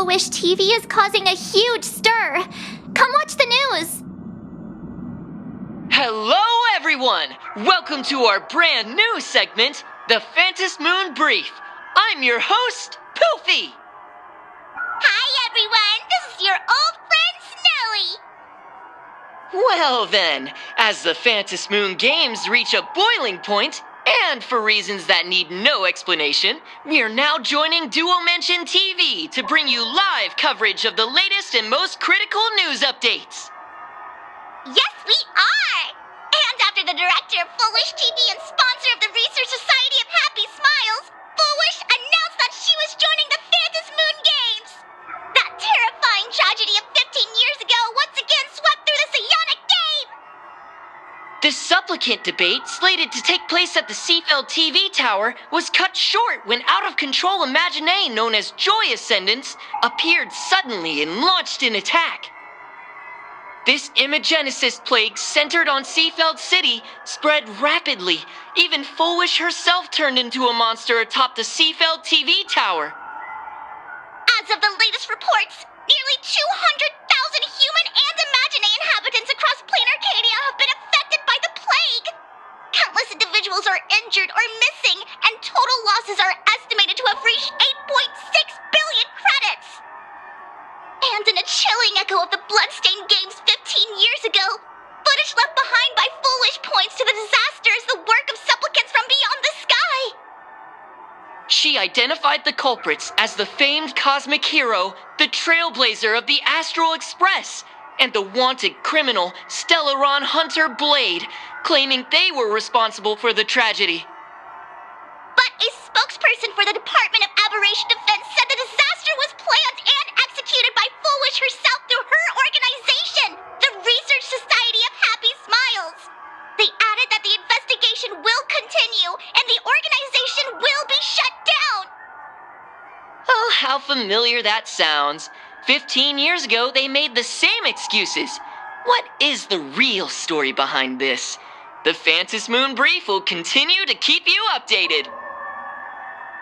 Full Wish TV is causing a huge stir. Come watch the news. Hello, everyone! Welcome to our brand new segment, the Phantom Moon Brief. I'm your host, Poofy. Hi, everyone. This is your old friend, Snowy. Well then, as the Phantom Moon Games reach a boiling point, and for reasons that need no explanation, we are now joining Duo Mention TV to bring you live coverage of the latest and most critical news updates. Yes, we are. And after the director of Full Wish TV and sponsor of the Research Society of Happy Smiles, Full Wish announced that she was joining the Phantom Moon Games. That terrifying tragedy of 15 years ago once again swept through the psionic game. The supplicant debate, slated to take place at the Seafeld TV tower, was cut short when out-of-control Imagine known as Joy Ascendants appeared suddenly and launched an attack. This Imagenesis plague centered on Seafeld City spread rapidly. Even Full Wish herself turned into a monster atop the Seafeld TV tower. As of the latest reports, nearly 200,000 human and Imagine inhabitants across plain Arcadia have been affected by the plague. Countless individuals are injured or missing, and total losses are estimated to have reached 8.6 billion credits. And in a chilling echo of the bloodstained games 15 years ago, footage left behind by Full Wish points to the disaster as the work of supplicants from beyond the sky. She identified the culprits as the famed cosmic hero, the trailblazer of the Astral Express, and the wanted criminal, Stellaron Hunter Blade, claiming they were responsible for the tragedy. But a spokesperson for the Department of Aberration Defense said the disaster was planned and executed by Full Wish herself through her organization, the Research Society of Happy Smiles. They added that the investigation will continue and the organization will be shut down. Oh, how familiar that sounds. 15 years ago, they made the same excuses. What is the real story behind this? The Phantom Moon Brief will continue to keep you updated.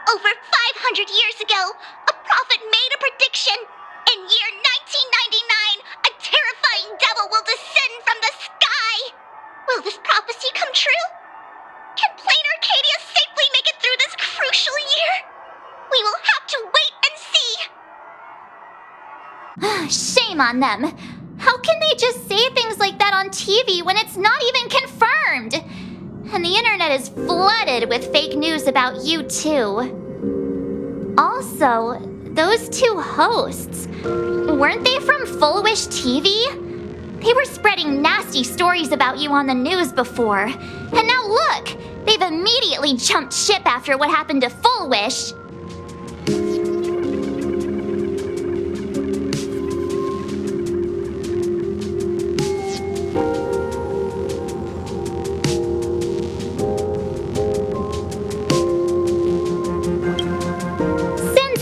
Over 500 years ago, a prophet made a prediction. In year 1999, a terrifying devil will descend from the sky. Will this prophecy come true? Can plain Arcadia safely make it through this crucial year? We will have to wait and see. Shame on them. How can they just say things like that on TV when it's not even confirmed? And the internet is flooded with fake news about you too. Also, those two hosts, weren't they from Full Wish TV? They were spreading nasty stories about you on the news before. And now look, they've immediately jumped ship after what happened to Full Wish.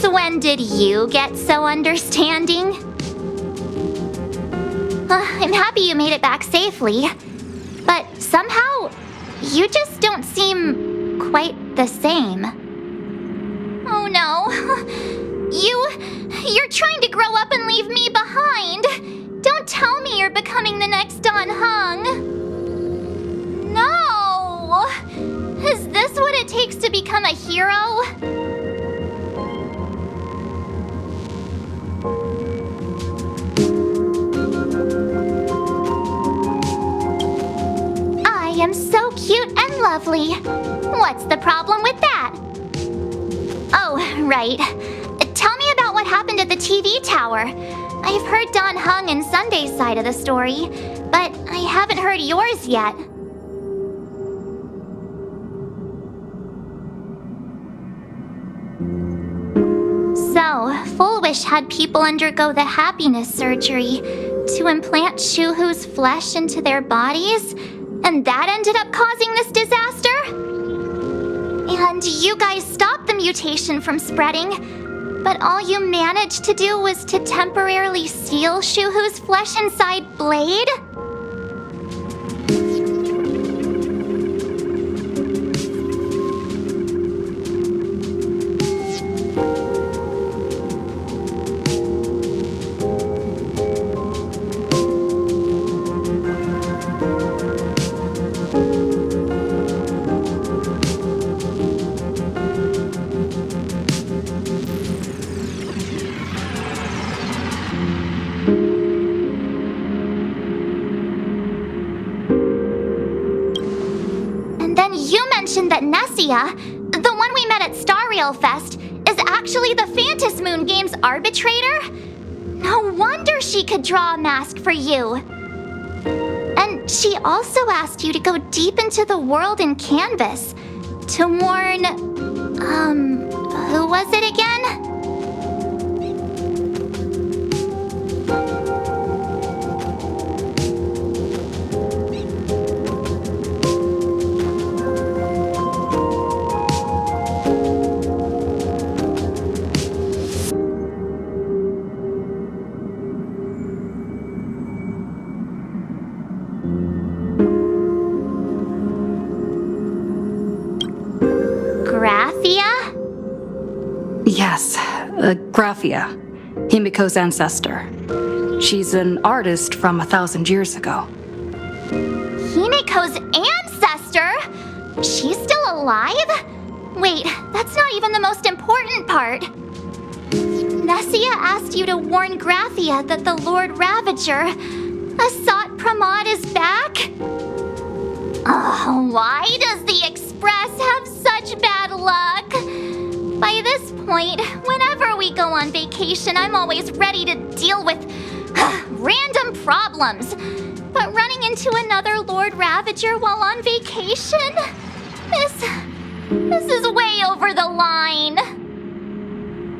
When did you get so understanding? I'm happy you made it back safely, but somehow you just don't seem quite the same. Oh no, you're trying to grow up and leave me behind. Don't tell me you're becoming the next Don Hung. No! Is this what it takes to become a hero? I am so cute and lovely. What's the problem with that? Oh, right. Tell me about what happened at the TV tower. I've heard Don Hung and Sunday's side of the story, but I haven't heard yours yet. So, Full Wish had people undergo the happiness surgery to implant Shuhu's flesh into their bodies, and that ended up causing this disaster? And you guys stopped the mutation from spreading, but all you managed to do was to temporarily seal Shuhu's flesh inside Blade? mentioned that Nessia, the one we met at Star Rail Fest, is actually the Phantas Moon Games arbitrator? No wonder she could draw a mask for you. And she also asked you to go deep into the world in Canvas to warn, who was it again? Yes, Graphia, Himiko's ancestor. She's an artist from 1,000 years ago. Himiko's ancestor? She's still alive? Wait, that's not even the most important part. Nessia asked you to warn Graphia that the Lord Ravager, Asat Pramod, is back? Oh, why does the Express have such bad luck? By this point, whenever we go on vacation, I'm always ready to deal with random problems. But running into another Lord Ravager while on vacation? This is way over the line.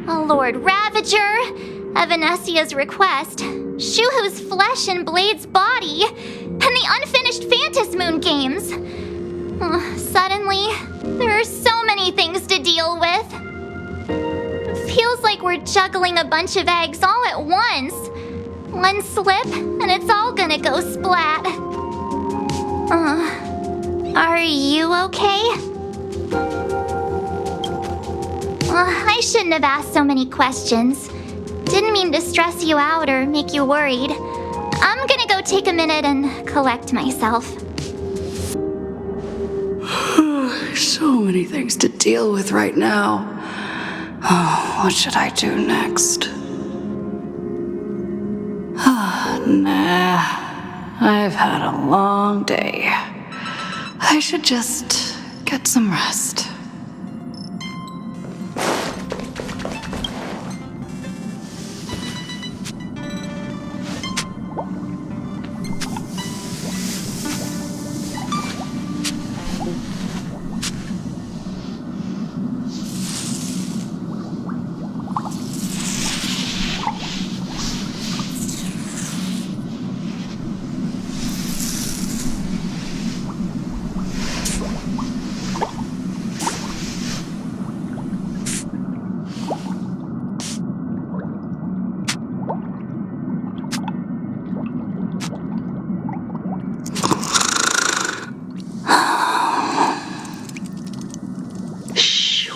A Lord Ravager, at Venessia's request, Shuhu's flesh and Blade's body, and the unfinished Phantas Moon Games. Suddenly, there are so many things to deal with. Feels like we're juggling a bunch of eggs all at once. One slip, and it's all gonna go splat. Are you okay? I shouldn't have asked so many questions. Didn't mean to stress you out or make you worried. I'm gonna go take a minute and collect myself. So many things to deal with right now. Oh, what should I do next? Nah, I've had a long day. I should just get some rest.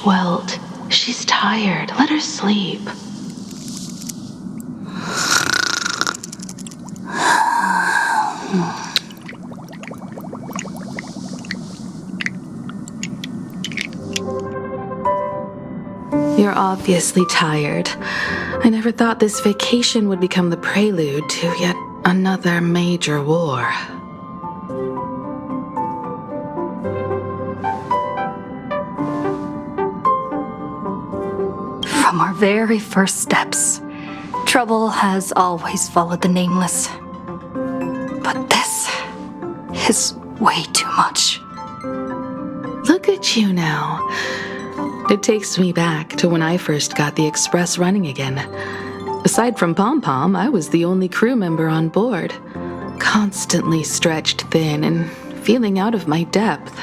Welt, she's tired. Let her sleep. You're obviously tired. I never thought this vacation would become the prelude to yet another major war. From our very first steps, trouble has always followed the Nameless. But this is way too much. Look at you now. It takes me back to when I first got the Express running again. Aside from Pom Pom, I was the only crew member on board, constantly stretched thin and feeling out of my depth.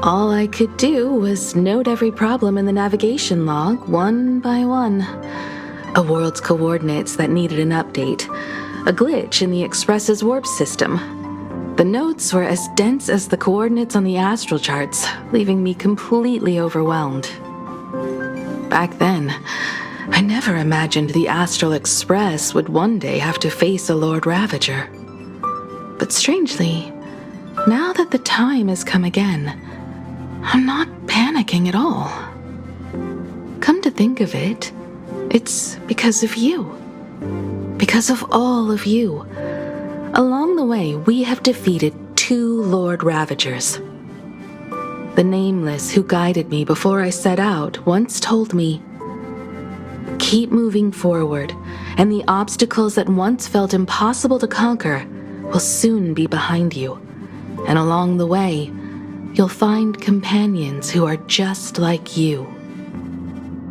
All I could do was note every problem in the navigation log, one by one. A world's coordinates that needed an update. A glitch in the Express's warp system. The notes were as dense as the coordinates on the astral charts, leaving me completely overwhelmed. Back then, I never imagined the Astral Express would one day have to face a Lord Ravager. But strangely, now that the time has come again, I'm not panicking at all. Come to think of it, it's because of you. Because of all of you. Along the way, we have defeated 2 Lord Ravagers. the nameless who guided me before I set out, once told me, "Keep moving forward, and the obstacles that once felt impossible to conquer will soon be behind you. And along the way, you'll find companions who are just like you."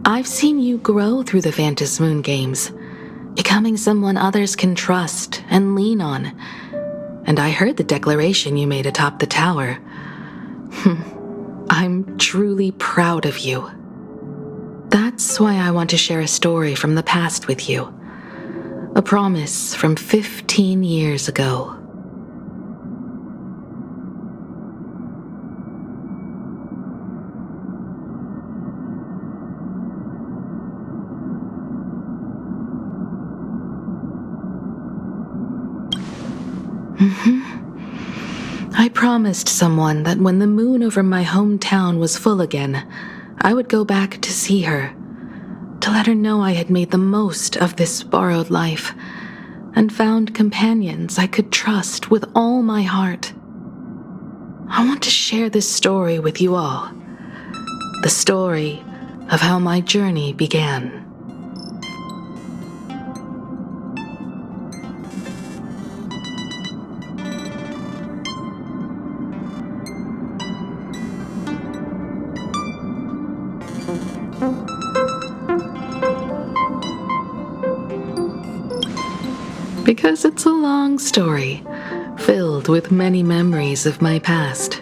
I've seen you grow through the Phantom Moon games, becoming someone others can trust and lean on. And I heard the declaration you made atop the tower. I'm truly proud of you. That's why I want to share a story from the past with you. A promise from 15 years ago. I promised someone that when the moon over my hometown was full again, I would go back to see her, to let her know I had made the most of this borrowed life and found companions I could trust with all my heart. I want to share this story with you all, the story of how my journey began. Because it's a long story, filled with many memories of my past.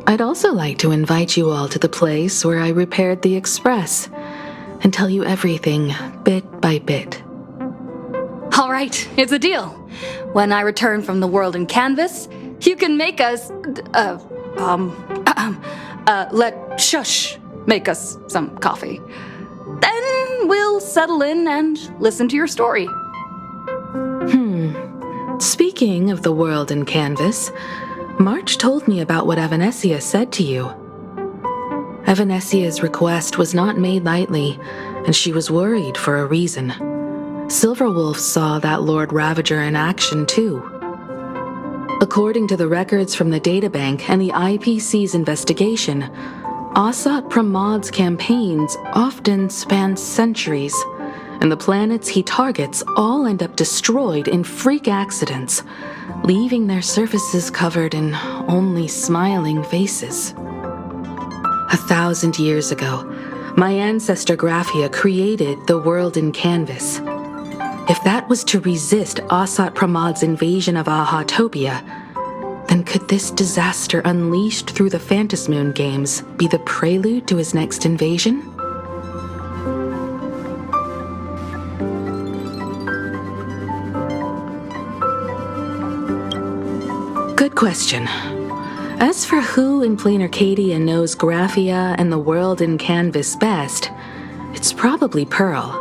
I'd also like to invite you all to the place where I repaired the Express and tell you everything bit by bit. All right, it's a deal. When I return from the world in canvas, you can make us, let Shush make us some coffee. Then we'll settle in and listen to your story. Speaking of the world in canvas, March told me about what Evanescia said to you. Evanessia's request was not made lightly, and she was worried for a reason. Silverwolf saw that Lord Ravager in action too. According to the records from the databank and the IPC's investigation, Asat Pramod's campaigns often span centuries, and the planets he targets all end up destroyed in freak accidents, leaving their surfaces covered in only smiling faces. 1,000 years ago, my ancestor Graphia created the world in canvas. If that was to resist Asat Pramod's invasion of Ahatopia, then could this disaster unleashed through the Phantom Moon games be the prelude to his next invasion? Good question. As for who in Plain Arcadia knows Graphia and the world in canvas best, it's probably Pearl.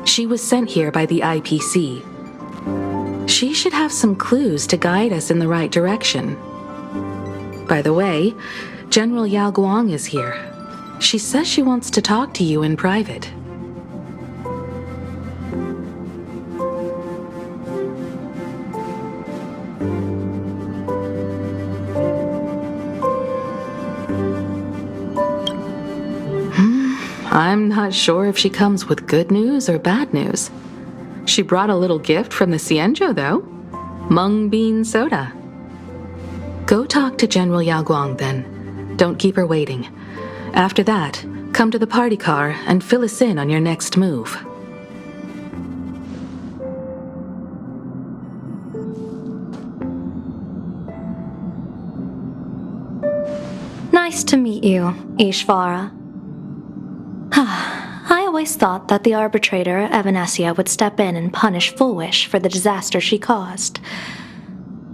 She was sent here by the IPC. She should have some clues to guide us in the right direction. By the way, General Yao Guang is here. She says she wants to talk to you in private. I'm not sure if she comes with good news or bad news. She brought a little gift from the Cienjo, though. Mung bean soda. Go talk to General Yao Guang, then. Don't keep her waiting. After that, come to the party car and fill us in on your next move. Nice to meet you, Ishvara. I always thought that the arbitrator, Evanescia, would step in and punish Foolish for the disaster she caused.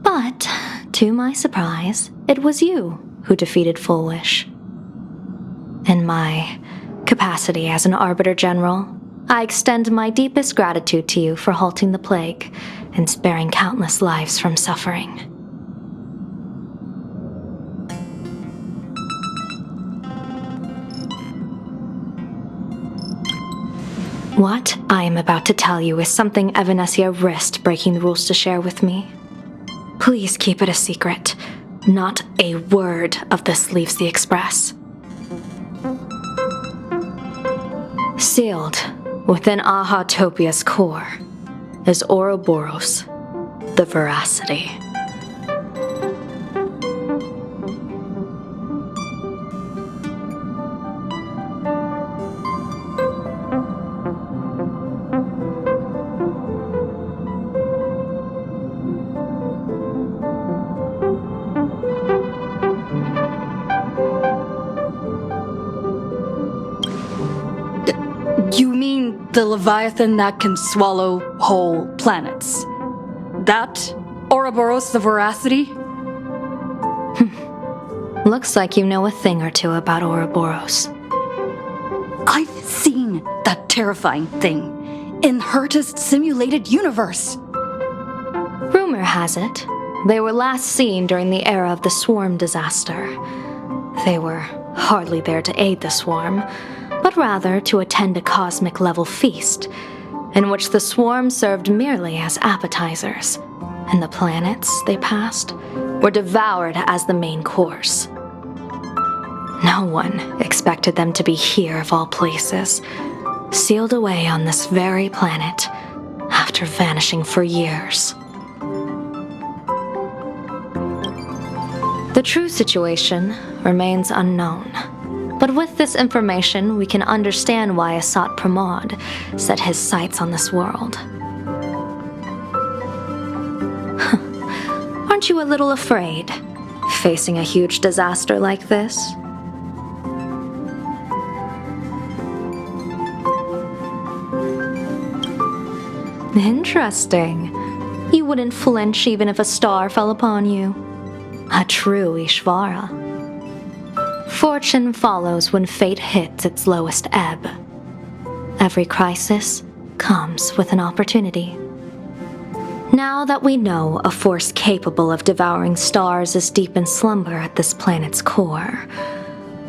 But, to my surprise, it was you who defeated Foolish. In my capacity as an Arbiter General, I extend my deepest gratitude to you for halting the plague and sparing countless lives from suffering. What I am about to tell you is something Evanescia risked breaking the rules to share with me. Please keep it a secret. Not a word of this leaves the Express. Sealed within Ahatopia's core is Ouroboros, the Veracity. You mean the Leviathan that can swallow whole planets? That Ouroboros the Veracity? Looks like you know a thing or two about Ouroboros. I've seen that terrifying thing in Herta's simulated universe. Rumor has it, they were last seen during the era of the Swarm disaster. They were hardly there to aid the Swarm, but rather to attend a cosmic-level feast, in which the Swarm served merely as appetizers, and the planets they passed were devoured as the main course. No one expected them to be here of all places, sealed away on this very planet after vanishing for years. The true situation remains unknown. But with this information, we can understand why Asat Pramod set his sights on this world. Aren't you a little afraid, facing a huge disaster like this? Interesting. You wouldn't flinch even if a star fell upon you. A true Ishvara. Fortune follows when fate hits its lowest ebb. Every crisis comes with an opportunity. Now that we know a force capable of devouring stars is deep in slumber at this planet's core,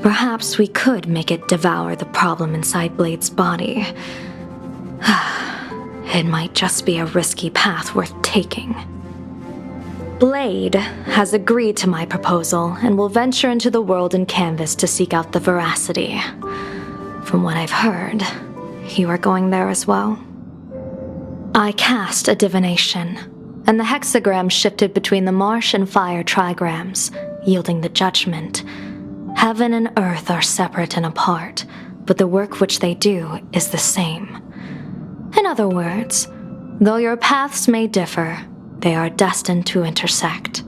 perhaps we could make it devour the problem inside Blade's body. It might just be a risky path worth taking. Blade has agreed to my proposal and will venture into the world in canvas to seek out the Veracity. From what I've heard, you are going there as well. I cast a divination, and the hexagram shifted between the marsh and fire trigrams, yielding the judgment. Heaven and earth are separate and apart, but the work which they do is the same. In other words, though your paths may differ, they are destined to intersect.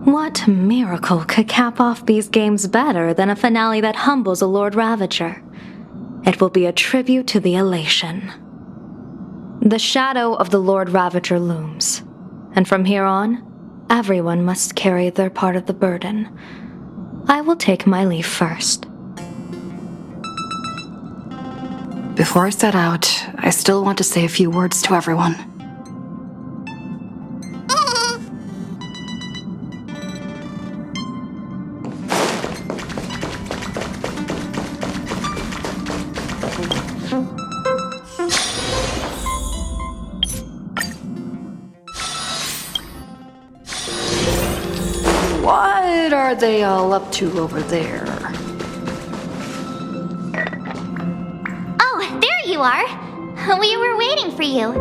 What miracle could cap off these games better than a finale that humbles a Lord Ravager? It will be a tribute to the elation. The shadow of the Lord Ravager looms, and from here on, everyone must carry their part of the burden. I will take my leave first. Before I set out, I still want to say a few words to everyone. What are they all up to over there? Oh, there you are. We were waiting for you.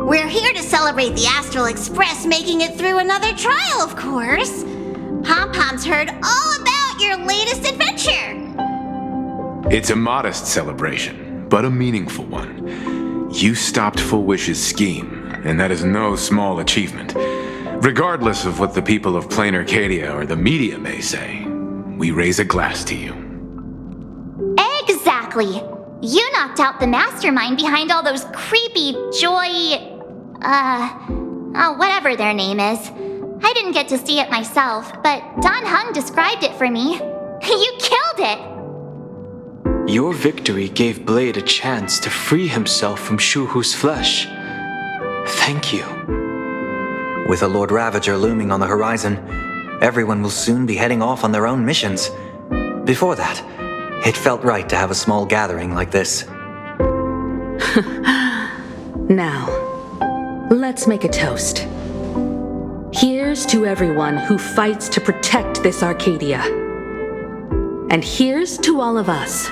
We're here to celebrate the Astral Express making it through another trial, of course. Pom-Pom's heard all about your latest adventure. It's a modest celebration, but a meaningful one. You stopped Full Wish's scheme, and that is no small achievement. Regardless of what the people of Plain Arcadia or the media may say, we raise a glass to you. Exactly. You knocked out the mastermind behind all those creepy whatever their name is. I didn't get to see it myself, but Don Hung described it for me. You killed it! Your victory gave Blade a chance to free himself from Shuhu's flesh. Thank you. With a Lord Ravager looming on the horizon, everyone will soon be heading off on their own missions. Before that, it felt right to have a small gathering like this. Now, let's make a toast. Here's to everyone who fights to protect this Arcadia. And here's to all of us.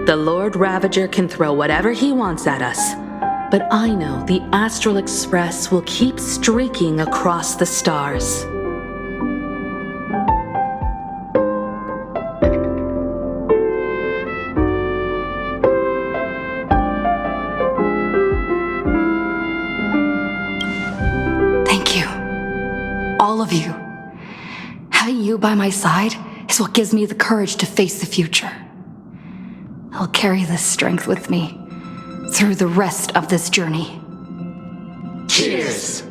The Lord Ravager can throw whatever he wants at us, but I know the Astral Express will keep streaking across the stars. Thank you. All of you. Having you by my side is what gives me the courage to face the future. I'll carry this strength with me through the rest of this journey. Cheers!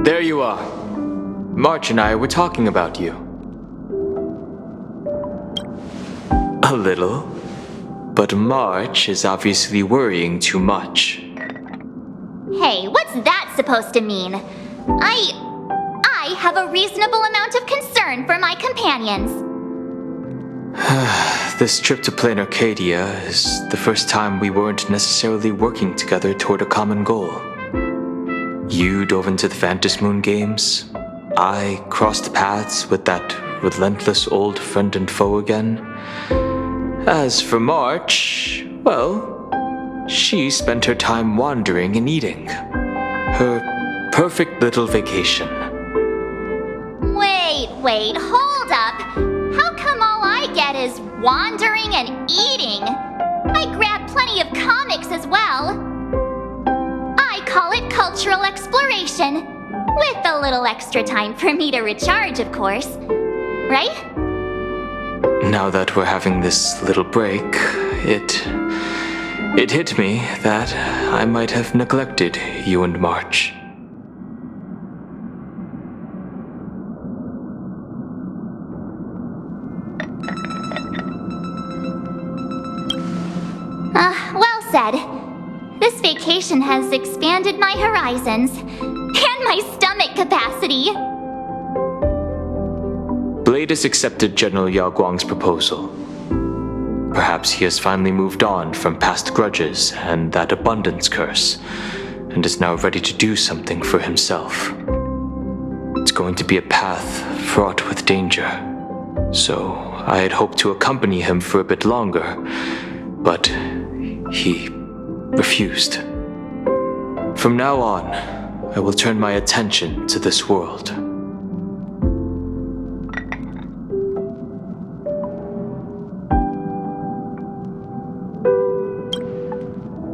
There you are. March and I were talking about you. A little. But March is obviously worrying too much. Hey, what's that supposed to mean? I have a reasonable amount of concern for my companions. This trip to Plain Arcadia is the first time we weren't necessarily working together toward a common goal. You dove into the Phantom Moon games. I crossed paths with that relentless old friend and foe again. As for March, well, she spent her time wandering and eating. Her perfect little vacation. Wait, hold up. How come all I get is wandering and eating? I grabbed plenty of comics as well. I call it cultural exploration, with a little extra time for me to recharge, of course. Right? Now that we're having this little break, it hit me that I might have neglected you and March. Well said. This vacation has expanded my horizons and my stomach capacity. Blade has accepted General Yao Guang's proposal. Perhaps he has finally moved on from past grudges and that abundance curse, and is now ready to do something for himself. It's going to be a path fraught with danger, so I had hoped to accompany him for a bit longer, but he refused. From now on, I will turn my attention to this world.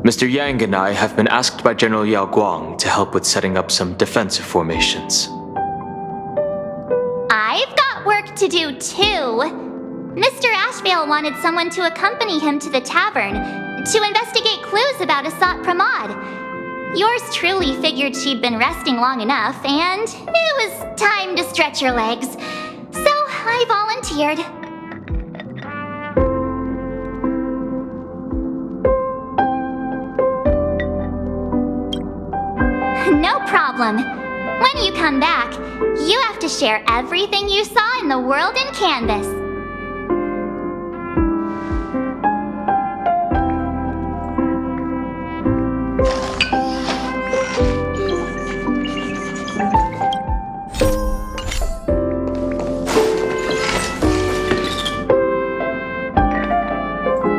Mr. Yang and I have been asked by General Yao Guang to help with setting up some defensive formations. I've got work to do too. Mr. Ashvale wanted someone to accompany him to the tavern to investigate clues about Asat Pramod. Yours truly figured she'd been resting long enough, and it was time to stretch her legs. So I volunteered. No problem. When you come back, you have to share everything you saw in the world in Canvas.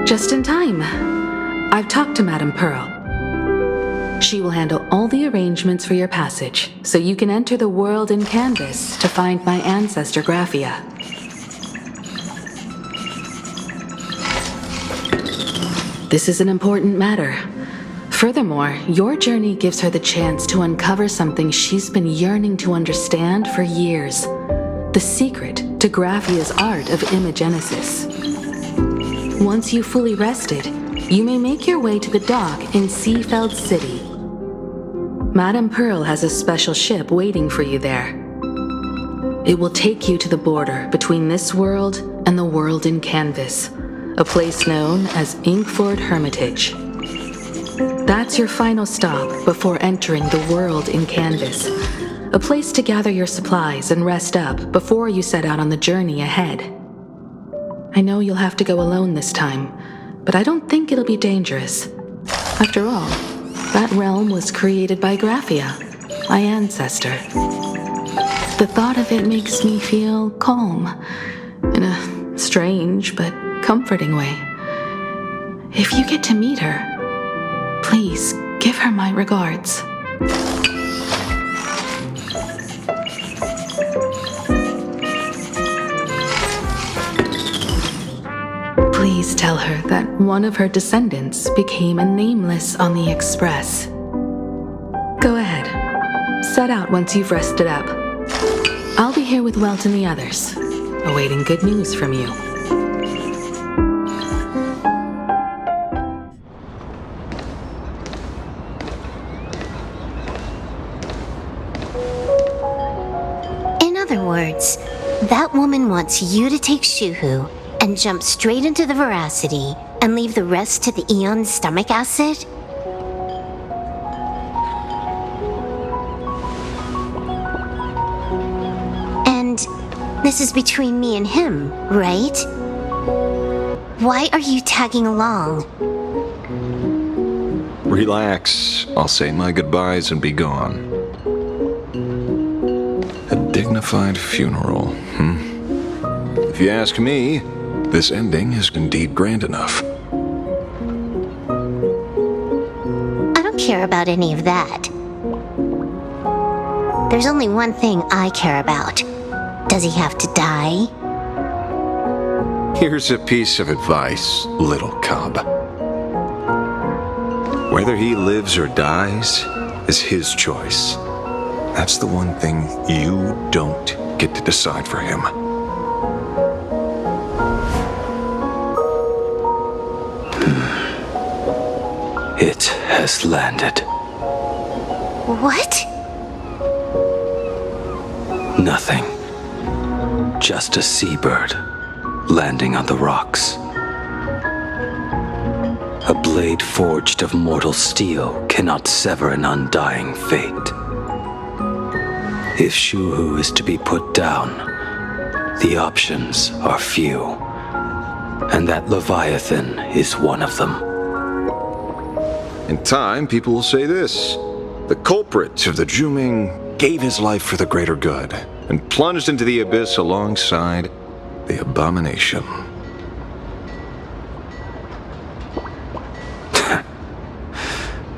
Just in time. I've talked to Madame Pearl. She will handle all the arrangements for your passage, so you can enter the world in Canvas to find my ancestor Graphia. This is an important matter. Furthermore, your journey gives her the chance to uncover something she's been yearning to understand for years. The secret to Graphia's art of imagenesis. Once you've fully rested, you may make your way to the dock in Seafeld City. Madame Pearl has a special ship waiting for you there. It will take you to the border between this world and the world in Canvas, a place known as Inkford Hermitage. That's your final stop before entering the world in Canvas, a place to gather your supplies and rest up before you set out on the journey ahead. I know you'll have to go alone this time, but I don't think it'll be dangerous. After all, that realm was created by Graphia, my ancestor. The thought of it makes me feel calm, in a strange but comforting way. If you get to meet her, please give her my regards. Please tell her that one of her descendants became a nameless on the Express. Go ahead. Set out once you've rested up. I'll be here with Welt and the others, awaiting good news from you. In other words, that woman wants you to take Shuhu and jump straight into the Veracity and leave the rest to the Eon's stomach acid? And this is between me and him, right? Why are you tagging along? Relax. I'll say my goodbyes and be gone. A dignified funeral, If you ask me, this ending is indeed grand enough. I don't care about any of that. There's only one thing I care about. Does he have to die? Here's a piece of advice, little cub. Whether he lives or dies is his choice. That's the one thing you don't get to decide for him. It has landed. What? Nothing. Just a seabird landing on the rocks. A blade forged of mortal steel cannot sever an undying fate. If Shuhu is to be put down, the options are few, and that Leviathan is one of them. In time, people will say this. The culprit of the Juming gave his life for the greater good and plunged into the abyss alongside the abomination.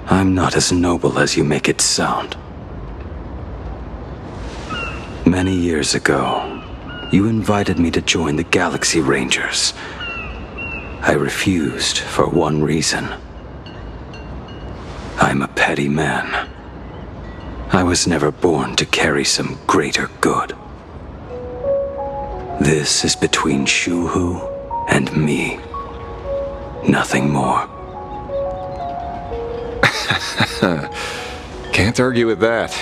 I'm not as noble as you make it sound. Many years ago, you invited me to join the Galaxy Rangers. I refused for one reason. I'm a petty man. I was never born to carry some greater good. This is between Shuhu and me. Nothing more. Can't argue with that.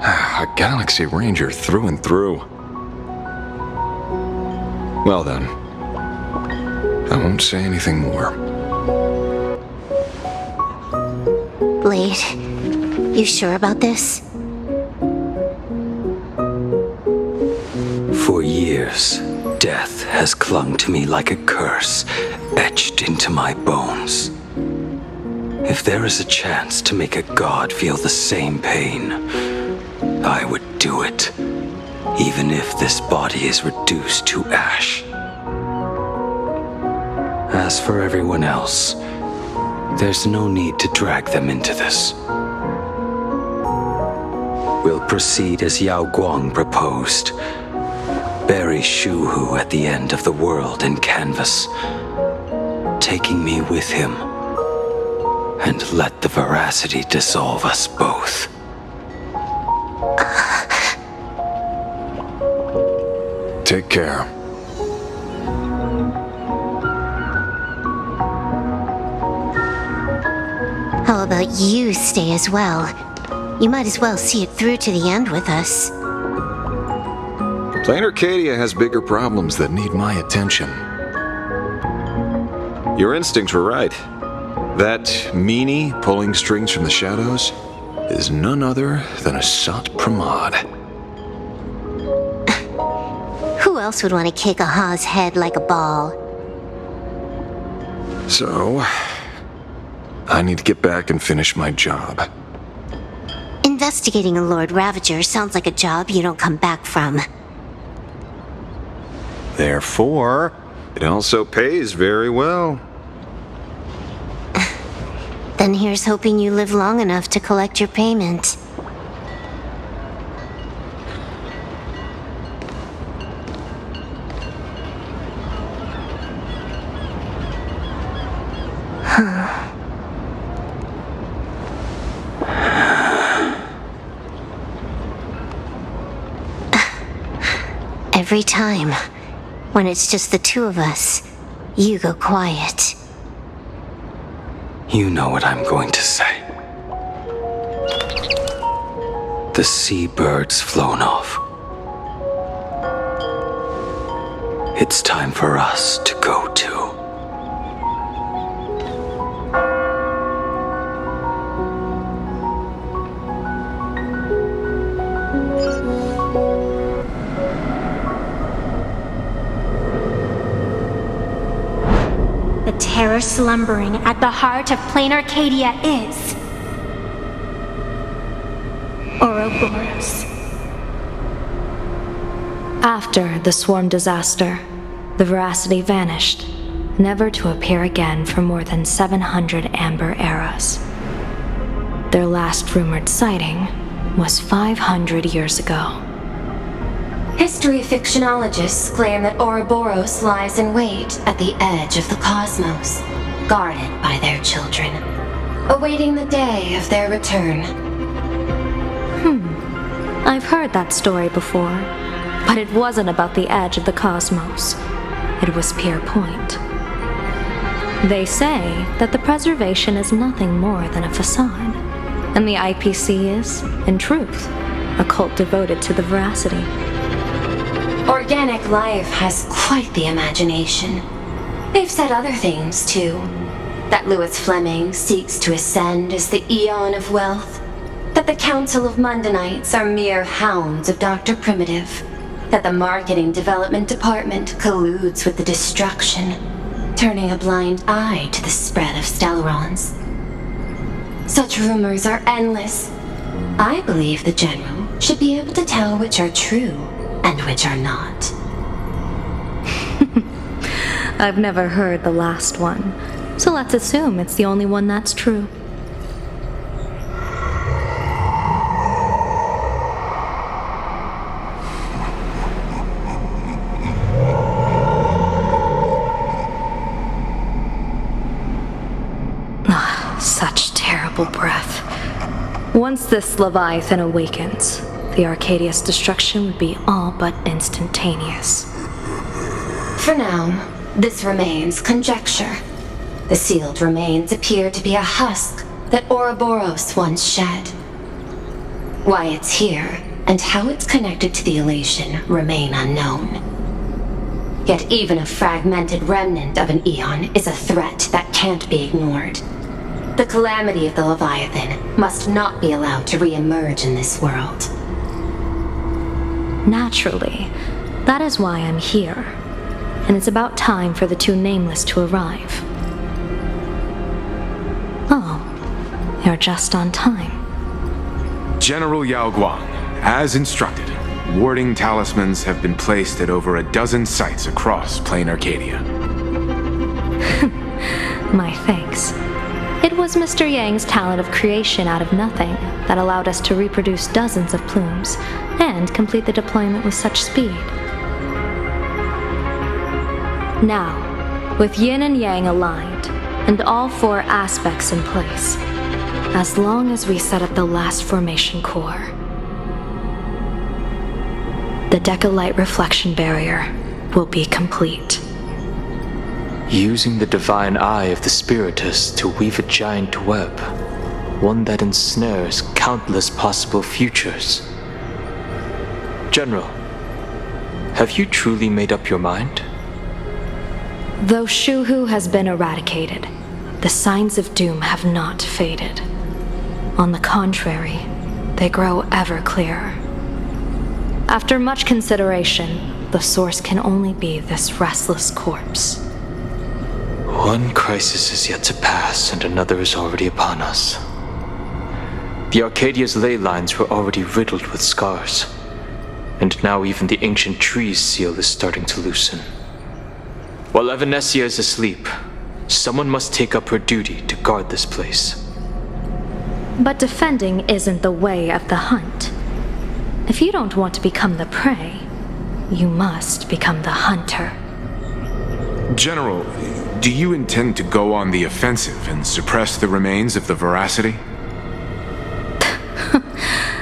A Galaxy Ranger through and through. Well then, I won't say anything more. Blade, you sure about this? For years, death has clung to me like a curse, etched into my bones. If there is a chance to make a god feel the same pain, I would do it, even if this body is reduced to ash. As for everyone else, there's no need to drag them into this. We'll proceed as Yao Guang proposed. Bury Shuhu at the end of the world in Canvas. taking me with him, and let the veracity dissolve us both. Take care. How about you stay as well? You might as well see it through to the end with us. Plain Arcadia has bigger problems that need my attention. Your instincts were right. That meanie pulling strings from the shadows is none other than a Sat Pramod. Who else would want to kick a Ha's head like a ball? So, I need to get back and finish my job. Investigating a Lord Ravager sounds like a job you don't come back from. Therefore, it also pays very well. Then here's hoping you live long enough to collect your payment. Every time, when it's just the two of us, you go quiet. You know what I'm going to say. The seabird's flown off. It's time for us to go too. The terror slumbering at the heart of plain Arcadia is Ouroboros. After the swarm disaster, the veracity vanished, never to appear again for more than 700 amber eras. Their last rumored sighting was 500 years ago. History fictionologists claim that Ouroboros lies in wait at the edge of the cosmos, guarded by their children, awaiting the day of their return. I've heard that story before, but it wasn't about the edge of the cosmos. It was Pier Point. They say that the preservation is nothing more than a facade, and the IPC is, in truth, a cult devoted to the veracity. Organic life has quite the imagination. They've said other things, too. That Louis Fleming seeks to ascend as the Eon of Wealth. That the Council of Mundanites are mere hounds of Dr. Primitive. That the Marketing Development Department colludes with the destruction, turning a blind eye to the spread of Stellarons. Such rumors are endless. I believe the General should be able to tell which are true and which are not. I've never heard the last one, so let's assume it's the only one that's true. Such terrible breath. Once this Leviathan awakens, the Arcadia's destruction would be all but instantaneous. For now, this remains conjecture. The sealed remains appear to be a husk that Ouroboros once shed. Why it's here and how it's connected to the elation remain unknown. Yet even a fragmented remnant of an eon is a threat that can't be ignored. The calamity of the Leviathan must not be allowed to re-emerge in this world. Naturally, that is why I'm here, and it's about time for the two Nameless to arrive. Oh, you're just on time. General Yao Guang, as instructed, warding talismans have been placed at over a dozen sites across plain Arcadia. My thanks. It was Mr. Yang's talent of creation out of nothing that allowed us to reproduce dozens of plumes and complete the deployment with such speed. Now, with yin and yang aligned, and all 4 aspects in place, as long as we set up the last formation core. The Decalite reflection barrier will be complete. Using the divine eye of the Spiritus to weave a giant web, one that ensnares countless possible futures. General, have you truly made up your mind? Though Shuhu has been eradicated, the signs of doom have not faded. On the contrary, they grow ever clearer. After much consideration, the source can only be this restless corpse. One crisis is yet to pass, and another is already upon us. The Arcadia's ley lines were already riddled with scars, and now even the ancient tree's seal is starting to loosen. While Evanesia is asleep, someone must take up her duty to guard this place. But defending isn't the way of the hunt. If you don't want to become the prey, you must become the hunter. General, do you intend to go on the offensive and suppress the remains of the Veracity?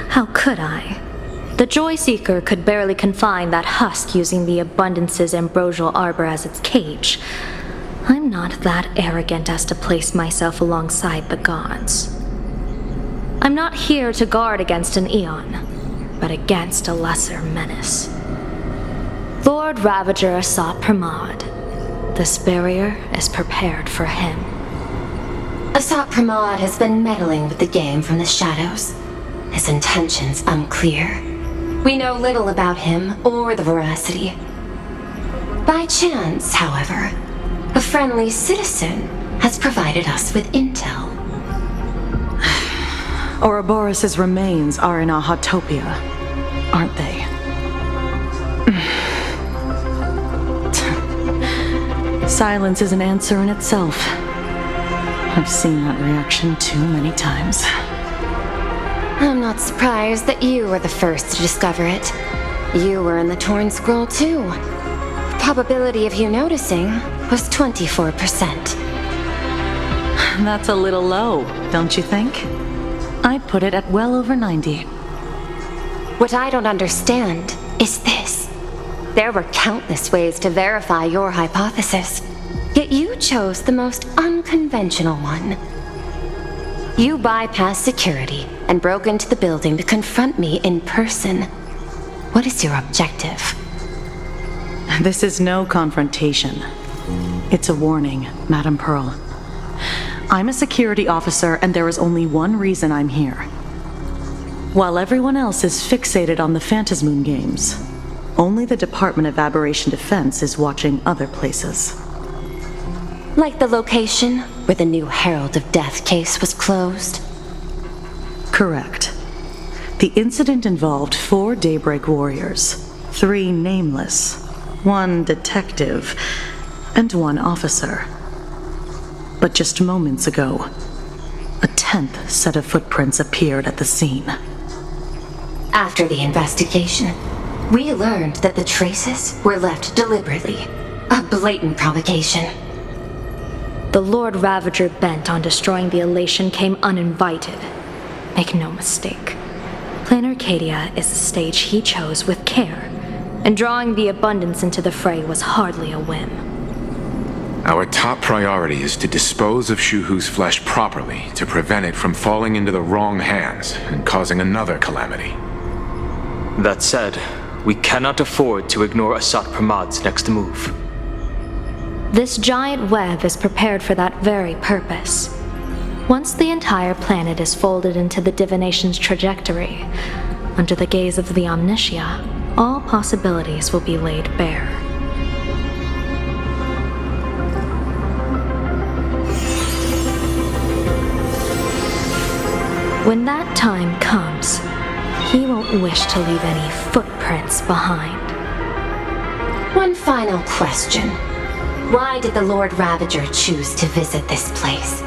How could I? The Joy Seeker could barely confine that husk using the Abundance's ambrosial arbor as its cage. I'm not that arrogant as to place myself alongside the gods. I'm not here to guard against an Eon, but against a lesser menace. Lord Ravager Asat Pramod. This barrier is prepared for him. Asat Pramod has been meddling with the game from the shadows. His intentions unclear. We know little about him or the Veracity. By chance, however, a friendly citizen has provided us with intel. Ouroboros' remains are in Ahatopia, aren't they? Silence is an answer in itself. I've seen that reaction too many times. I'm not surprised that you were the first to discover it. You were in the Torn Scroll too. The probability of you noticing was 24%. That's a little low, don't you think? I'd put it at well over 90. What I don't understand is this. There were countless ways to verify your hypothesis, yet you chose the most unconventional one. You bypassed security and broke into the building to confront me in person. What is your objective? This is no confrontation. It's a warning, Madam Pearl. I'm a security officer, and there is only one reason I'm here. While everyone else is fixated on the Phantasmoon games, only the Department of Aberration Defense is watching other places. Like the location where the new Herald of Death case was closed? Correct. The incident involved 4 Daybreak warriors, 3 nameless, 1 detective, and 1 officer. But just moments ago, a 10th set of footprints appeared at the scene. After the investigation, we learned that the traces were left deliberately. A blatant provocation. The Lord Ravager bent on destroying the Elation came uninvited. Make no mistake. Planar Arcadia is the stage he chose with care, and drawing the Abundance into the fray was hardly a whim. Our top priority is to dispose of Shuhu's flesh properly to prevent it from falling into the wrong hands and causing another calamity. That said, we cannot afford to ignore Asat Pramod's next move. This giant web is prepared for that very purpose. Once the entire planet is folded into the divination's trajectory, under the gaze of the Omnitia, all possibilities will be laid bare. When that time comes, he won't wish to leave any footprints behind. One final question. Why did the Lord Ravager choose to visit this place?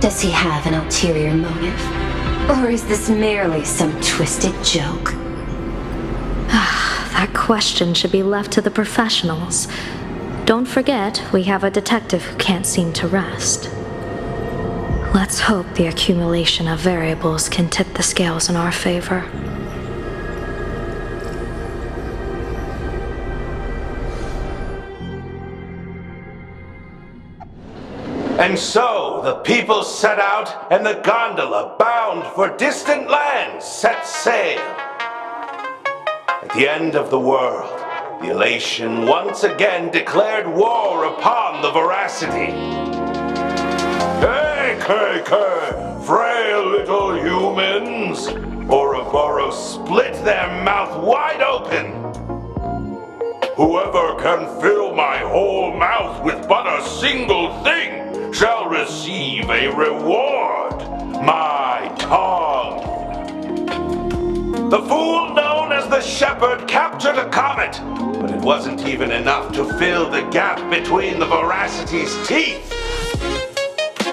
Does he have an ulterior motive? Or is this merely some twisted joke? That question should be left to the professionals. Don't forget, we have a detective who can't seem to rest. Let's hope the accumulation of variables can tip the scales in our favor. And so the people set out, and the gondola, bound for distant lands, set sail. At the end of the world, the elation once again declared war upon the veracity. Hey, frail little humans! Ouroboros split their mouth wide open. Whoever can fill my whole mouth with but a single thing shall receive a reward, my tongue. The fool known as the Shepherd captured a comet, but it wasn't even enough to fill the gap between the veracity's teeth.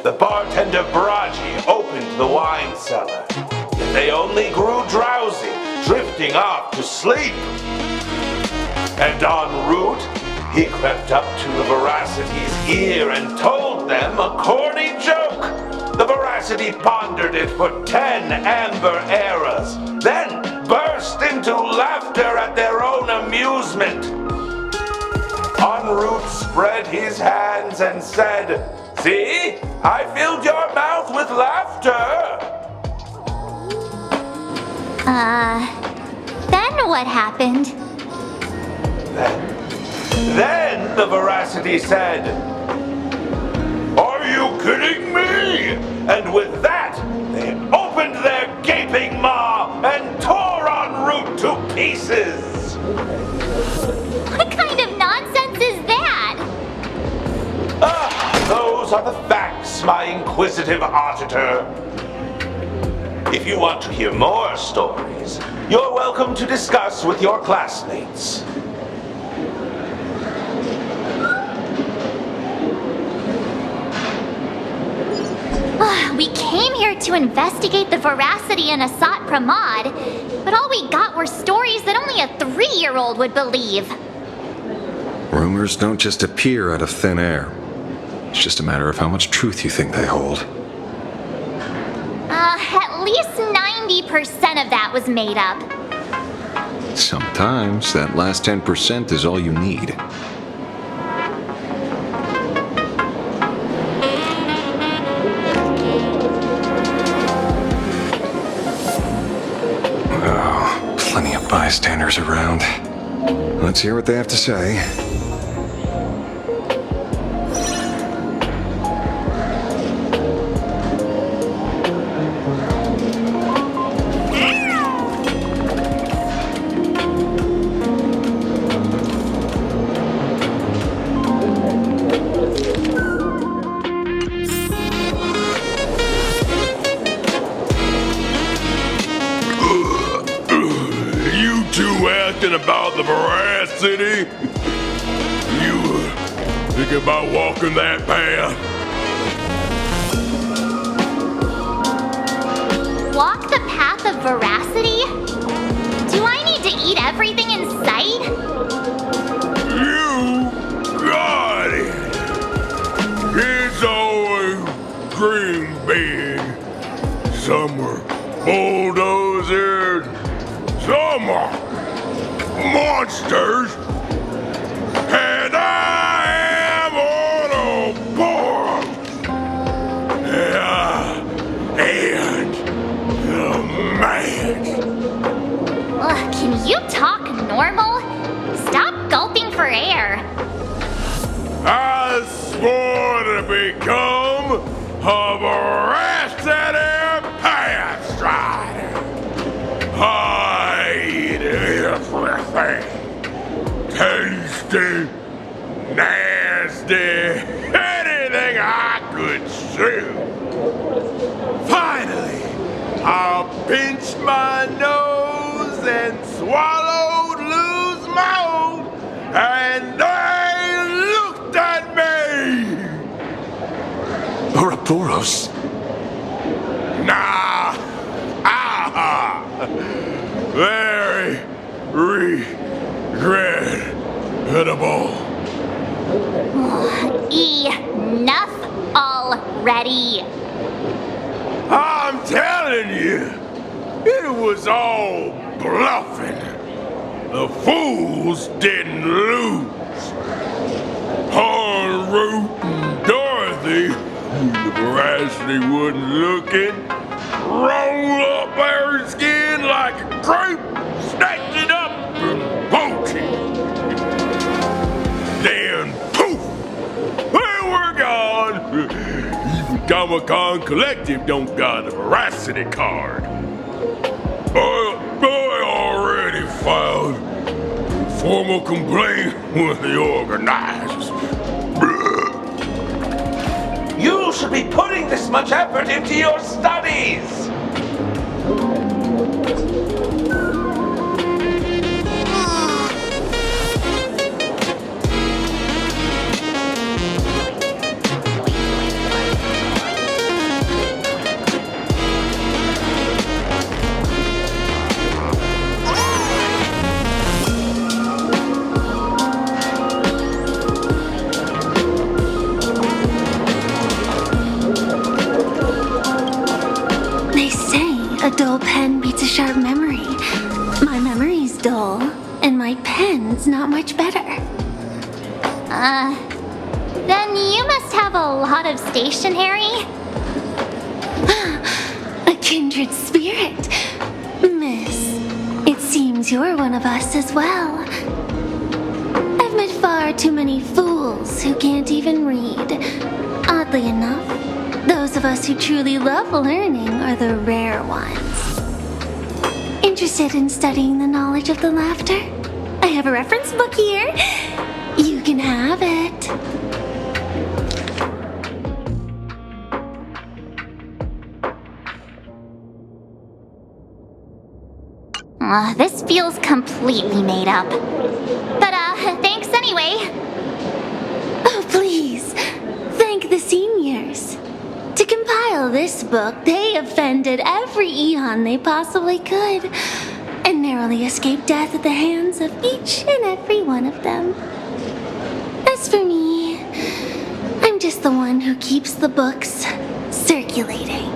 The bartender Baraji opened the wine cellar, yet they only grew drowsy, drifting off to sleep. And en route, he crept up to the veracity's ear and told them a corny joke. The veracity pondered it for 10 amber eras, then burst into laughter at their own amusement. En route spread his hands and said, "See, I filled your mouth with laughter." Then what happened? Then the veracity said, "Are you kidding me?" And with that, they opened their gaping maw and tore en route to pieces. What kind of nonsense is that? Those are the facts, my inquisitive auditor. If you want to hear more stories, you're welcome to discuss with your classmates. We came here to investigate the veracity in Asat Pramod, but all we got were stories that only a 3-year-old would believe. Rumors don't just appear out of thin air. It's just a matter of how much truth you think they hold. At least 90% of that was made up. Sometimes that last 10% is all you need. Plenty of bystanders around. Let's hear what they have to say. About the veracity? You think about walking that path? Walk the path of veracity? Do I need to eat everything in sight? You got it! It's always dream big. Some were bulldozers, some are monsters, and I am on a board. And the man. Can you talk normal? Stop gulping for air. I swore to become a veracity path strider. I eat everything. Tasty, nasty, anything I could chew. Finally, I pinched my nose and swallowed loose mouth, and they looked at me. Ouroboros? Nah. Very regrettable. Enough already. I'm telling you, it was all bluffing. The fools didn't lose. Root and Dorothy, the veracity wasn't looking, roll up her skin like a grape, snatched it up and poached it. Then poof, there we're gone. Even Comic-Con Collective don't got a veracity card. I already filed a formal complaint with the organizers. You should be putting this much effort into your studies! They say a dull pen beats a sharp memory. My memory's dull, and my pen's not much better. Then you must have a lot of stationery. A kindred spirit. Miss, it seems you're one of us as well. I've met far too many fools who can't even read. Oddly enough, those of us who truly love learning are the rare ones. Interested in studying the knowledge of the laughter? I have a reference book here. You can have it. This feels completely made up. But, thanks anyway. Oh, please. Thank the seniors. To compile this book, they offended every eon they possibly could, and narrowly escaped death at the hands of each and every one of them. As for me, I'm just the one who keeps the books circulating.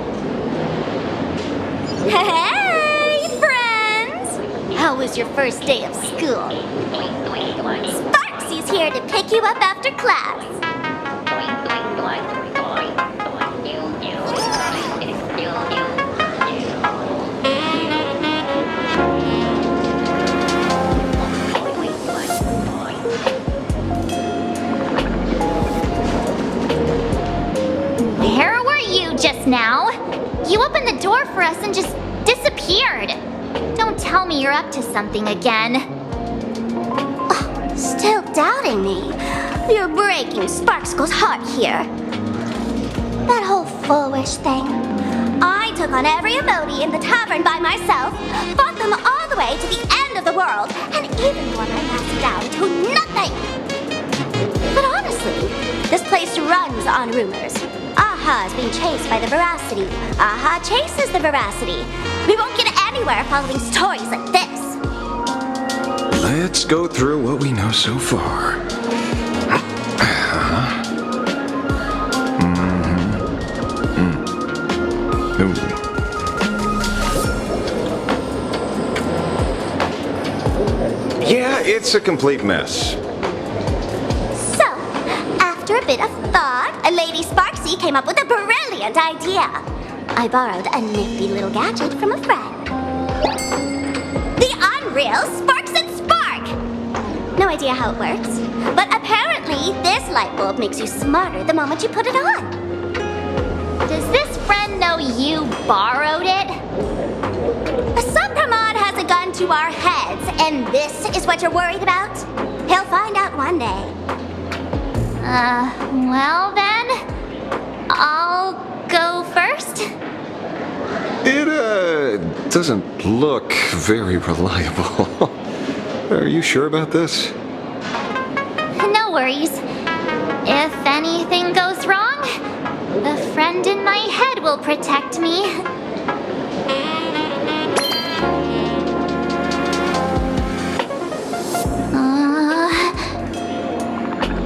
Hey, friends! How was your first day of school? Sparksy's here to pick you up after class. Where were you just now? You opened the door for us and just disappeared. Don't tell me you're up to something again. Still doubting me? You're breaking Sparksko's heart here. That whole foolish thing. I took on every emoji in the tavern by myself, fought them all the way to the end of the world, and even won my last down to nothing. But honestly, this place runs on rumors. Aha is being chased by the veracity. Aha chases the veracity. We won't get anywhere following stories like this. Let's go through what we know so far. Yeah, it's a complete mess. So, after a bit of thought, Lady Sparksy came up with a brilliant idea. I borrowed a nifty little gadget from a friend. The unreal Sparks and Spark! No idea how it works, but apparently this light bulb makes you smarter the moment you put it on. Does this friend know you borrowed it? Subpramod has a gun to our heads, and this is what you're worried about? He'll find out one day. Well then, I'll go first. It, doesn't look very reliable. Are you sure about this? No worries. If anything goes wrong, the friend in my head will protect me.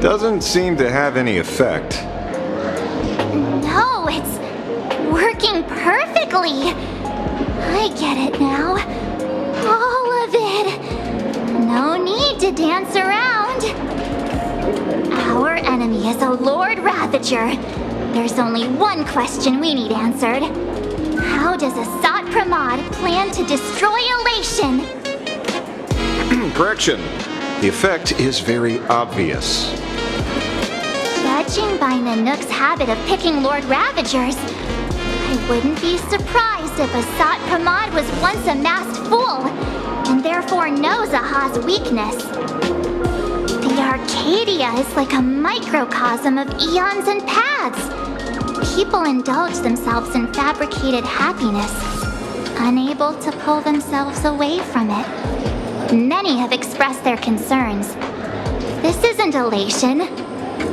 Doesn't seem to have any effect. No, it's working perfectly. I get it now. All of it. No need to dance around. Our enemy is a Lord Ravager. There's only one question we need answered. How does Asat Pramod plan to destroy Elation? Correction. The effect is very obvious. Judging by Nanook's habit of picking Lord Ravagers, I wouldn't be surprised if Asat Pramod was once a masked fool, and therefore knows Aha's weakness. The Arcadia is like a microcosm of eons and paths. People indulge themselves in fabricated happiness, unable to pull themselves away from it. Many have expressed their concerns. This isn't elation.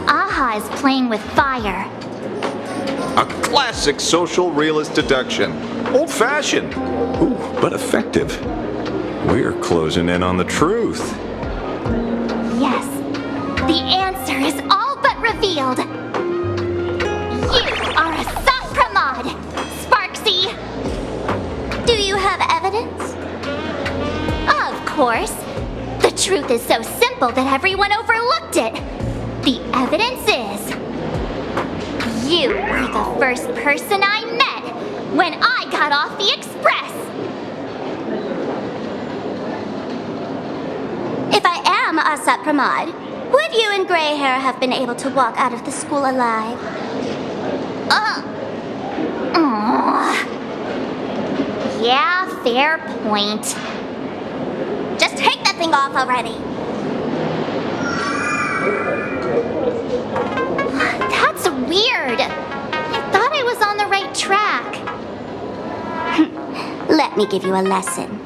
Aha is playing with fire. A classic social realist deduction. Old-fashioned. Ooh, but effective. We're closing in on the truth. Yes, the answer is all but revealed. You are Asat Pramod, Sparksy. Do you have evidence? Of course. The truth is so simple that everyone overlooked it. The evidence is... you were the first person I met when I got off the express. If I am Asat Pramod, would you and Grey Hair have been able to walk out of the school alive? Yeah, fair point. Just take that thing off already. That's weird. I thought I was on the right track. Let me give you a lesson.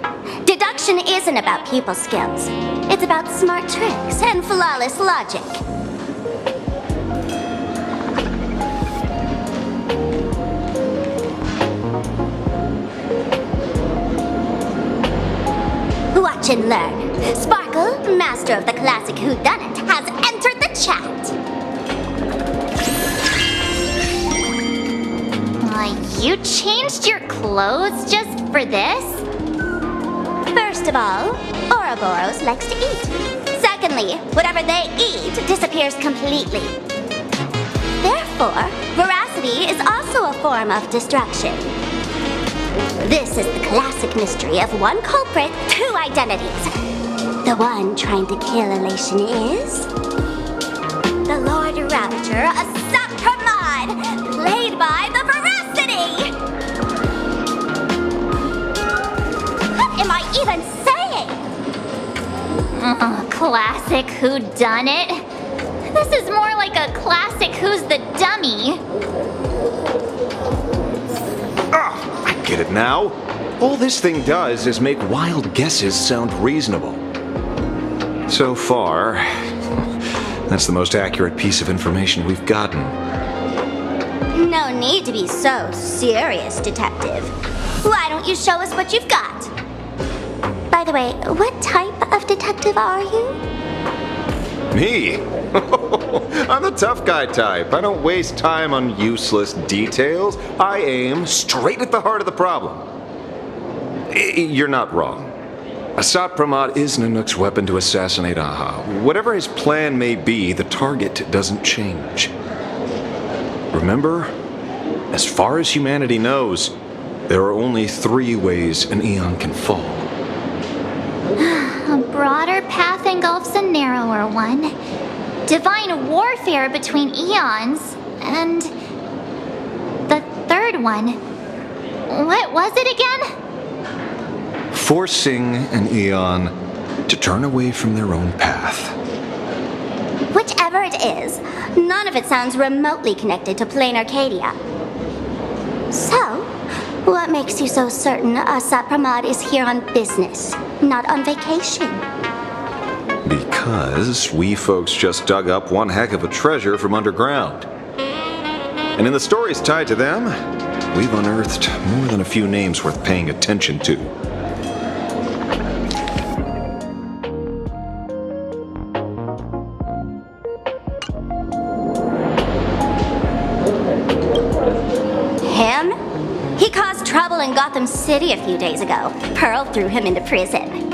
Deduction isn't about pupil skills. It's about smart tricks and flawless logic. Watch and learn. Sparkle, master of the classic whodunit, has entered the chat. You changed your clothes just for this? First of all, Ouroboros likes to eat. Secondly, whatever they eat disappears completely. Therefore, veracity is also a form of destruction. This is the classic mystery of one culprit, two identities. The one trying to kill Elation is... the Lord Ravager, Asat Pramod, played by the Veracity! What am I even saying? Classic whodunit. This is more like a classic Who's the Dummy. Get it now? All this thing does is make wild guesses sound reasonable. So far, that's the most accurate piece of information we've gotten. No need to be so serious, Detective. Why don't you show us what you've got? By the way, what type of detective are you? Me? I'm the tough guy type. I don't waste time on useless details. I aim straight at the heart of the problem. You're not wrong. Asat Pramod is Nanook's weapon to assassinate Aha. Whatever his plan may be, the target doesn't change. Remember, as far as humanity knows, there are only 3 ways an eon can fall. A broader path engulfs a narrower one. Divine warfare between eons, and the third one. What was it again? Forcing an eon to turn away from their own path. Whichever it is, none of it sounds remotely connected to plain Arcadia. So, what makes you so certain Asat Pramod is here on business, not on vacation? Because we folks just dug up one heck of a treasure from underground. And in the stories tied to them, we've unearthed more than a few names worth paying attention to. in Gotham City a few days ago. Pearl threw him into prison.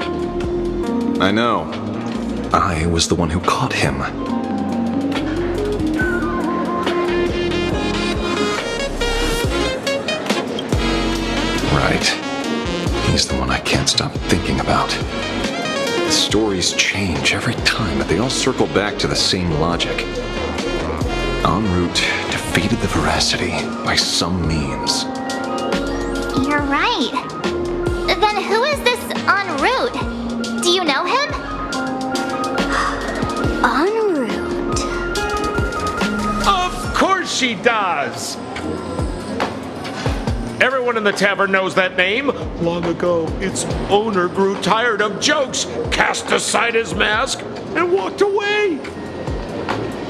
I know. I was the one who caught him. Right. He's the one I can't stop thinking about. The stories change every time, but they all circle back to the same logic. En route defeated the Veracity by some means. You're right. Then who is this en route? Do you know him? En route. Of course she does! Everyone in the tavern knows that name. Long ago, its owner grew tired of jokes, cast aside his mask, and walked away.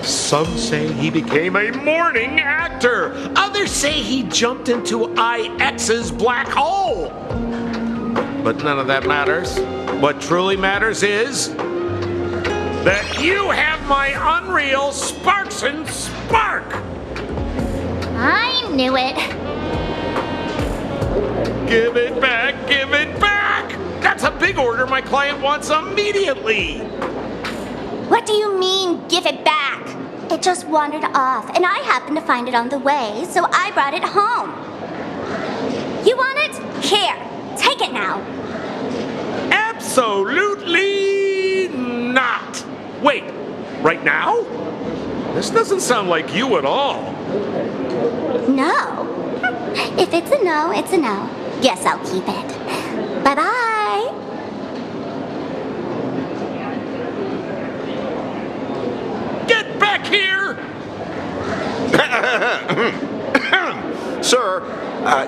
Some say he became a morning actor. Others say he jumped into IX's black hole. But none of that matters. What truly matters is that you have my unreal Sparks and Spark. I knew it. Give it back, give it back! That's a big order my client wants immediately. What do you mean, give it back? It just wandered off, and I happened to find it on the way, so I brought it home. You want it? Here, take it now. Absolutely not. Wait, right now? This doesn't sound like you at all. No. If it's a no, it's a no. Guess I'll keep it. Bye-bye. Get back here! Sir,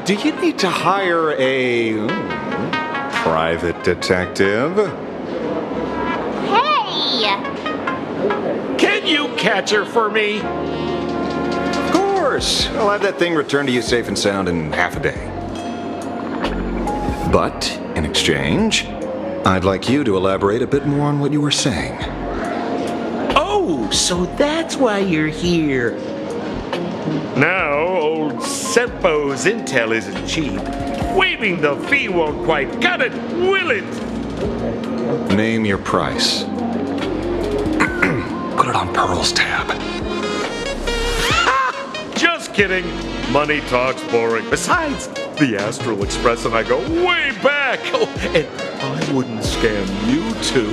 do you need to hire a private detective? Hey! Can you catch her for me? Of course. I'll have that thing returned to you safe and sound in half a day. But, in exchange, I'd like you to elaborate a bit more on what you were saying. Oh, so that's why you're here. Now, old Sempo's intel isn't cheap. Waiving the fee won't quite cut it, will it? Name your price. Put it on Pearl's tab. Just kidding. Money talks boring. Besides, the Astral Express and I go way back. Oh, and I wouldn't scam you two.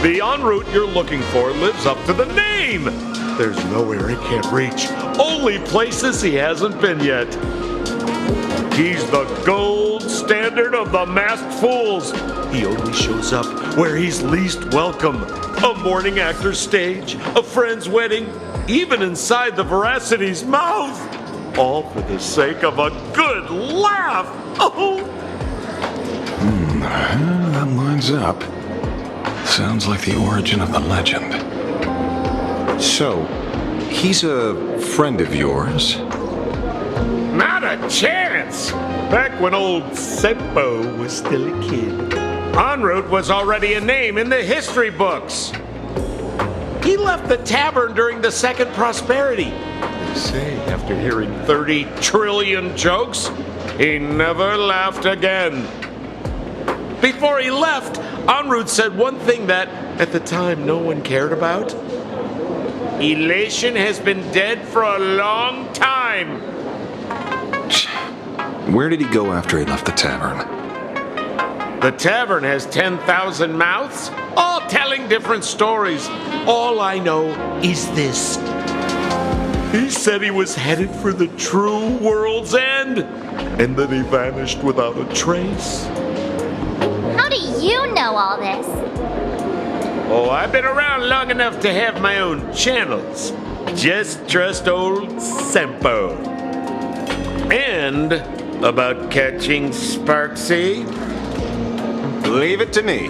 The en route you're looking for lives up to the name. There's nowhere he can't reach. Only places he hasn't been yet. He's the gold standard of the masked fools. He only shows up where he's least welcome. A morning actor's stage, a friend's wedding, even inside the Veracity's mouth. All for the sake of a good laugh. Oh. That lines up. Sounds like the origin of the legend. So, he's a friend of yours? Not a chance! Back when old Sempo was still a kid, en route was already a name in the history books. He left the tavern during the Second Prosperity. They say after hearing 30 trillion jokes, he never laughed again. Before he left, en route said one thing that, at the time, no one cared about. Elation has been dead for a long time. Where did he go after he left the tavern? The tavern has 10,000 mouths, all telling different stories. All I know is this. He said he was headed for the true world's end, and that he vanished without a trace. How do you know all this? Oh, I've been around long enough to have my own channels. Just trust old Sempo. And about catching Sparksy? Leave it to me.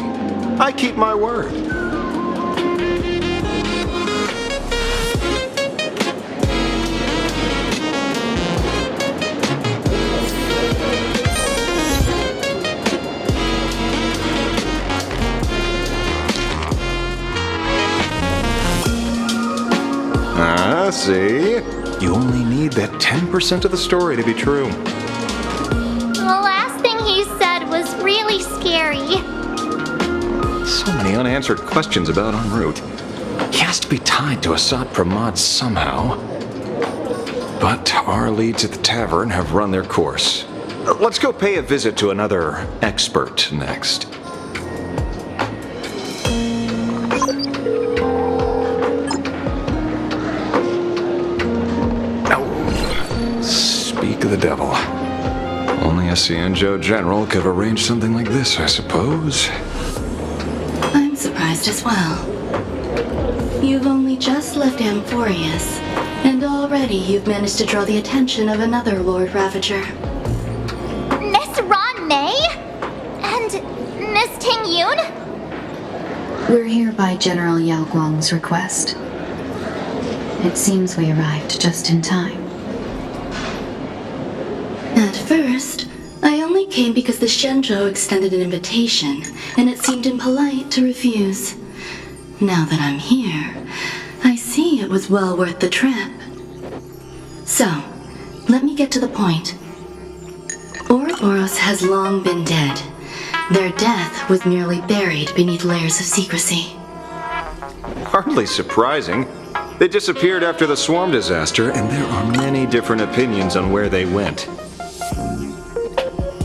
I keep my word. See? You only need that 10% of the story to be true. Everything he said was really scary. So many unanswered questions about en route. He has to be tied to Assad Pramod somehow. But our leads at the tavern have run their course. Let's go pay a visit to another expert next. Speak of the devil. Only a Cienjo general could have arranged something like this, I suppose. I'm surprised as well. You've only just left Amphorius, and already you've managed to draw the attention of another Lord Ravager. Miss Ron May? And Miss Ting Yun? We're here by General Yao Guang's request. It seems we arrived just in time. At first, I only came because the Shenzhou extended an invitation, and it seemed impolite to refuse. Now that I'm here, I see it was well worth the trip. So, let me get to the point. Ouroboros has long been dead. Their death was merely buried beneath layers of secrecy. Hardly surprising. They disappeared after the swarm disaster, and there are many different opinions on where they went.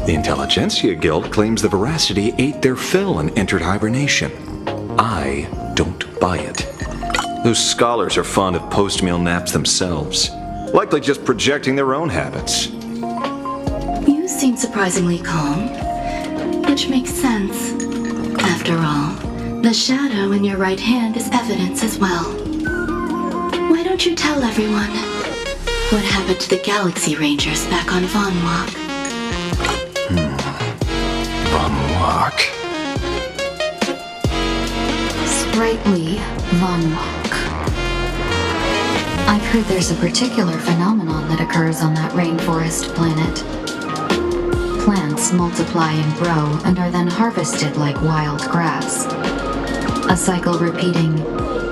The Intelligentsia Guild claims the Veracity ate their fill and entered hibernation. I don't buy it. Those scholars are fond of post-meal naps themselves, likely just projecting their own habits. You seem surprisingly calm, which makes sense. After all, the shadow in your right hand is evidence as well. Why don't you tell everyone what happened to the Galaxy Rangers back on Von Walk? Von Walk? Sprightly Von Walk. I've heard there's a particular phenomenon that occurs on that rainforest planet. Plants multiply and grow and are then harvested like wild grass. A cycle repeating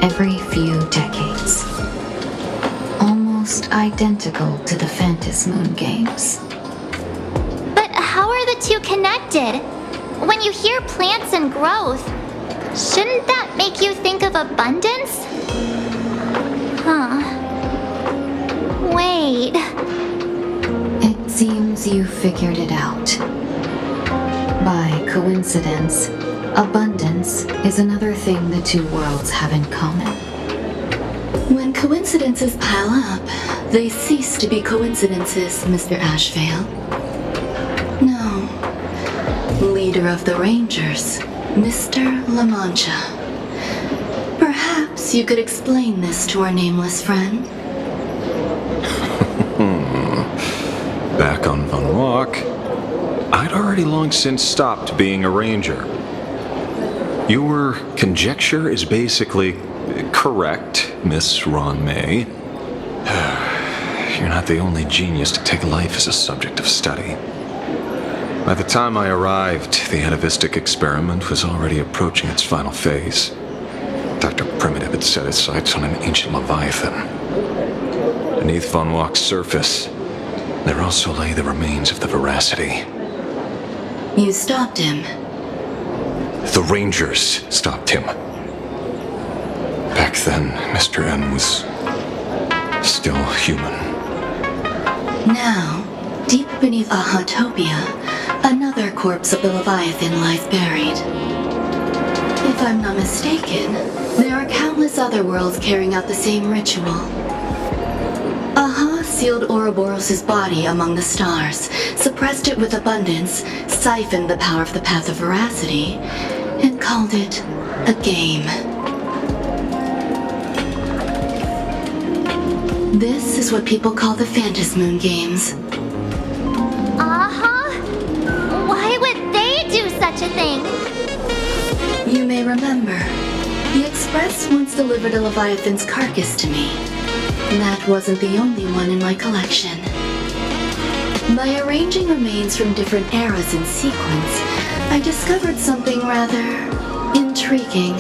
every few decades. Almost identical to the Phantom Moon games. But how are the two connected? When you hear plants and growth, shouldn't that make you think of abundance? Huh. Wait. It seems you figured it out. By coincidence, abundance is another thing the two worlds have in common. When coincidences pile up, they cease to be coincidences, Mr. Ashvale. No. Leader of the Rangers, Mr. La Mancha. Perhaps you could explain this to our nameless friend. Back on Von Walk, I'd already long since stopped being a ranger. Your conjecture is basically correct, Miss Ron May. You're not the only genius to take life as a subject of study. By the time I arrived, the atavistic experiment was already approaching its final phase. Dr. Primitive had set his sights on an ancient leviathan. Beneath Von Walk's surface, there also lay the remains of the Veracity. You stopped him. The Rangers stopped him. Back then, Mr. N was still human. Now, deep beneath Ahatopia, another corpse of the Leviathan lies buried. If I'm not mistaken, there are countless other worlds carrying out the same ritual. Aha sealed Ouroboros' body among the stars, suppressed it with abundance, siphoned the power of the Path of Veracity, and called it a game. This is what people call the Phantom Moon games. Why would they do such a thing? You may remember, the Express once delivered a Leviathan's carcass to me. That wasn't the only one in my collection. By arranging remains from different eras in sequence, I discovered something rather intriguing.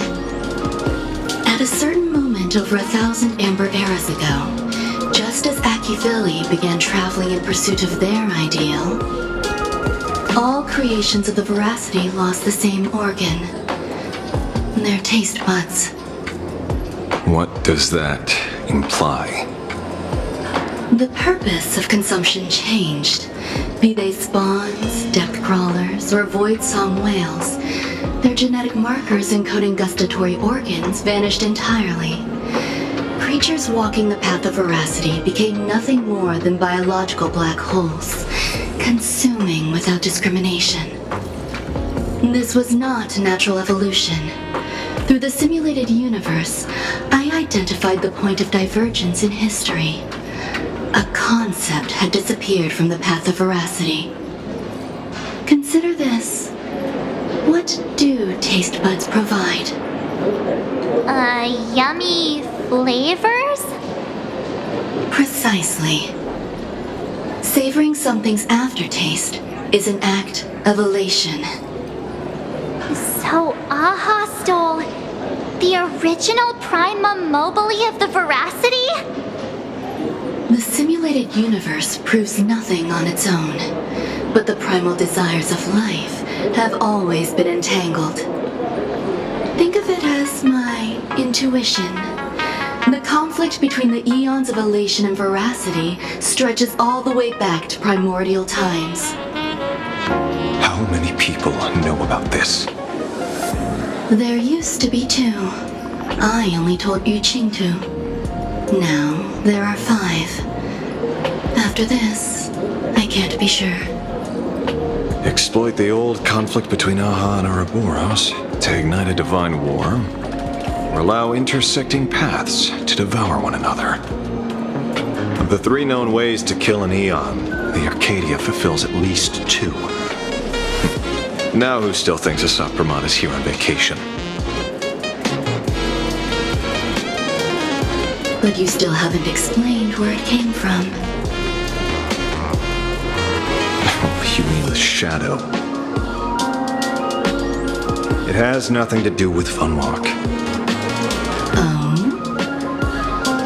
At a certain moment over 1,000 Amber eras ago, just as Akivili began traveling in pursuit of their ideal, All creations of the Veracity lost the same organ. Their taste buds. What does that imply? The purpose of consumption changed. Be they spawns, depth crawlers, or void-song whales, their genetic markers encoding gustatory organs vanished entirely. Creatures walking the path of veracity became nothing more than biological black holes, consuming without discrimination. This was not natural evolution. Through the simulated universe, I identified the point of divergence in history. A concept had disappeared from the path of veracity. Consider this. What do taste buds provide? Yummy flavors? Precisely. Savoring something's aftertaste is an act of elation. So Aha stole the original primum mobile of the veracity? The simulated universe proves nothing on its own, but the primal desires of life have always been entangled. Think of it as my intuition. The conflict between the eons of elation and veracity stretches all the way back to primordial times. How many people know about this? There used to be 2. I only told Yu Qing 2. Now there are 5. After this, I can't be sure. Exploit the old conflict between Aha and Ouroboros to ignite a divine war, or allow intersecting paths to devour one another. Of the 3 known ways to kill an eon, the Arcadia fulfills at least 2. Now who still thinks Asat Pramod is here on vacation? But you still haven't explained where it came from. You mean the shadow? It has nothing to do with Funwalk. Oh?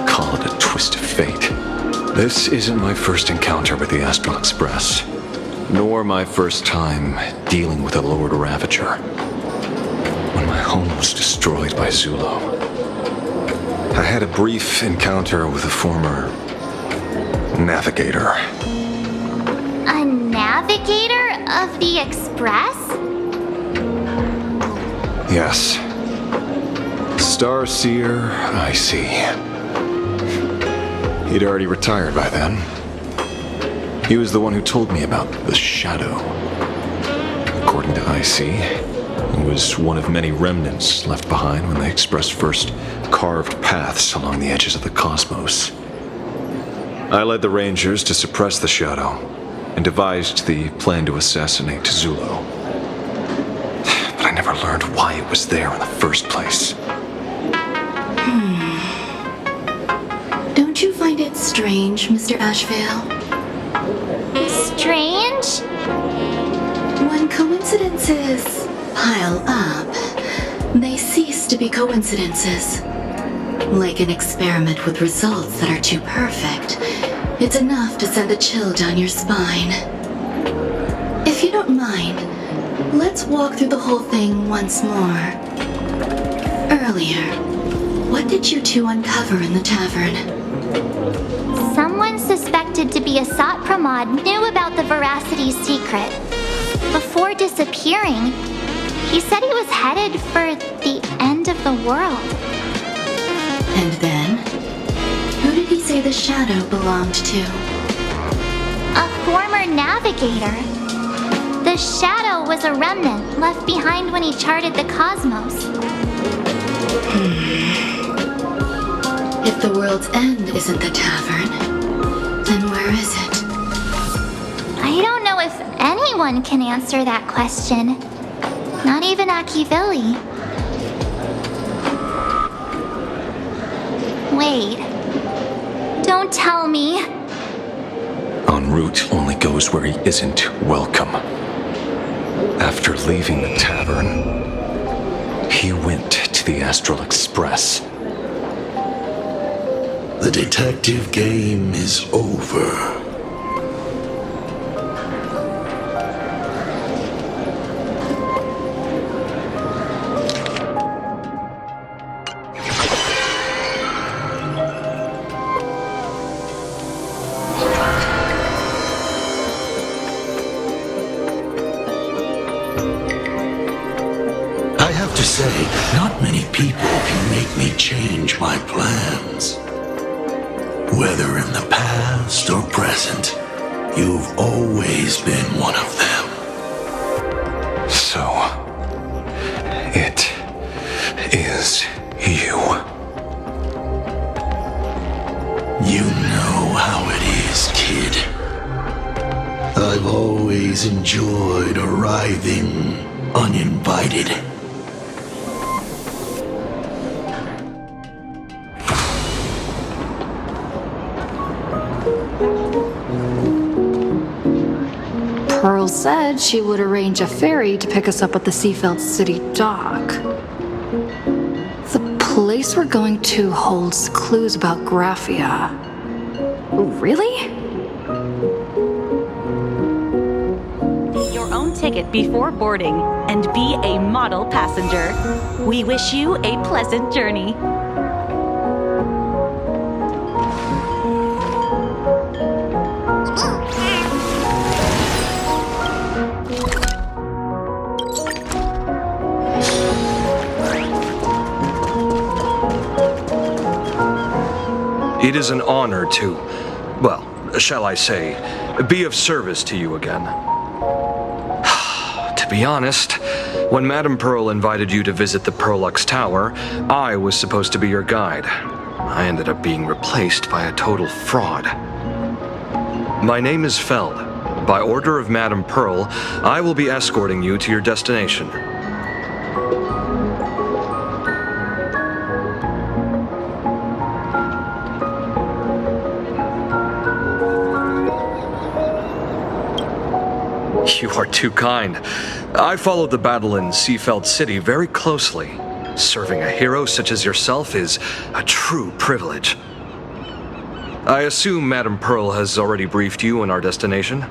Call it a twist of fate. This isn't my first encounter with the Astral Express, nor my first time dealing with a Lord Ravager. When my home was destroyed by Zulo, I had a brief encounter with a former navigator. A navigator of the Express? Yes. Starseer, I see. He'd already retired by then. He was the one who told me about the shadow. According to IC, it was one of many remnants left behind when the Express first carved paths along the edges of the cosmos. I led the Rangers to suppress the shadow and devised the plan to assassinate Zulo. But I never learned why it was there in the first place. Don't you find it strange, Mr. Ashvale? Strange? When coincidences pile up, they cease to be coincidences. Like an experiment with results that are too perfect, it's enough to send a chill down your spine. If you don't mind, let's walk through the whole thing once more. Earlier, what did you 2 uncover in the tavern? Someone suspected to be Asat Pramod knew about the Veracity's secret. Before disappearing, he said he was headed for the end of the world. And then? Who did he say the shadow belonged to? A former navigator. The shadow was a remnant left behind when he charted the cosmos. If the world's end isn't the tavern, then where is it? I don't know if anyone can answer that question. Not even Akivili. Wait. Don't tell me. En route only goes where he isn't welcome. After leaving the tavern, he went to the Astral Express. The detective game is over. say, not many people can make me change my plans. Whether in the past or present, you've always been one of them. So, it is you. You know how it is, kid. I've always enjoyed arriving uninvited. Pearl said she would arrange a ferry to pick us up at the Seafeld City dock. The place we're going to holds clues about Graphia. Really? Your own ticket before boarding and be a model passenger. We wish you a pleasant journey. It is an honor to, well, shall I say, be of service to you again. To be honest, when Madame Pearl invited you to visit the Perlux Tower, I was supposed to be your guide. I ended up being replaced by a total fraud. My name is Feld. By order of Madame Pearl, I will be escorting you to your destination. You are too kind. I followed the battle in Seafeld City very closely. Serving a hero such as yourself is a true privilege. I assume Madame Pearl has already briefed you on our destination?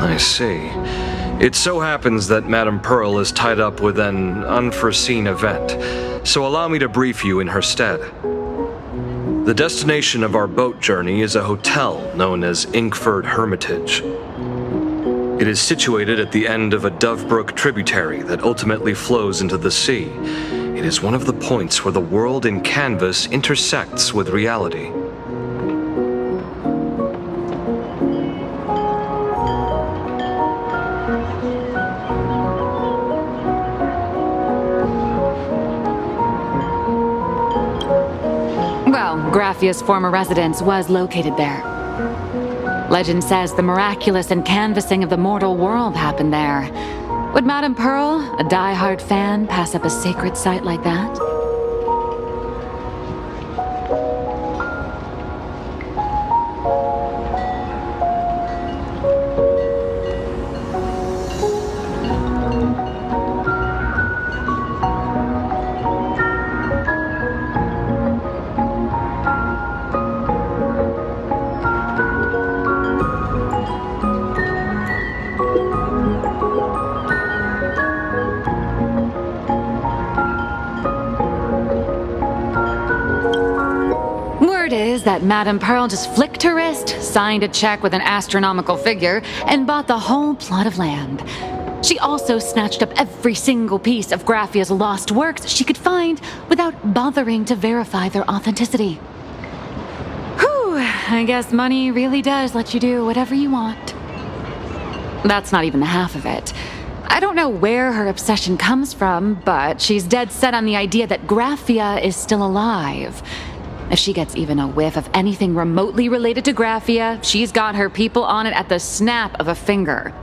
I see. It so happens that Madame Pearl is tied up with an unforeseen event, so allow me to brief you in her stead. The destination of our boat journey is a hotel known as Inkford Hermitage. It is situated at the end of a Dovebrook tributary that ultimately flows into the sea. It is one of the points where the world in canvas intersects with reality. Graphia's former residence was located there. Legend says the miraculous canvassing of the mortal world happened there. Would Madame Pearl, a die-hard fan, pass up a sacred site like that? That Madame Pearl just flicked her wrist, signed a check with an astronomical figure, and bought the whole plot of land. She also snatched up every single piece of Graphia's lost works she could find without bothering to verify their authenticity. Whew, I guess money really does let you do whatever you want. That's not even the half of it. I don't know where her obsession comes from, but she's dead set on the idea that Graphia is still alive. If she gets even a whiff of anything remotely related to Graphia, she's got her people on it at the snap of a finger.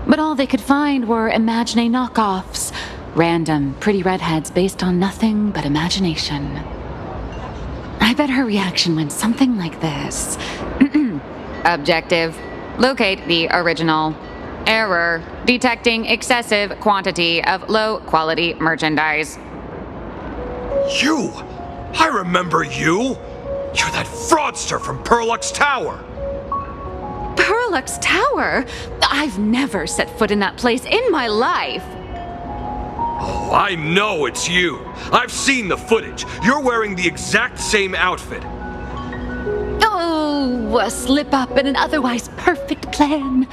But all they could find were Imagine knockoffs, random, pretty redheads based on nothing but imagination. I bet her reaction went something like this. Objective: locate the original. Error: detecting excessive quantity of low-quality merchandise. You! I remember you! You're that fraudster from Perlux Tower! Perlux Tower? I've never set foot in that place in my life. Oh, I know it's you! I've seen the footage! You're wearing the exact same outfit! Oh, a slip up in an otherwise perfect plan.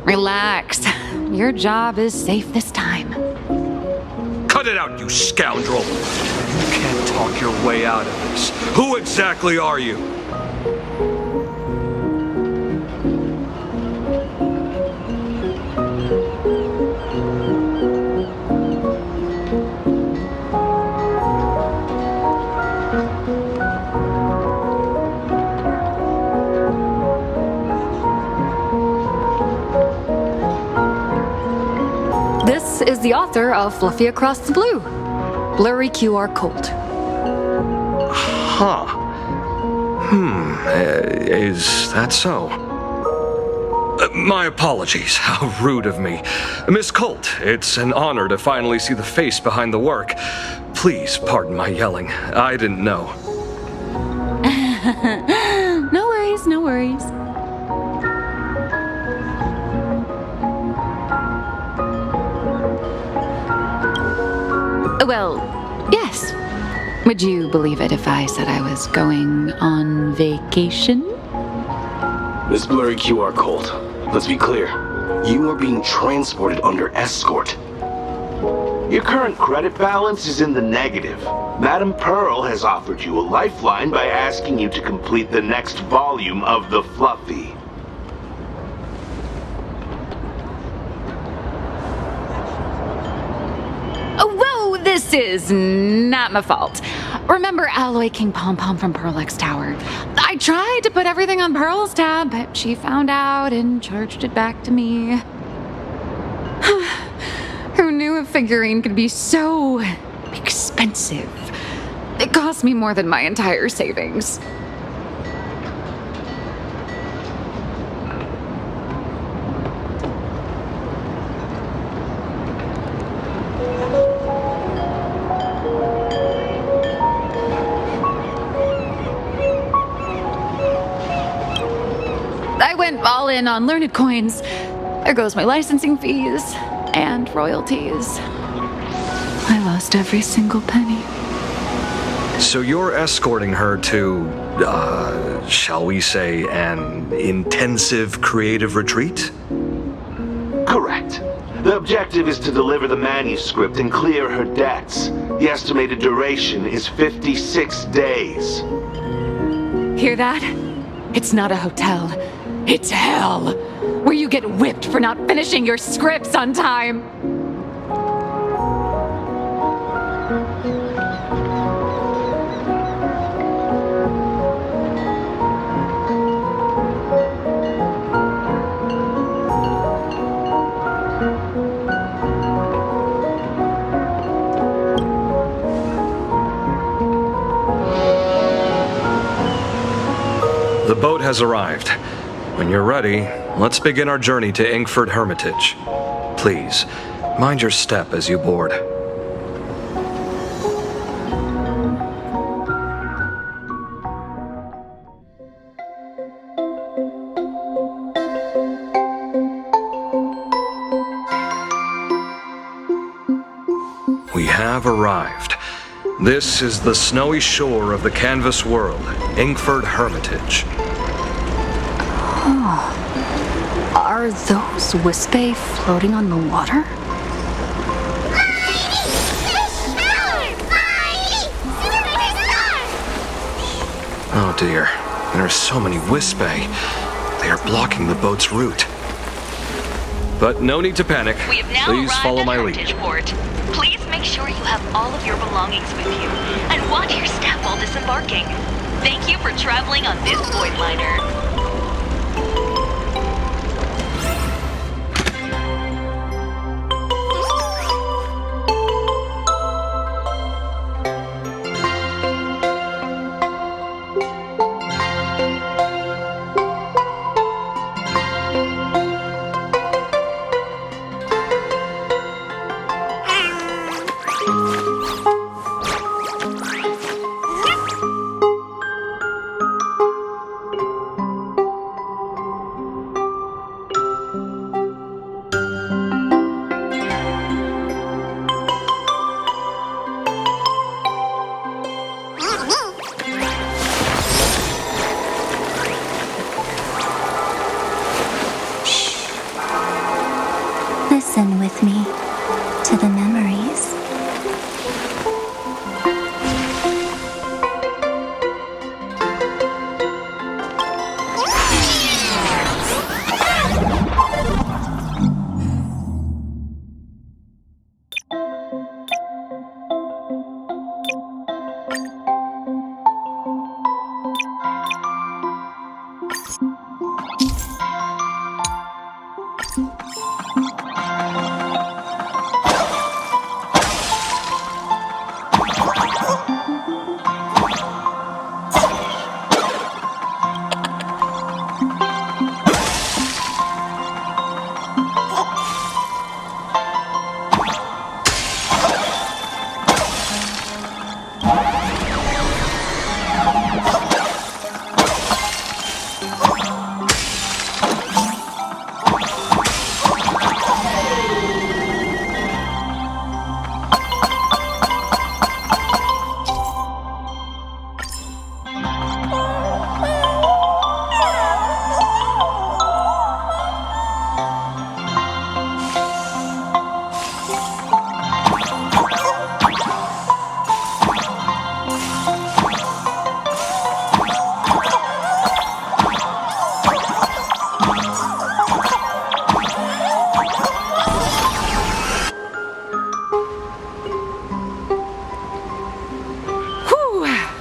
Relax. Your job is safe this time. Cut it out, you scoundrel! You can't talk your way out of this. Who exactly are you? This is the author of Fluffy Across the Blue. Blurry QR Cult. Huh. Is that so? My apologies. How rude of me. Miss Colt, it's an honor to finally see the face behind the work. Please pardon my yelling. I didn't know. No worries, no worries. Well, yes. Would you believe it if I said I was going on vacation? Miss Blurry QR Colt, let's be clear. You are being transported under escort. Your current credit balance is in the negative. Madame Pearl has offered you a lifeline by asking you to complete the next volume of the Fluffy. This is not my fault. Remember Alloy King Pom Pom from Perlux Tower? I tried to put everything on Pearl's tab, but she found out and charged it back to me. Who knew a figurine could be so expensive? It cost me more than my entire savings. I went all in on learned coins. There goes my licensing fees and royalties. I lost every single penny. So you're escorting her to, shall we say, an intensive creative retreat? Correct. The objective is to deliver the manuscript and clear her debts. The estimated duration is 56 days. Hear that? It's not a hotel. It's hell, where you get whipped for not finishing your scripts on time. The boat has arrived. When you're ready, let's begin our journey to Inkford Hermitage. Please, mind your step as you board. We have arrived. This is the snowy shore of the canvas world, Inkford Hermitage. Are those Wispae floating on the water? Oh dear, there are so many Wispae. They are blocking the boat's route. But no need to panic. We have now Please arrived follow at my lead. Hermitage Port. Please make sure you have all of your belongings with you, and watch your step while disembarking. Thank you for traveling on this void liner. listen with me to the memories.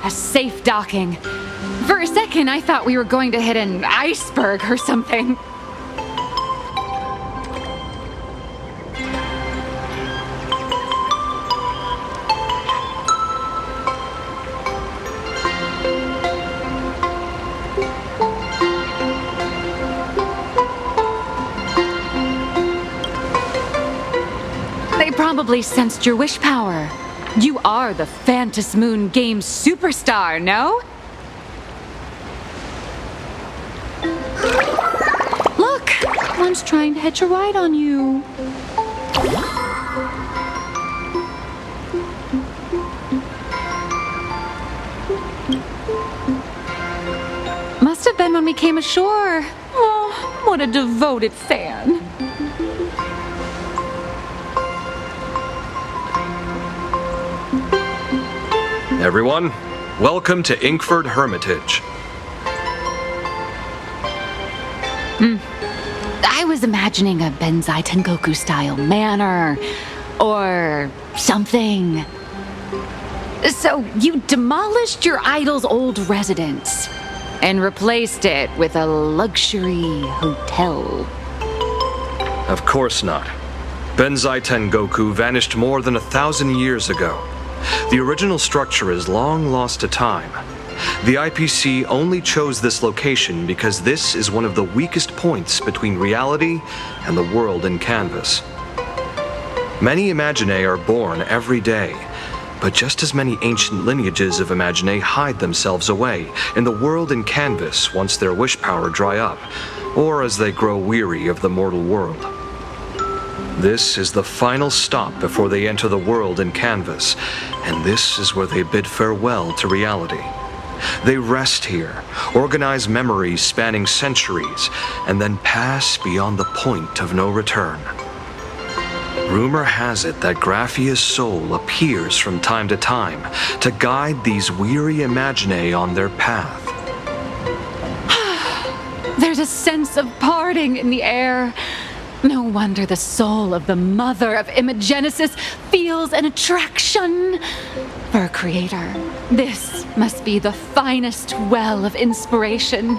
Safe docking. For a second, I thought we were going to hit an iceberg or something. They probably sensed your wish power. You are the Phantom Moon Games superstar, no? Look, one's trying to hitch a ride on you. Must have been when we came ashore. Oh, what a devoted fan. Everyone, welcome to Inkford Hermitage. I was imagining a Benzai Tengoku style manor or something. So you demolished your idol's old residence and replaced it with a luxury hotel. Of course not. Benzai Tengoku vanished more than 1,000 years ago. The original structure is long lost to time. The IPC only chose this location because this is one of the weakest points between reality and the world in canvas. Many Imaginae are born every day, but just as many ancient lineages of Imaginae hide themselves away in the world in canvas once their wish power dry up, or as they grow weary of the mortal world. This is the final stop before they enter the world in canvas, and this is where they bid farewell to reality. They rest here, organize memories spanning centuries, and then pass beyond the point of no return. Rumor has it that Graphia's soul appears from time to time to guide these weary Imaginae on their path. There's a sense of parting in the air. No wonder the soul of the mother of Imagenesis feels an attraction for a creator. This must be the finest well of inspiration.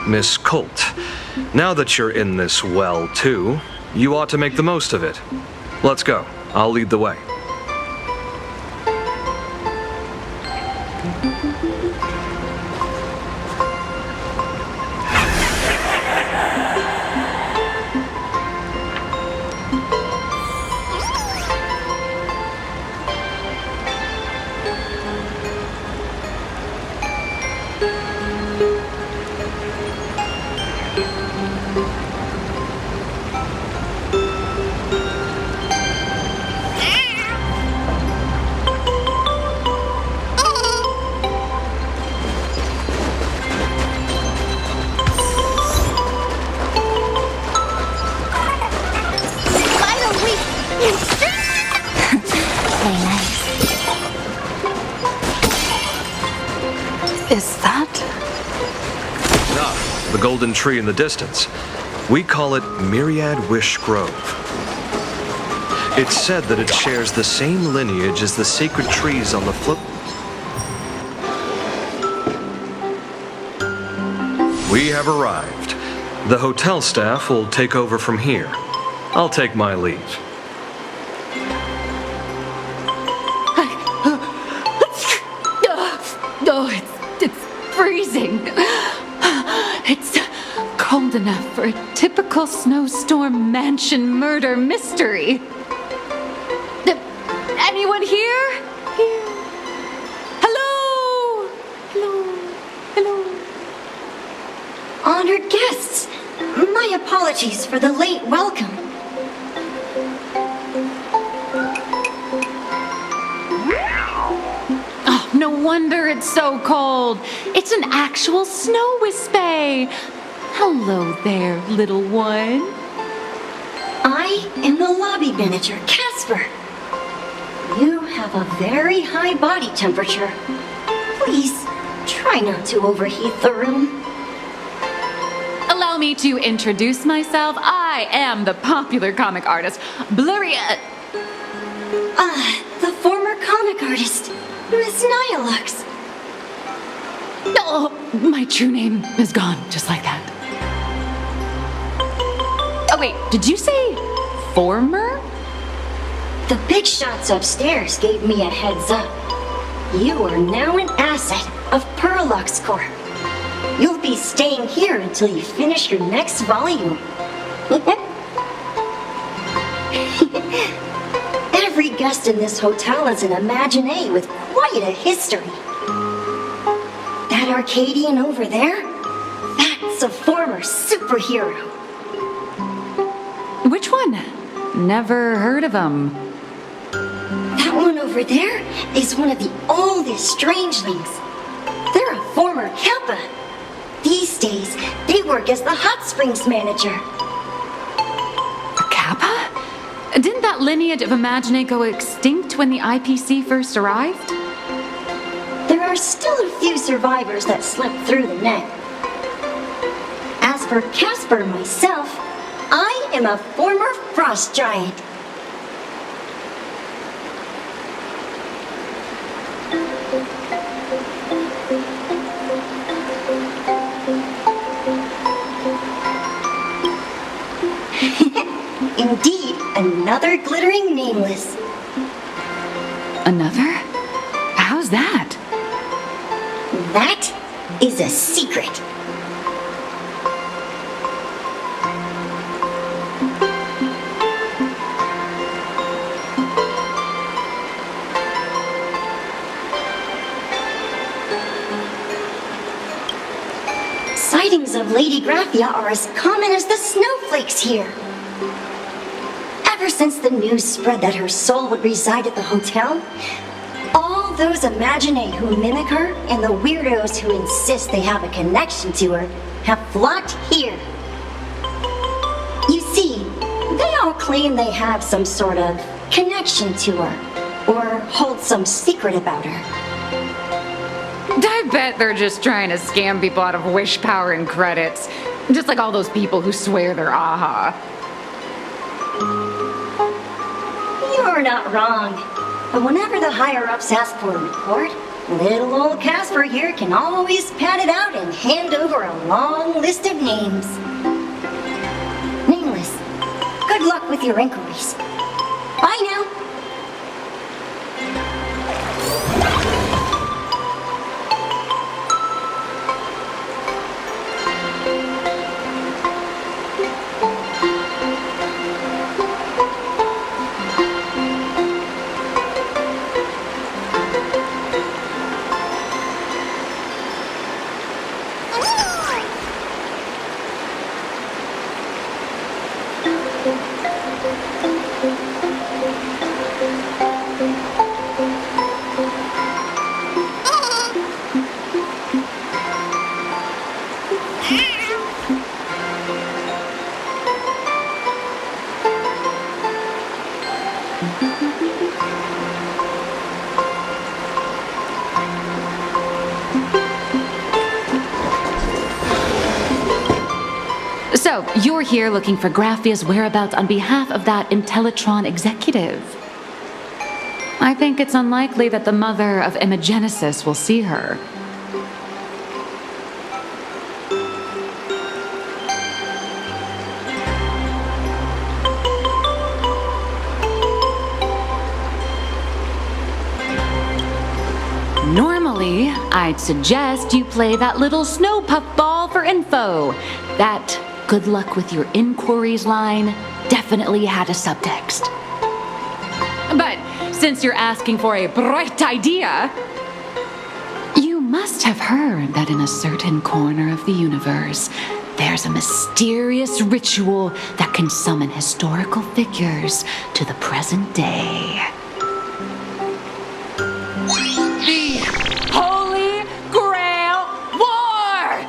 Miss Colt, now that you're in this well too, you ought to make the most of it. Let's go. I'll lead the way. Is that? Ah, the golden tree in the distance. We call it Myriad Wish Grove. It's said that it shares the same lineage as the sacred trees on the flip. We have arrived. The hotel staff will take over from here. I'll take my leave. Oh, it's freezing. It's cold enough for a typical snowstorm mansion murder mystery. Anyone here? Here. Hello? Hello? Honored guests, my apologies for the late welcome. Oh, no wonder it's so cold. It's an actual snow wispy. Hello there, little one. I am the lobby manager, Casper. You have a very high body temperature. Please, try not to overheat the room. Allow me to introduce myself. I am the popular comic artist, Blurria. The former comic artist, Miss Nyalux. Oh, my true name is gone, just like that. Oh wait, did you say former? The big shots upstairs gave me a heads up. You are now an asset of Perlux Corp. You'll be staying here until you finish your next volume. Every guest in this hotel is an Imaginé with quite a history. That Arcadian over there? That's a former superhero. Which one? Never heard of him. That one over there is one of the oldest strangelings. They're a former Kappa. These days, they work as the hot springs manager. A Kappa? Didn't that lineage of Imaginé go extinct when the IPC first arrived? There are still a few survivors that slipped through the net. As for Casper myself, I am a former frost giant. Indeed, another glittering nameless. Another? How's that? That is a secret. Sightings of Lady Graphia are as common as the snowflakes here. Ever since the news spread that her soul would reside at the hotel, all those Imaginé who mimic her and the weirdos who insist they have a connection to her have flocked here. You see, they all claim they have some sort of connection to her, or hold some secret about her. I bet they're just trying to scam people out of wish power and credits. Just like all those people who swear they're AHA. You're not wrong. But whenever the higher-ups ask for a report, little old Casper here can always pad it out and hand over a long list of names. Nameless, good luck with your inquiries. Bye now. So, you're here looking for Graphia's whereabouts on behalf of that Intellitron executive. I think it's unlikely that the mother of Imagenesis will see her. Normally, I'd suggest you play that little snow puffball for info. That good luck with your inquiries line definitely had a subtext. But since you're asking for a bright idea, you must have heard that in a certain corner of the universe, there's a mysterious ritual that can summon historical figures to the present day. The Holy Grail War!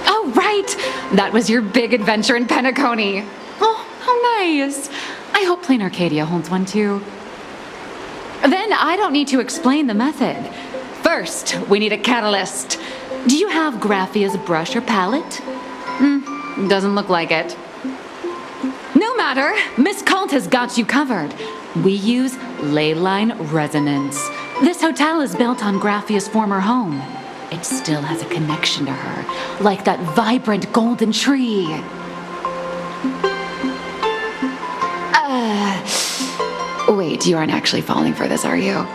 Oh, right! That was your big adventure in Penacony. Oh, how nice. I hope Plain Arcadia holds one too. Then I don't need to explain the method. First, we need a catalyst. Do you have Graphia's brush or palette? Doesn't look like it. No matter, Miss Colt has got you covered. We use ley line resonance. This hotel is built on Graphia's former home. It still has a connection to her, like that vibrant golden tree. Wait, you aren't actually falling for this, are you?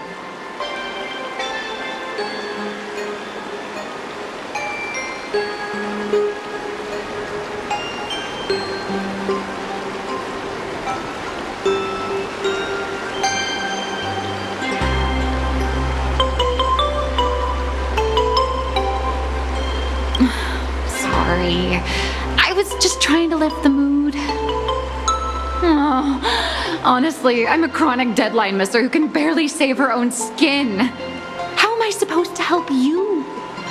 Sorry. I was just trying to lift the mood. Oh, honestly, I'm a chronic deadline misser who can barely save her own skin. How am I supposed to help you?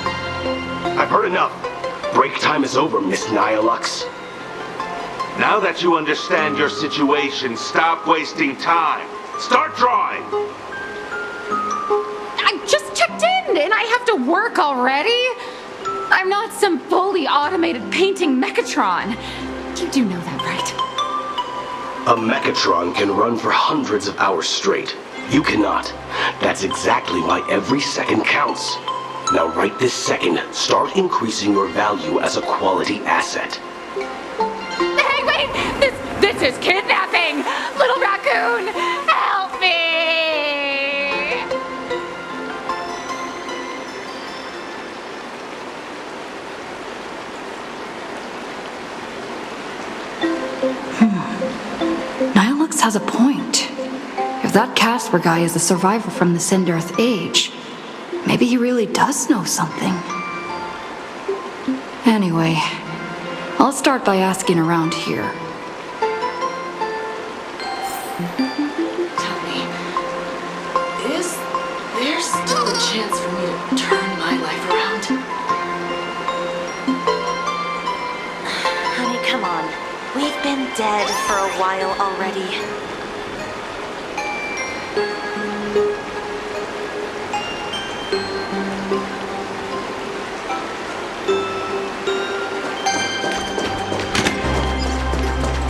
I've heard enough. Break time is over, Miss Nihilux. Now that you understand your situation, stop wasting time. Start drawing! I just checked in and I have to work already? I'm not some fully automated painting Mechatron. You do know that, right? A Mechatron can run for hundreds of hours straight. You cannot. That's exactly why every second counts. Now right this second, start increasing your value as a quality asset. Hey, wait! This is kidnapping! Little raccoon, help me! Nihilux has a point. If that Casper guy is a survivor from the Cinder-Earth age, maybe he really does know something. Anyway, I'll start by asking around here. Tell me, is there still a chance for me to turn my life around? Honey, come on. We've been dead for a while already.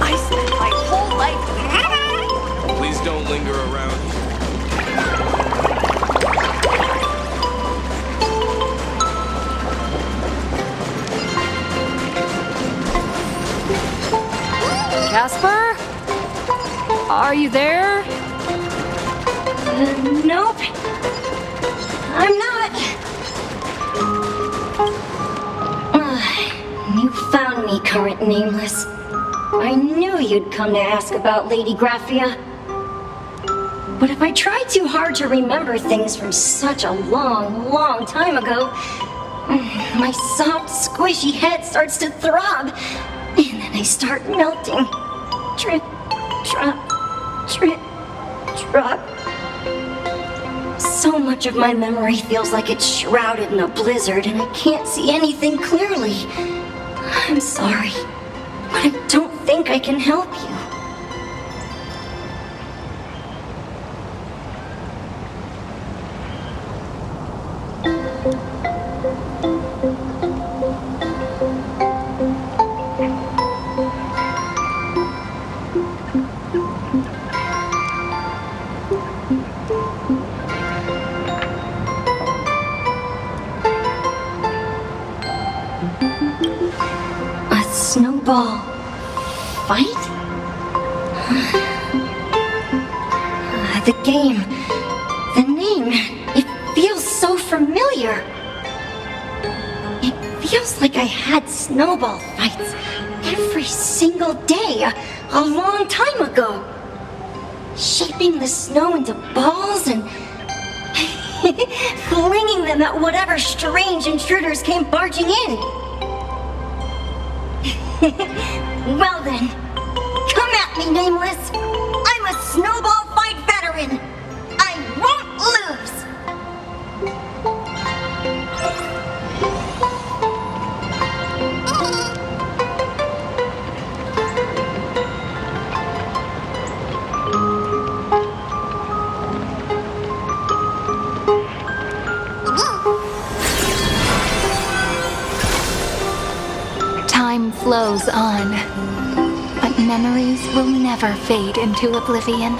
I spent my whole life... Please don't linger around. Casper? Are you there? Nope. I'm not. You found me, current nameless. I knew you'd come to ask about Lady Graphia. But if I try too hard to remember things from such a long, long time ago, my soft, squishy head starts to throb, and then I start melting. Drip, drop, drip, drop. So much of my memory feels like it's shrouded in a blizzard and I can't see anything clearly. I'm sorry, but I don't think I can help you. Snowball fight? The game, the name, it feels so familiar. It feels like I had snowball fights every single day a long time ago. Shaping the snow into balls and flinging them at whatever strange intruders came barging in. Well then, come at me, Nameless. I'm a snowball fight veteran. I won't lose. Time flows on, but memories will never fade into oblivion.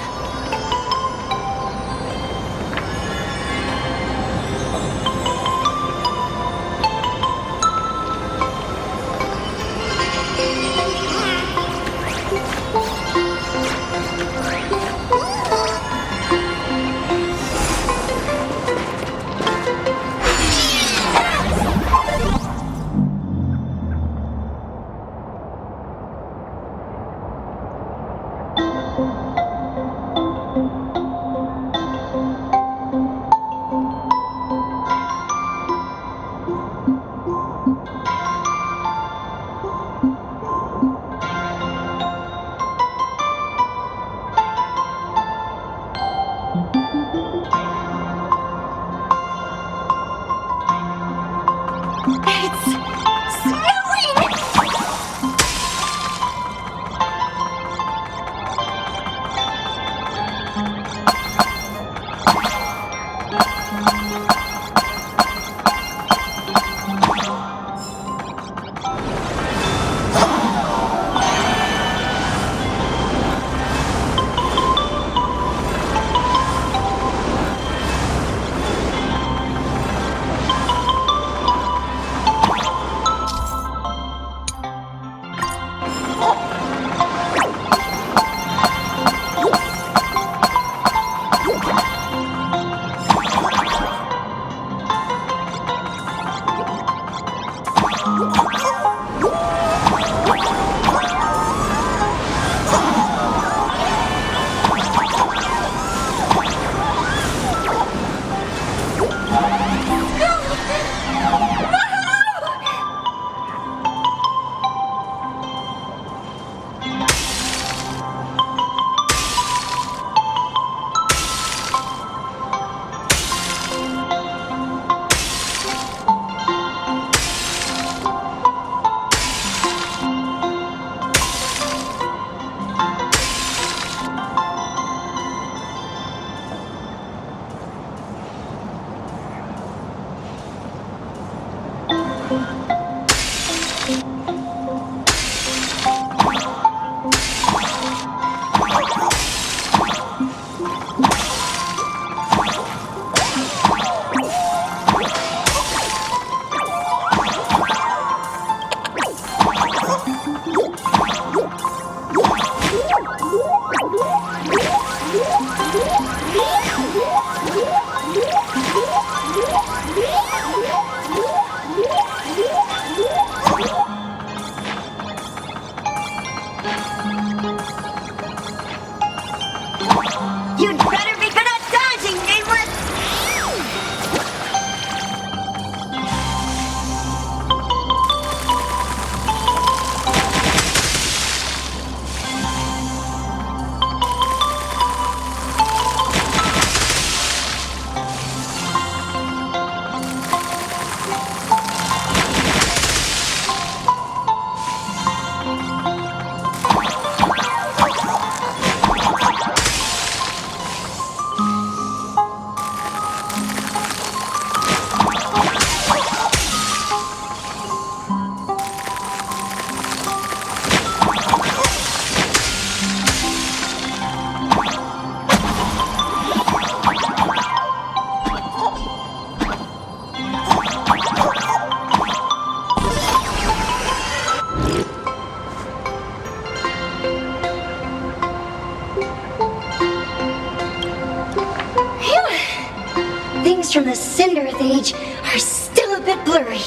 things from the Cinderth Age are still a bit blurry.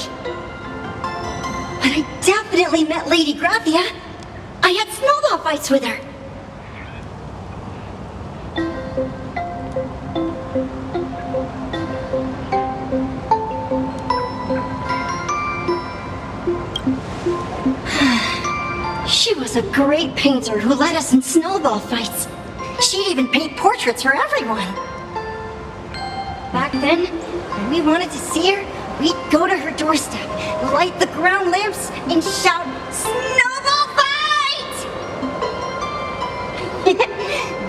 But I definitely met Lady Graphia. I had snowball fights with her. She was a great painter who led us in snowball fights. She'd even paint portraits for everyone. Back then, when we wanted to see her, we'd go to her doorstep, light the ground lamps, and shout, "Snowball fight!"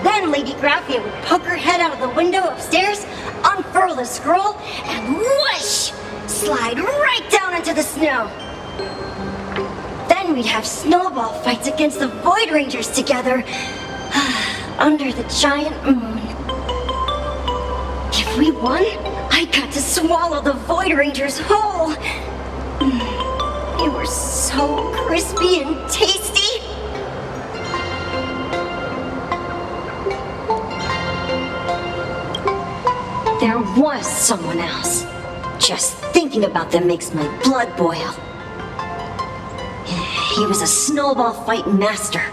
Then Lady Graphia would poke her head out of the window upstairs, unfurl the scroll, and whoosh! Slide right down into the snow. Then we'd have snowball fights against the Void Rangers together, under the giant moon. If we won, I got to swallow the Void Rangers whole. They were so crispy and tasty. There was someone else. Just thinking about them makes my blood boil. He was a snowball fight master.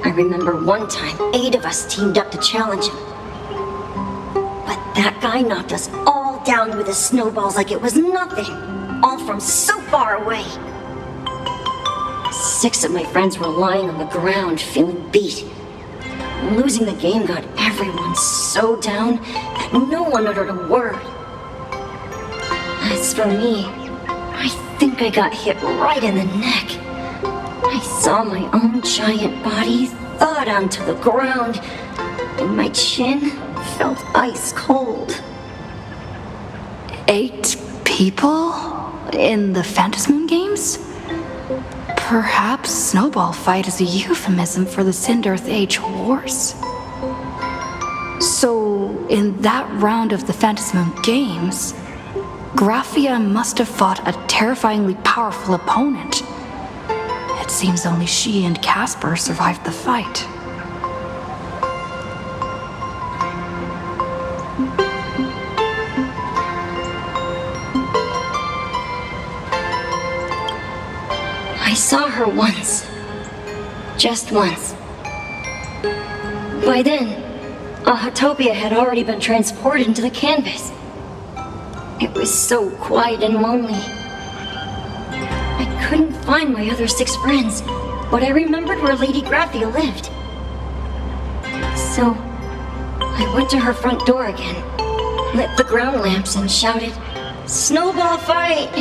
I remember one time 8 of us teamed up to challenge him. But that guy knocked us all down with his snowballs like it was nothing, all from so far away. 6 of my friends were lying on the ground feeling beat. Losing the game got everyone so down that no one uttered a word. As for me, I think I got hit right in the neck. I saw my own giant body thud onto the ground, and my chin felt ice cold. 8 people in the Phantasmoon games? Perhaps Snowball Fight is a euphemism for the Cinderth Age Wars? So, in that round of the Phantasmoon games, Graphia must have fought a terrifyingly powerful opponent. It seems only she and Casper survived the fight. I saw her once. Just once. By then, Ahatopia had already been transported into the canvas. It was so quiet and lonely. I couldn't find my other 6 friends, but I remembered where Lady Graphia lived. So, I went to her front door again, lit the ground lamps, and shouted, "Snowball fight!"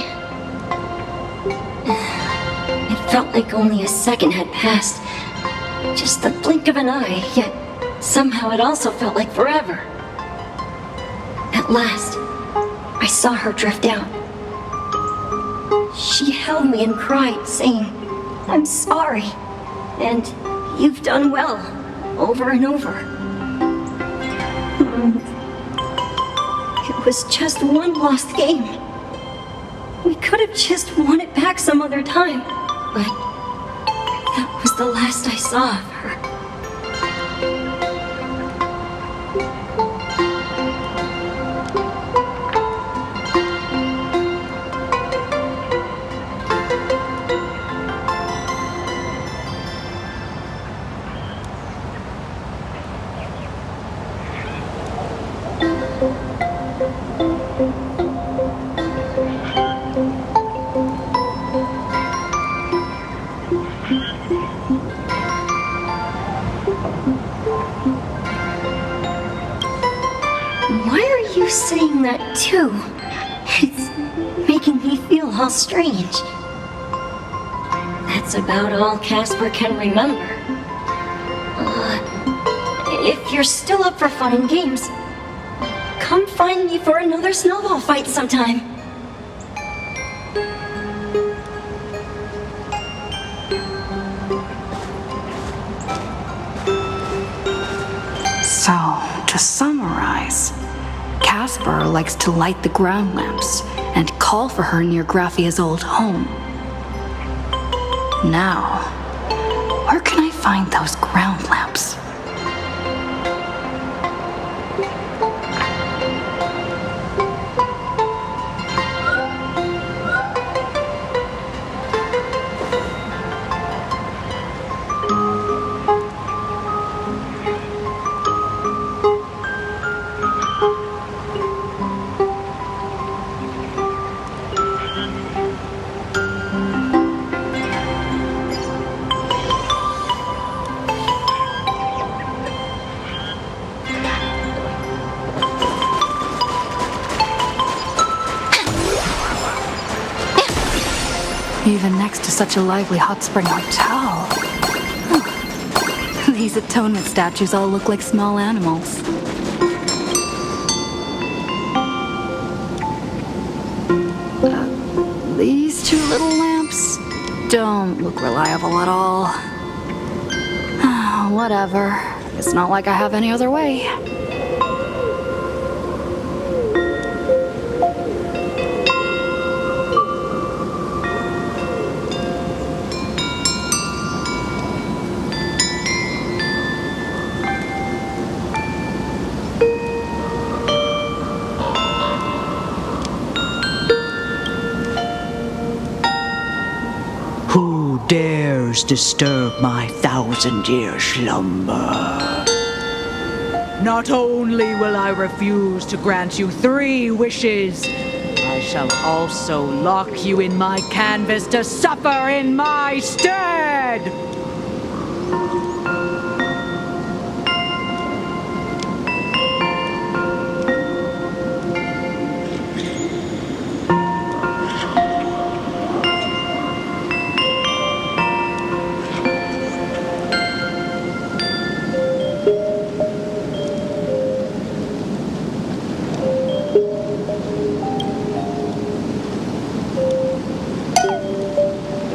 It felt like only a second had passed. Just the blink of an eye, yet somehow it also felt like forever. At last, I saw her drift out. She held me and cried, saying, "I'm sorry, and you've done well," over and over. It was just one lost game. We could have just won it back some other time, but that was the last I saw of her. Saying that too. It's making me feel all strange. That's about all Casper can remember. If you're still up for fun and games, come find me for another snowball fight sometime. So, to summarize, Casper likes to light the ground lamps and call for her near Graphia's old home. Now, where can I find those ground lamps? Even next to such a lively hot spring hotel. These atonement statues all look like small animals. These two little lamps don't look reliable at all. Whatever. It's not like I have any other way. Who dares disturb my 1,000-year slumber? Not only will I refuse to grant you 3 wishes, I shall also lock you in my canvas to suffer in my stead!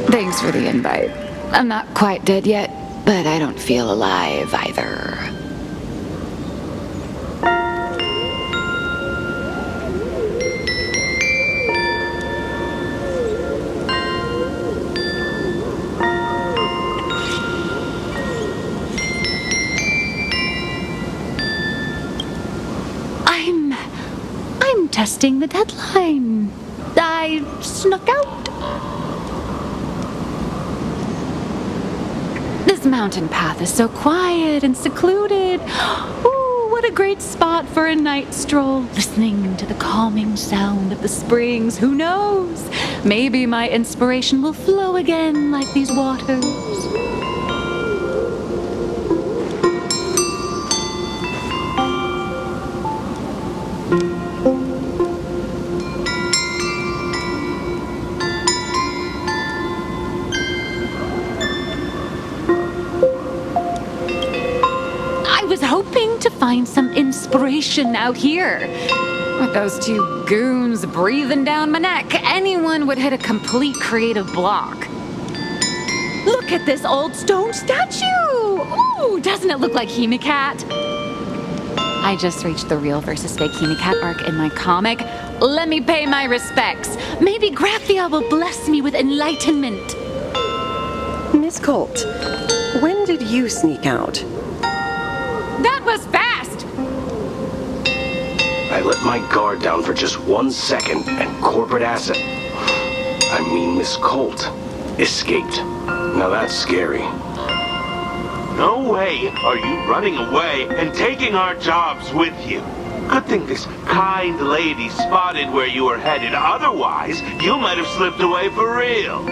Thanks for the invite. I'm not quite dead yet, but I don't feel alive either. I'm testing the deadline. I snuck out. This mountain path is so quiet and secluded. Ooh, what a great spot for a night stroll, listening to the calming sound of the springs. Who knows? Maybe my inspiration will flow again like these waters. Hoping to find some inspiration out here. With those 2 goons breathing down my neck, anyone would hit a complete creative block. Look at this old stone statue! Ooh, doesn't it look like Hemicat? I just reached the real versus fake Hemicat arc in my comic. Let me pay my respects. Maybe Graphia will bless me with enlightenment. Miss Colt, when did you sneak out? That was fast! I let my guard down for just 1 second, and corporate asset, I mean Miss Colt, escaped. Now that's scary. No way are you running away and taking our jobs with you. Good thing this kind lady spotted where you were headed. Otherwise, you might have slipped away for real.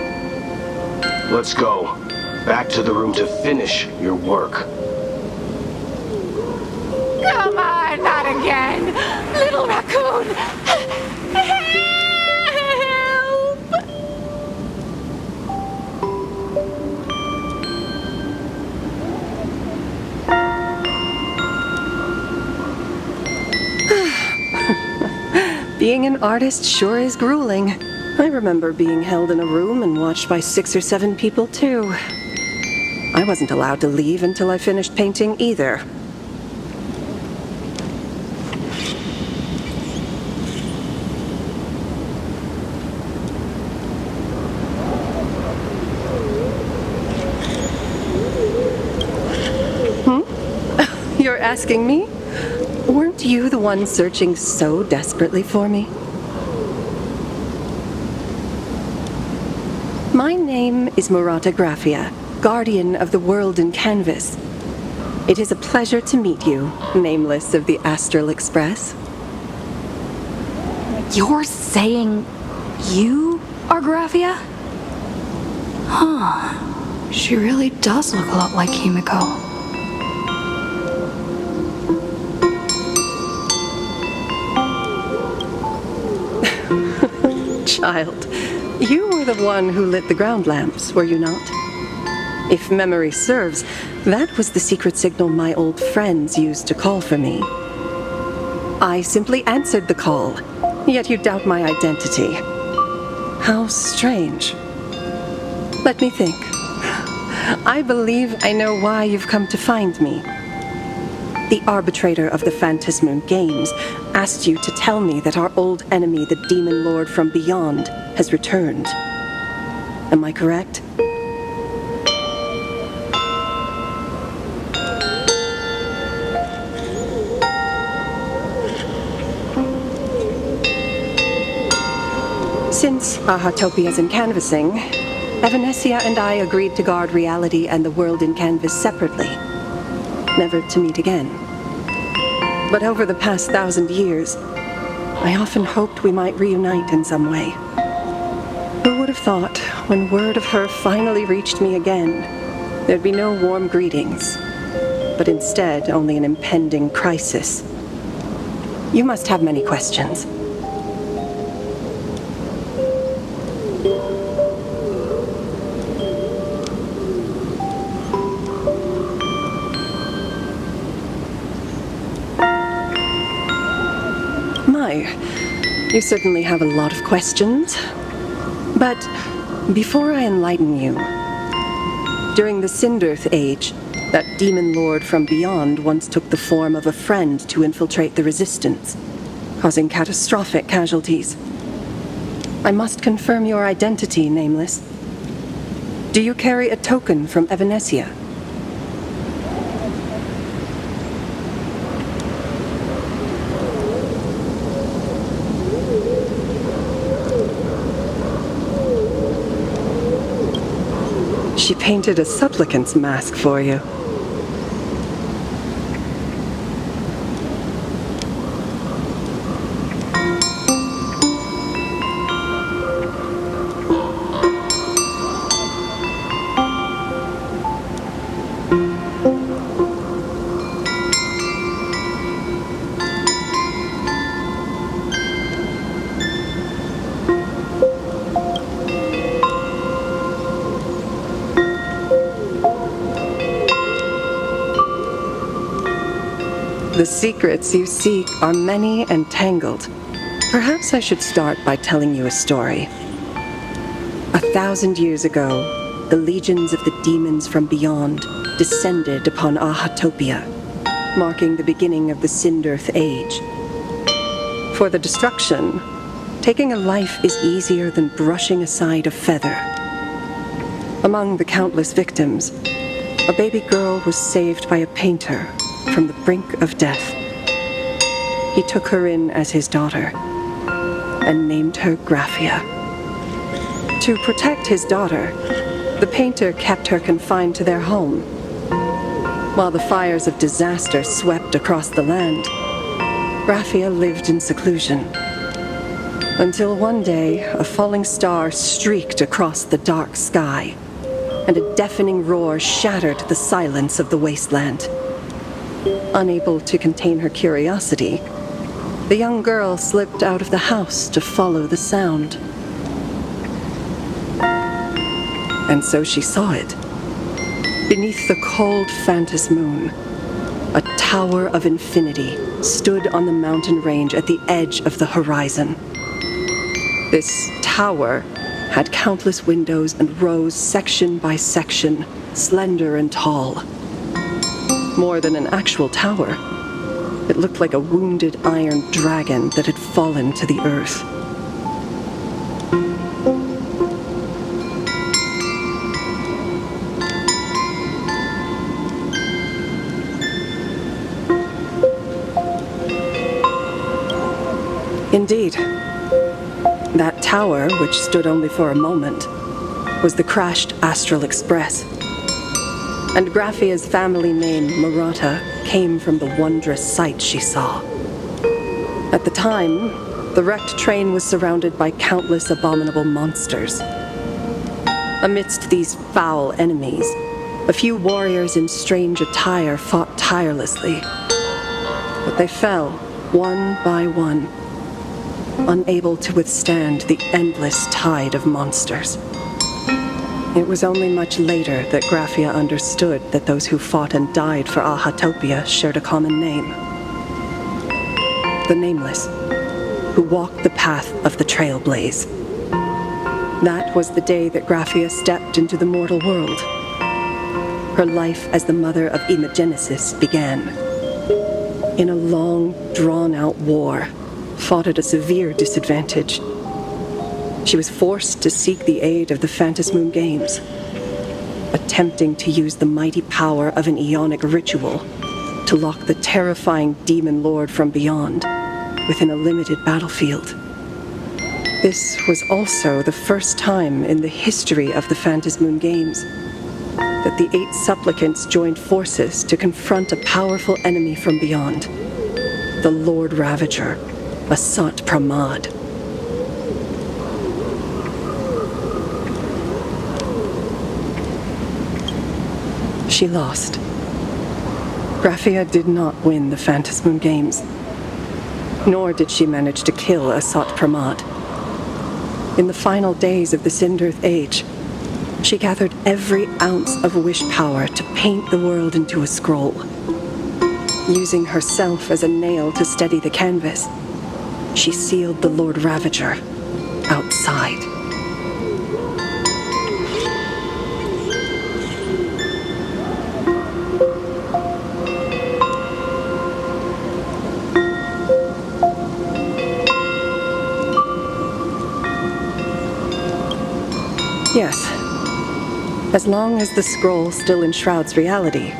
Let's go. Back to the room to finish your work. Come on, not again! Little raccoon! Help! Being an artist sure is grueling. I remember being held in a room and watched by 6 or 7 people, too. I wasn't allowed to leave until I finished painting either. You're asking me? Weren't you the one searching so desperately for me? My name is Murata Graphia, guardian of the world in canvas. It is a pleasure to meet you, nameless of the Astral Express. You're saying you are Graphia? Huh. She really does look a lot like Himiko. child. You were the one who lit the ground lamps, were you not? If memory serves, that was the secret signal my old friends used to call for me. I simply answered the call, yet you doubt my identity. How strange. Let me think. I believe I know why you've come to find me. The arbitrator of the Phantasmoon Games asked you to tell me that our old enemy, the Demon Lord from Beyond, has returned. Am I correct? Since Ahatopia's in canvassing, Evanesia and I agreed to guard reality and the world in canvas separately, never to meet again. But over the past 1,000 years, I often hoped we might reunite in some way. Who would have thought, when word of her finally reached me again, there'd be no warm greetings, but instead only an impending crisis? You must have many questions. You certainly have a lot of questions. But before I enlighten you, during the Sindirth Age, that demon lord from beyond once took the form of a friend to infiltrate the Resistance, causing catastrophic casualties. I must confirm your identity, Nameless. Do you carry a token from Evanesia? She painted a supplicant's mask for you. The secrets you seek are many and tangled. Perhaps I should start by telling you a story. 1,000 years ago, the legions of the demons from beyond descended upon Ahatopia, marking the beginning of the Sindirth Age. For the destruction, taking a life is easier than brushing aside a feather. Among the countless victims, a baby girl was saved by a painter from the brink of death. He took her in as his daughter and named her Graphia. To protect his daughter, the painter kept her confined to their home. While the fires of disaster swept across the land, Graphia lived in seclusion. Until one day, a falling star streaked across the dark sky, and a deafening roar shattered the silence of the wasteland. Unable to contain her curiosity, the young girl slipped out of the house to follow the sound. And so she saw it. Beneath the cold Phantasmoon, a tower of infinity stood on the mountain range at the edge of the horizon. This tower had countless windows and rose section by section, slender and tall. More than an actual tower, it looked like a wounded iron dragon that had fallen to the earth. Indeed, that tower, which stood only for a moment, was the crashed Astral Express. And Graphia's family name, Murata, came from the wondrous sight she saw. At the time, the wrecked train was surrounded by countless abominable monsters. Amidst these foul enemies, a few warriors in strange attire fought tirelessly. But they fell, one by one. unable to withstand the endless tide of monsters. It was only much later that Graphia understood that those who fought and died for Ahatopia shared a common name. The Nameless, who walked the path of the Trailblaze. That was the day that Graphia stepped into the mortal world. Her life as the mother of Imogenesis began. In a long, drawn-out war, fought at a severe disadvantage. She was forced to seek the aid of the Phantasmoon Games, attempting to use the mighty power of an Aeonic ritual to lock the terrifying demon lord from beyond within a limited battlefield. This was also the first time in the history of the Phantasmoon Games that the 8 supplicants joined forces to confront a powerful enemy from beyond, the Lord Ravager, Asat Pramad. She lost. Graphia did not win the Phantasmoon Games, nor did she manage to kill Asat Pramad. In the final days of the Sindirth Age, she gathered every ounce of wish power to paint the world into a scroll. Using herself as a nail to steady the canvas, she sealed the Lord Ravager outside. Yes. As long as the scroll still enshrouds reality,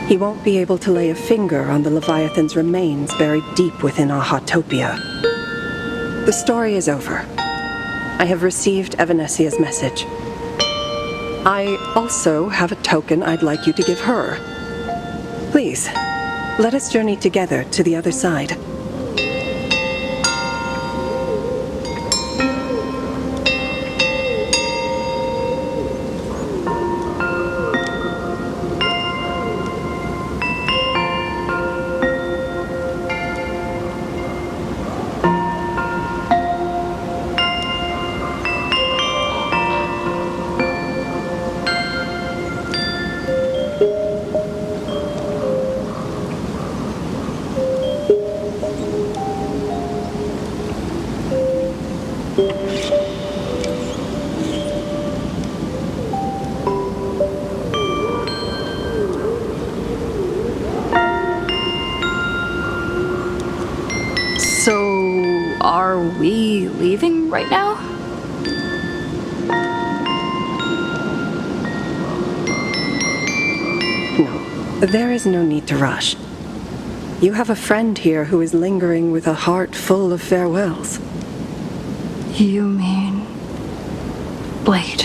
he won't be able to lay a finger on the Leviathan's remains buried deep within Ahatopia. The story is over. I have received Evanesia's message. I also have a token I'd like you to give her. Please, let us journey together to the other side. So, are we leaving right now? No, there is no need to rush. You have a friend here who is lingering with a heart full of farewells. You mean... Blade?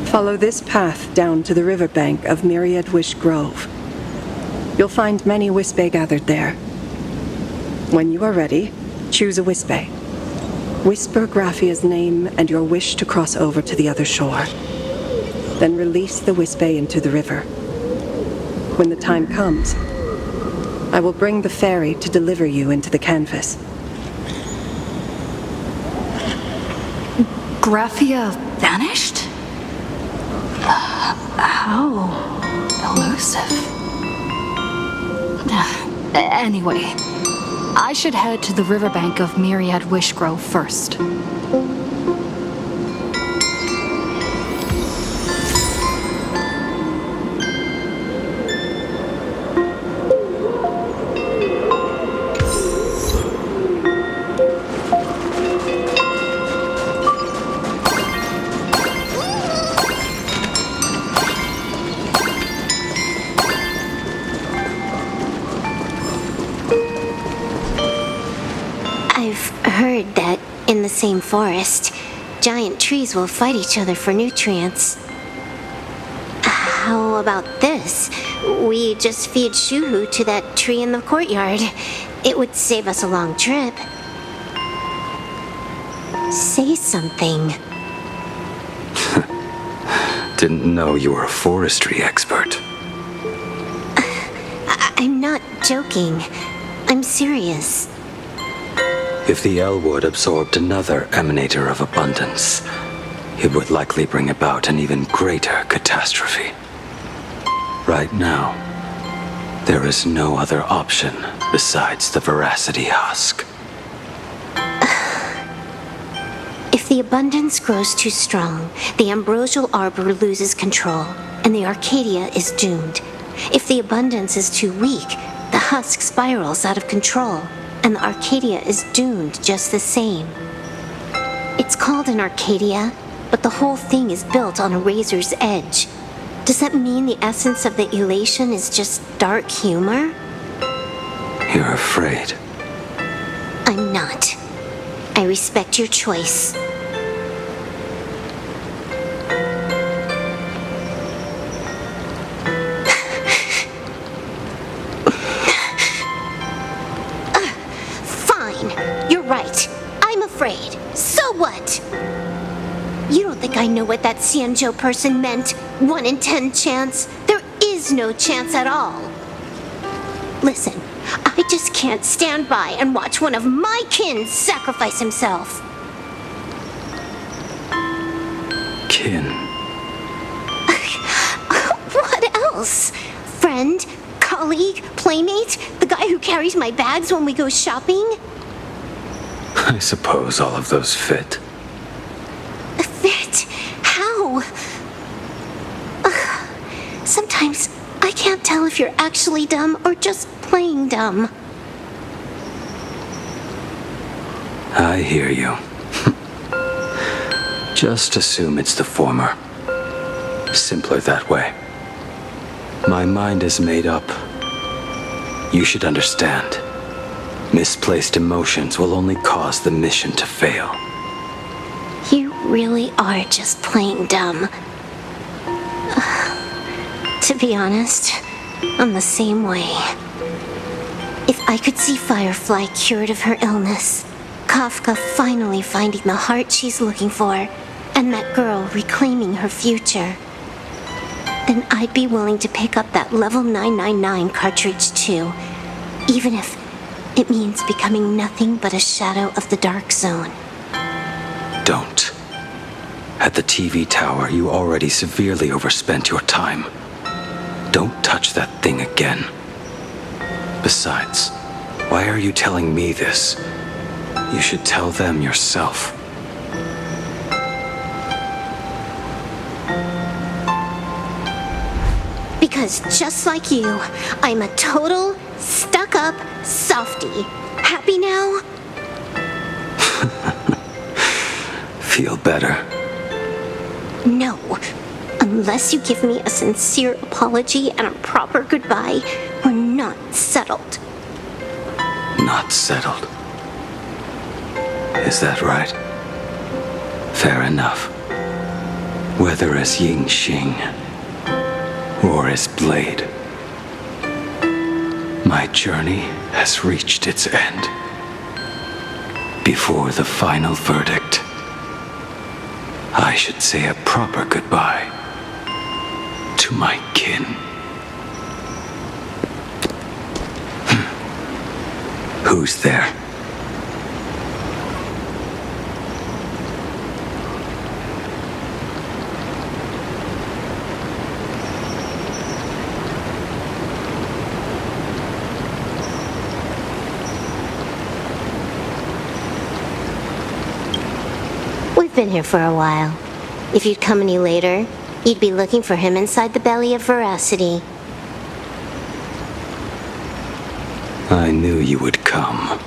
Follow this path down to the riverbank of Myriad Wish Grove. You'll find many Wispe gathered there. When you are ready, choose a Wispe. Whisper Graphia's name and your wish to cross over to the other shore. Then release the Wispe into the river. When the time comes, I will bring the ferry to deliver you into the canvas. Graphia vanished? How elusive. Anyway, I should head to the riverbank of Myriad Wish Grove first. Heard that in the same forest, giant trees will fight each other for nutrients. How about this? We just feed Shuhu to that tree in the courtyard. It would save us a long trip. Say something. Didn't know you were a forestry expert. I'm not joking. I'm serious. If the Elwood absorbed another emanator of abundance, it would likely bring about an even greater catastrophe. Right now, there is no other option besides the Veracity Husk. If the abundance grows too strong, the ambrosial arbor loses control, and the Arcadia is doomed. If the abundance is too weak, the husk spirals out of control, and the Arcadia is doomed just the same. It's called an Arcadia, but the whole thing is built on a razor's edge. Does that mean the essence of the elation is just dark humor? You're afraid. I'm not. I respect your choice. Fine. You're right. I'm afraid. So what? You don't think I know what that Xianzhou person meant? 1 in 10 chance? There is no chance at all. Listen, I just can't stand by and watch one of my kin sacrifice himself. Kin. What else? Friend? Colleague? Playmate? The guy who carries my bags when we go shopping? I suppose all of those fit. Fit? How? Sometimes I can't tell if you're actually dumb or just playing dumb. I hear you. Just assume it's the former. Simpler that way. My mind is made up. You should understand. Misplaced emotions will only cause the mission to fail. You really are just playing dumb. To be honest, I'm the same way. If I could see Firefly cured of her illness, Kafka finally finding the heart she's looking for, and that girl reclaiming her future, then I'd be willing to pick up that level 999 cartridge too, even if it means becoming nothing but a shadow of the Dark Zone. Don't. At the TV tower, you already severely overspent your time. Don't touch that thing again. Besides, why are you telling me this? You should tell them yourself. Because just like you, I'm a total, stuck-up softie. Happy now? Feel better? No. Unless you give me a sincere apology and a proper goodbye, we're not settled. Not settled. Is that right? Fair enough. Whether as Ying Xing or as Blade, my journey has reached its end. Before the final verdict, I should say a proper goodbye to my kin. Who's there? We've been here for a while. If you'd come any later, you'd be looking for him inside the belly of Veracity. I knew you would come.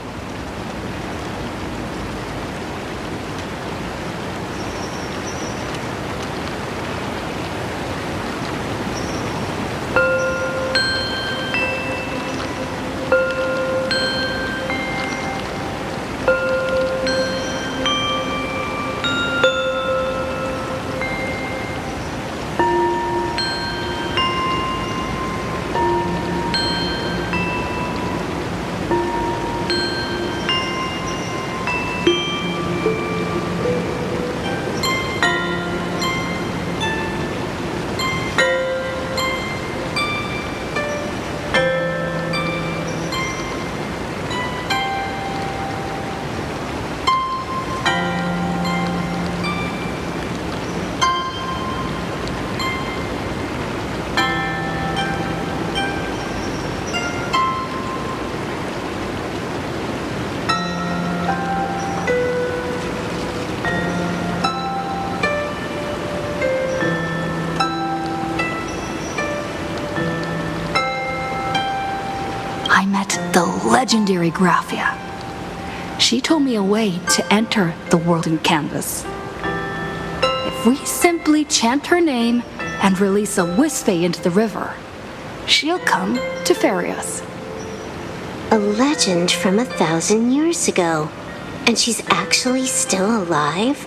legendary Graphia. She told me a way to enter the world in canvas. If we simply chant her name and release a Wispe into the river, she'll come to ferry us. A legend from 1,000 years ago. And she's actually still alive?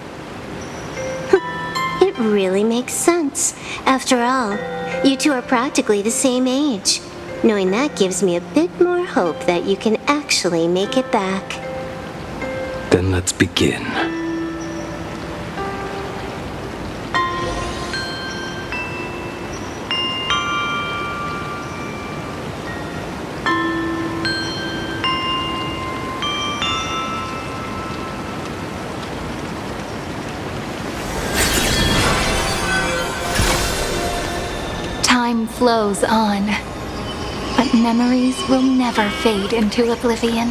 It really makes sense. After all, you two are practically the same age. Knowing that gives me a bit more hope that you can actually make it back. Then let's begin. Time flows on, but memories will never fade into oblivion.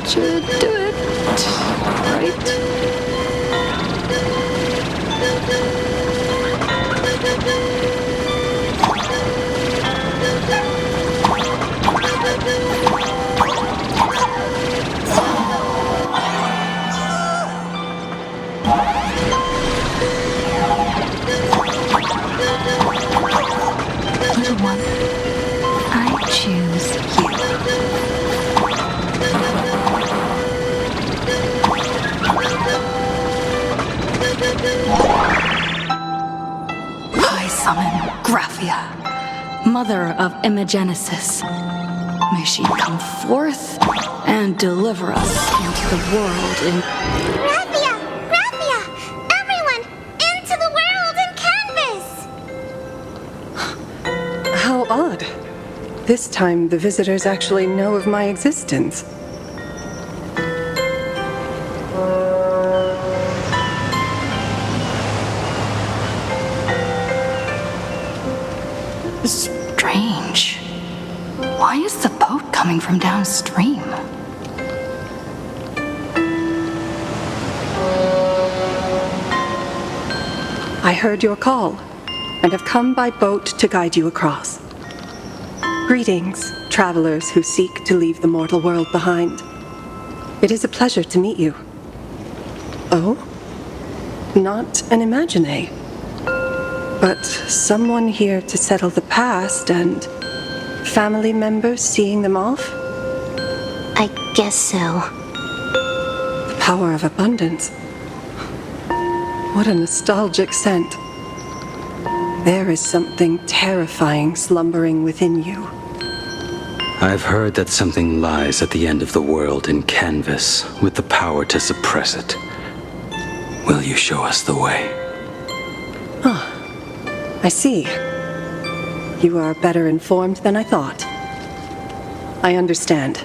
Should do it, right? Little one, I choose you. I summon Graphia, mother of Imagenesis. May she come forth and deliver us into the world in... Graphia! Graphia! Everyone! Into the world in canvas! How odd. This time the visitors actually know of my existence. Strange. Why is the boat coming from downstream? I heard your call, and have come by boat to guide you across. Greetings, travelers who seek to leave the mortal world behind. It is a pleasure to meet you. Oh? Not an Imagine, but someone here to settle the past and family members seeing them off? I guess so. The power of abundance. What a nostalgic scent. There is something terrifying slumbering within you. I've heard that something lies at the end of the world in canvas with the power to suppress it. Will you show us the way? Ah, I see. You are better informed than I thought. I understand.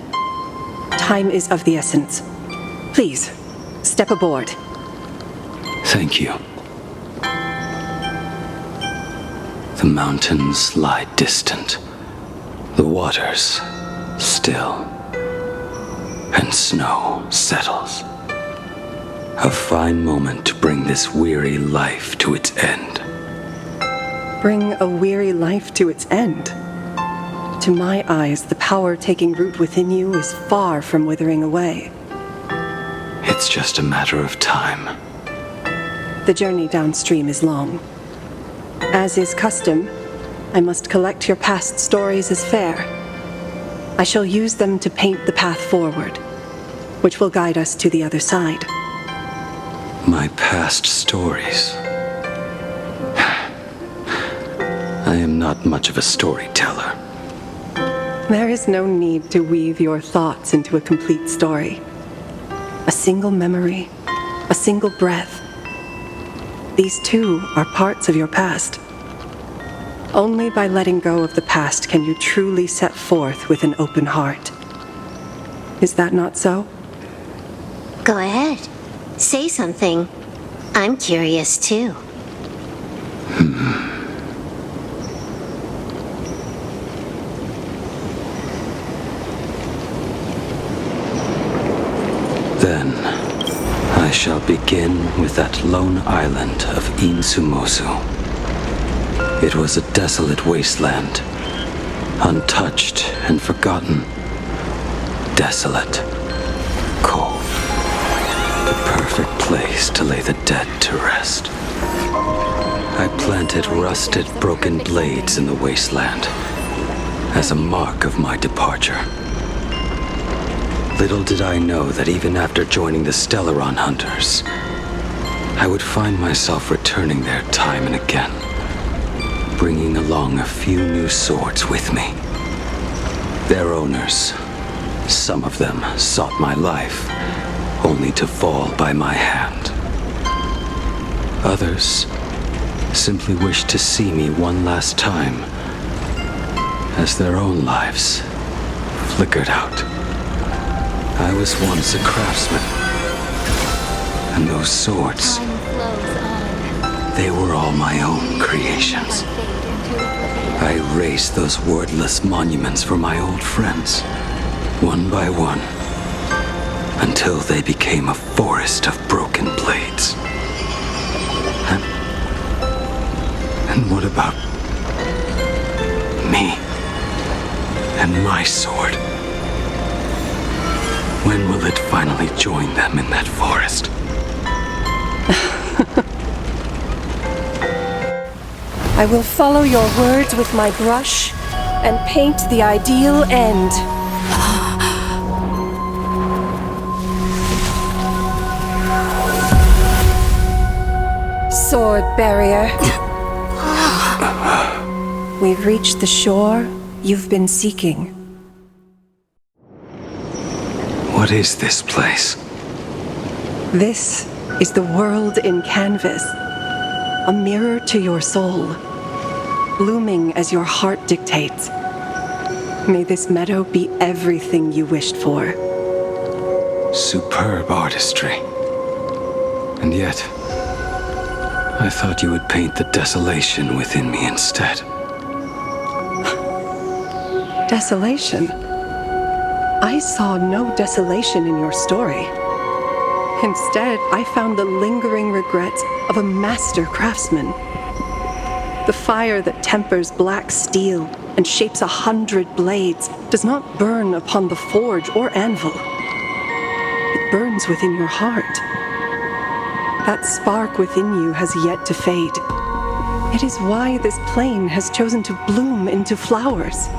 Time is of the essence. Please, step aboard. Thank you. The mountains lie distant, the waters still, and snow settles. A fine moment to bring this weary life to its end. Bring a weary life to its end? To my eyes, the power taking root within you is far from withering away. It's just a matter of time. The journey downstream is long. As is custom, I must collect your past stories as fare. I shall use them to paint the path forward, which will guide us to the other side. My past stories. I am not much of a storyteller. There is no need to weave your thoughts into a complete story. a single memory, a single breath. These too are parts of your past. Only by letting go of the past can you truly set forth with an open heart. Is that not so? Go ahead. Say something. I'm curious too. Then, I shall begin with that lone island of Insumosu. It was a desolate wasteland, untouched and forgotten. Desolate, cold, the perfect place to lay the dead to rest. I planted rusted, broken blades in the wasteland as a mark of my departure. Little did I know that even after joining the Stellaron Hunters, I would find myself returning there time and again, bringing along a few new swords with me. Their owners, some of them sought my life, only to fall by my hand. Others simply wished to see me one last time, as their own lives flickered out. I was once a craftsman, and those swords, they were all my own creations. I erased those wordless monuments for my old friends, one by one, until they became a forest of broken blades. And what about me and my sword? When will it finally join them in that forest? I will follow your words with my brush and paint the ideal end. Sword barrier. We've reached the shore you've been seeking. What is this place? This is the world in canvas, a mirror to your soul, blooming as your heart dictates. May this meadow be everything you wished for. Superb artistry. And yet, I thought you would paint the desolation within me instead. Desolation? I saw no desolation in your story. Instead, I found the lingering regrets of a master craftsman. The fire that tempers black steel and shapes 100 blades does not burn upon the forge or anvil. It burns within your heart. That spark within you has yet to fade. It is why this plane has chosen to bloom into flowers.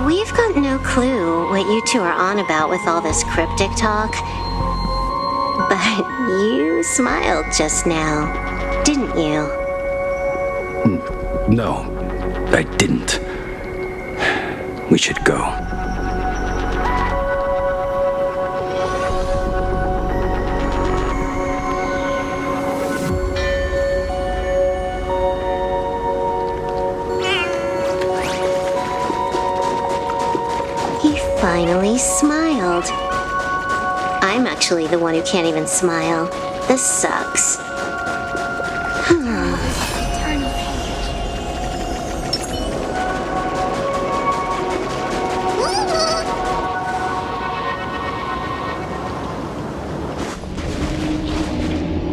We've got no clue what you two are on about with all this cryptic talk. But you smiled just now, didn't you? No, I didn't. We should go. Finally smiled. I'm actually the one who can't even smile. This sucks.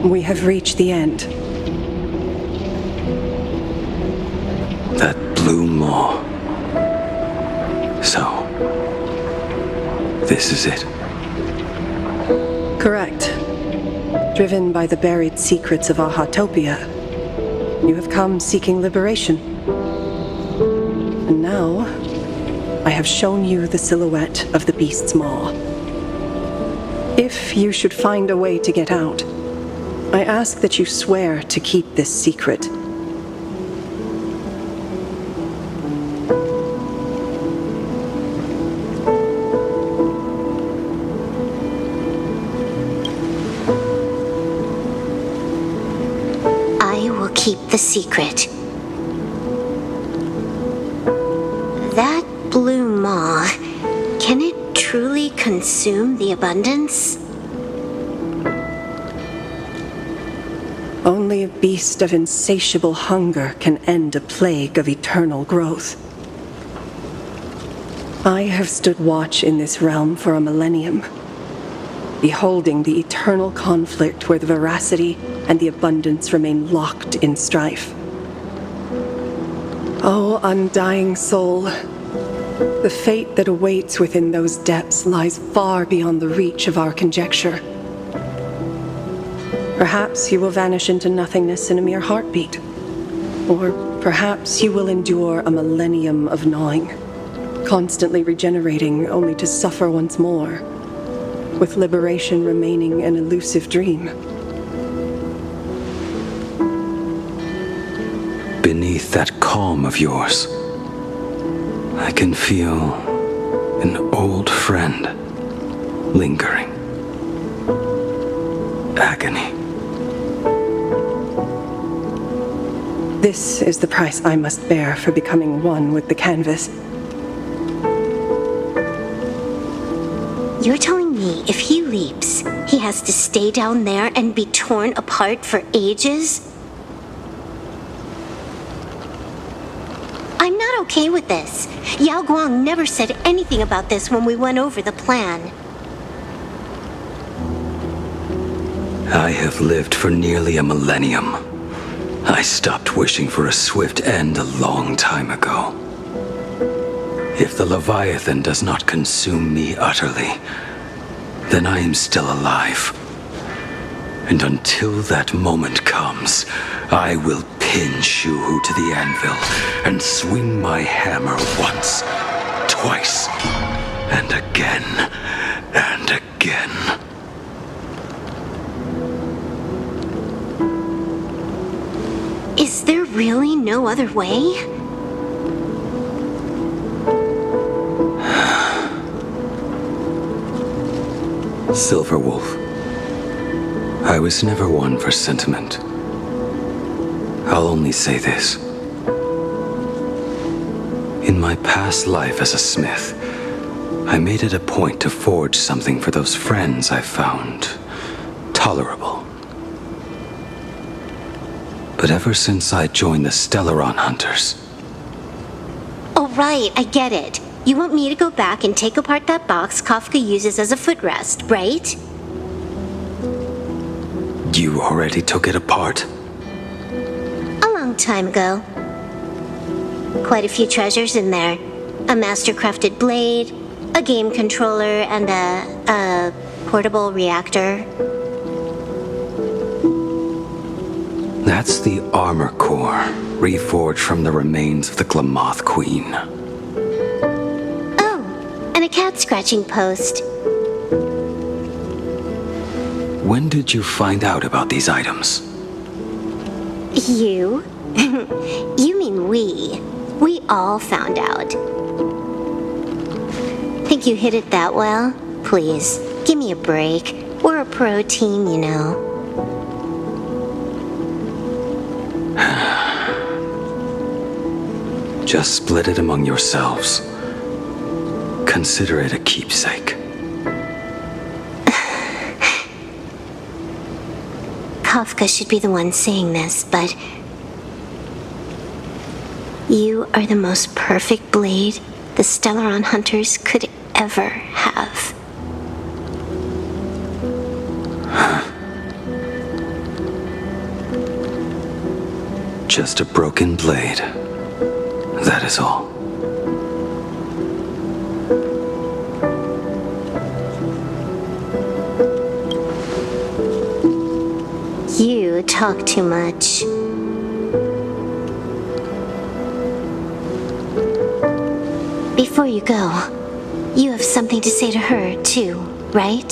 We have reached the end. That blue maw. So, this is it. Correct. Driven by the buried secrets of Ahatopia, you have come seeking liberation. And now, I have shown you the silhouette of the beast's maw. If you should find a way to get out, I ask that you swear to keep this secret. keep the secret. That blue maw, can it truly consume the abundance? Only a beast of insatiable hunger can end a plague of eternal growth. I have stood watch in this realm for a millennium, beholding the eternal conflict where the veracity and the abundance remain locked in strife. Oh, undying soul, the fate that awaits within those depths lies far beyond the reach of our conjecture. Perhaps you will vanish into nothingness in a mere heartbeat. Or perhaps you will endure a millennium of gnawing, constantly regenerating only to suffer once more, with liberation remaining an elusive dream. Beneath that calm of yours, I can feel an old friend lingering. Agony. This is the price I must bear for becoming one with the canvas. You're telling me if he leaps, he has to stay down there and be torn apart for ages? I'm not okay with this. Yao Guang never said anything about this when we went over the plan. I have lived for nearly a millennium. I stopped wishing for a swift end a long time ago. If the Leviathan does not consume me utterly, then I am still alive. And until that moment comes, I will pin Shuhu to the anvil and swing my hammer once, twice, and again, and again. Is there really no other way? Silver Wolf, I was never one for sentiment. I'll only say this. In my past life as a smith, I made it a point to forge something for those friends I found tolerable. But ever since I joined the Stellaron Hunters... Oh, right, I get it. You want me to go back and take apart that box Kafka uses as a footrest, right? You already took it apart? A long time ago. Quite a few treasures in there. A master-crafted blade, a game controller, and a portable reactor. That's the armor core, reforged from the remains of the Glamoth Queen. Oh, and a cat-scratching post. When did you find out about these items? You? You mean we. We all found out. Think you hid it that well? Please, give me a break. We're a pro team, you know. Just split it among yourselves. Consider it a keepsake. Kafka should be the one saying this, but... You are the most perfect blade the Stellaron Hunters could ever have. Just a broken blade. That is all. You talk too much. Before you go, you have something to say to her, too, right?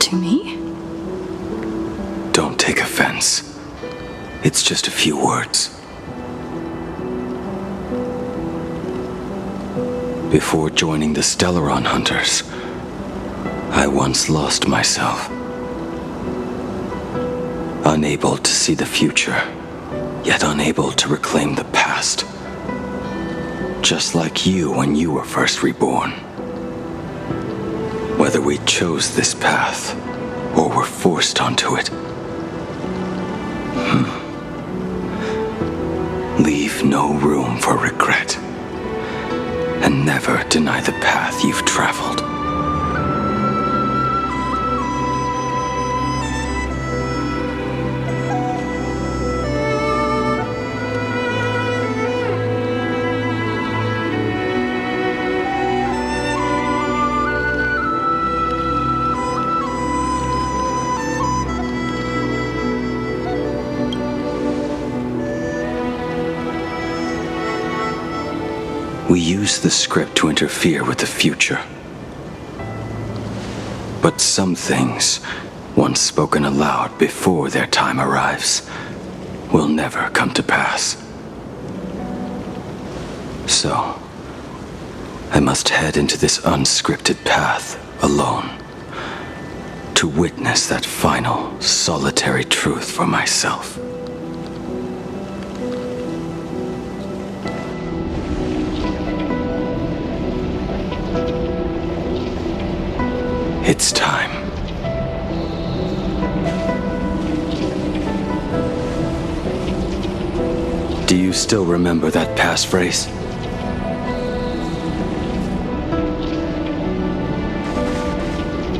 To me? Don't take offense. It's just a few words. Before joining the Stellaron Hunters, I once lost myself. Unable to see the future, yet unable to reclaim the past. Just like you when you were first reborn. Whether we chose this path, or were forced onto it. Leave no room for regret. And never deny the path you've traveled. We use the script to interfere with the future. But some things, once spoken aloud before their time arrives, will never come to pass. So, I must head into this unscripted path alone, to witness that final, solitary truth for myself. It's time. Do you still remember that passphrase?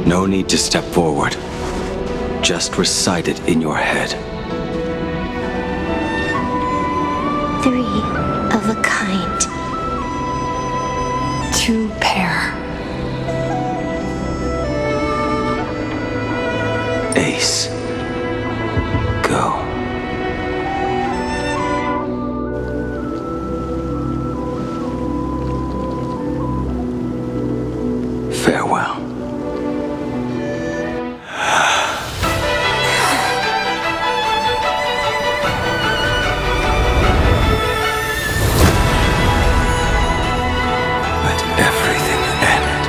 No need to step forward. Just recite it in your head. 3 of a kind. 2 pair. Ace. Go. Farewell. Let everything end,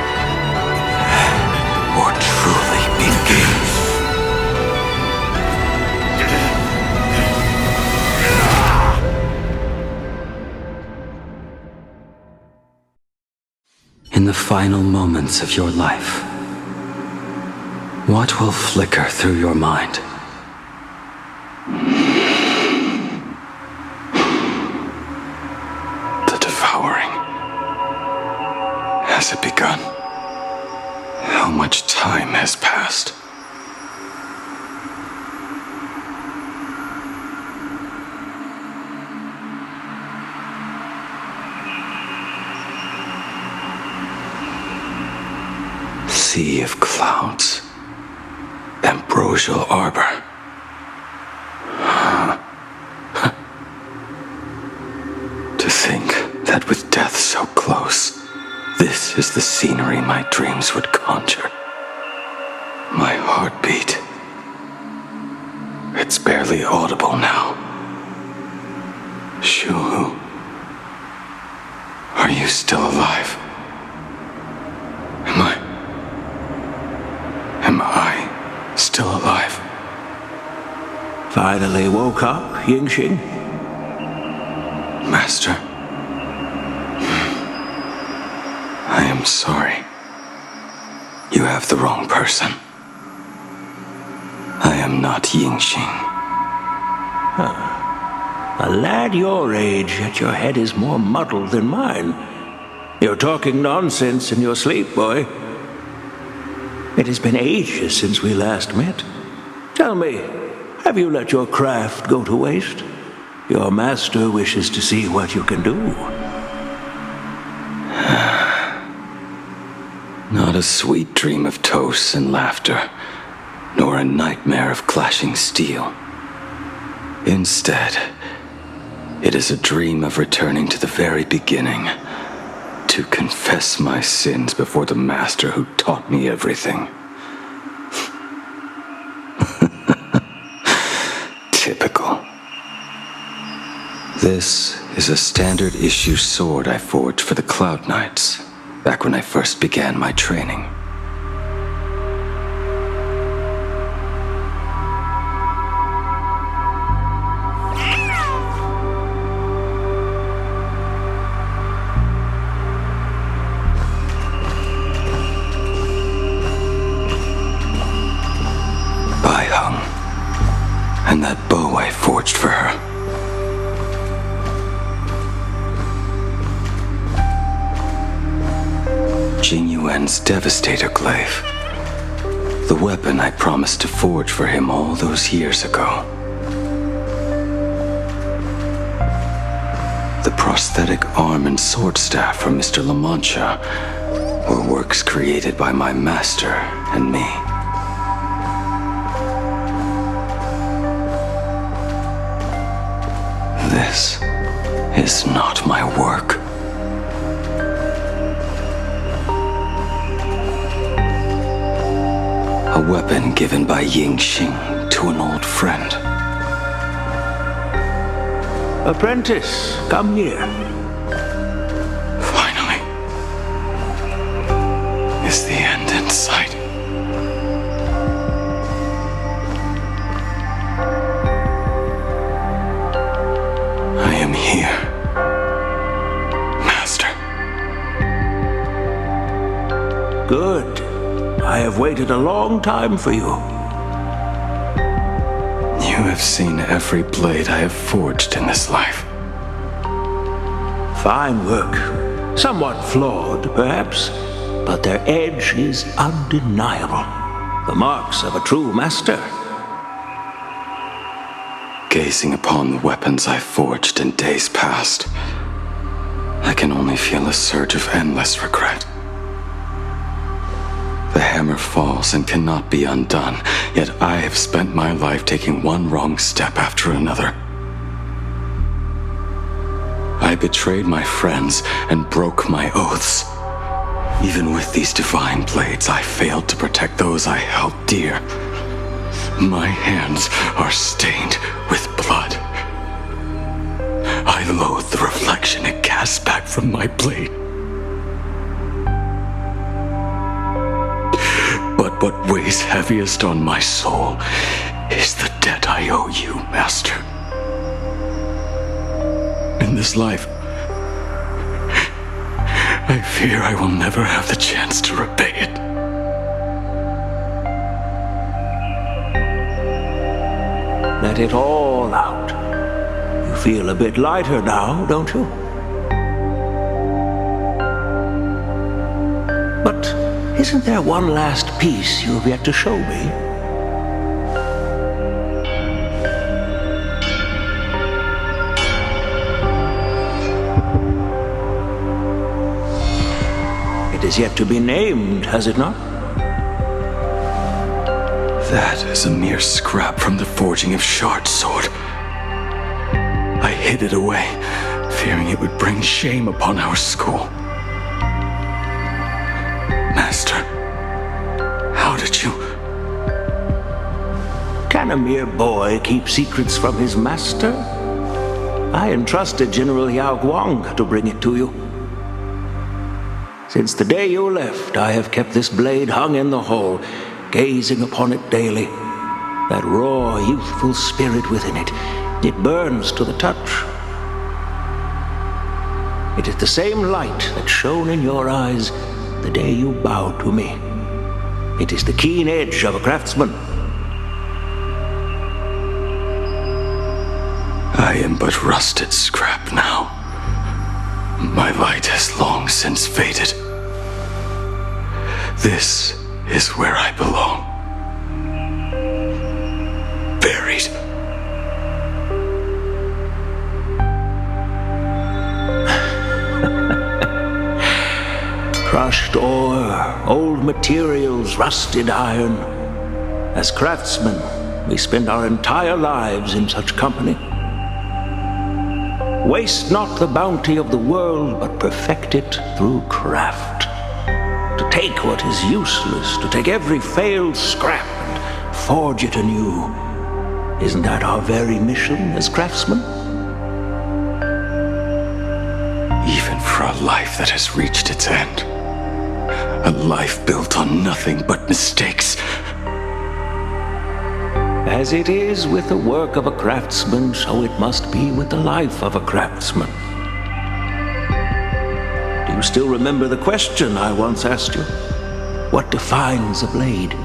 or truly begin. In the final moments of your life, what will flicker through your mind? The devouring. Has it begun? How much time has passed? Sea of clouds, ambrosial arbor. To think that with death so close, this is the scenery my dreams would conjure. My heartbeat. It's barely audible now. Shuhu, are you still alive? Am I still alive? Finally woke up, Yingxing? Master. I am sorry. You have the wrong person. I am not Yingxing. A lad your age, yet your head is more muddled than mine. You're talking nonsense in your sleep, boy. It has been ages since we last met. Tell me, have you let your craft go to waste? Your master wishes to see what you can do. Not a sweet dream of toasts and laughter, nor a nightmare of clashing steel. Instead, it is a dream of returning to the very beginning, to confess my sins before the master who taught me everything. Typical. This is a standard issue sword I forged for the Cloud Knights, back when I first began my training. once devastate a glaive. The weapon I promised to forge for him all those years ago. The prosthetic arm and sword staff from Mr. La Mancha were works created by my master and me. This is not my work. A weapon given by Ying Xing to an old friend. Apprentice, come here. Finally. Is the end in sight? I am here, Master. Good. I have waited a long time for you. You have seen every blade I have forged in this life. Fine work. Somewhat flawed, perhaps, but their edge is undeniable. The marks of a true master. Gazing upon the weapons I forged in days past, I can only feel a surge of endless regret. The hammer falls and cannot be undone, yet I have spent my life taking one wrong step after another. I betrayed my friends and broke my oaths. Even with these divine blades, I failed to protect those I held dear. My hands are stained with blood. I loathe the reflection it casts back from my blade. But what weighs heaviest on my soul is the debt I owe you, Master. In this life, I fear I will never have the chance to repay it. Let it all out. You feel a bit lighter now, don't you? But isn't there one last piece you've yet to show me? It is yet to be named, has it not? That is a mere scrap from the forging of Shard's sword. I hid it away, fearing it would bring shame upon our school. Master, how did you... Can a mere boy keep secrets from his master? I entrusted General Yao Guang to bring it to you. Since the day you left, I have kept this blade hung in the hall, gazing upon it daily. That raw, youthful spirit within it, it burns to the touch. It is the same light that shone in your eyes the day you bowed to me. It is the keen edge of a craftsman. I am but rusted scrap now. My light has long since faded. This is where I belong. Buried. Crushed ore, old materials, rusted iron. As craftsmen, we spend our entire lives in such company. Waste not the bounty of the world, but perfect it through craft. To take what is useless, to take every failed scrap and forge it anew. Isn't that our very mission as craftsmen? Even for a life that has reached its end. A life built on nothing but mistakes. As it is with the work of a craftsman, so it must be with the life of a craftsman. Do you still remember the question I once asked you? What defines a blade?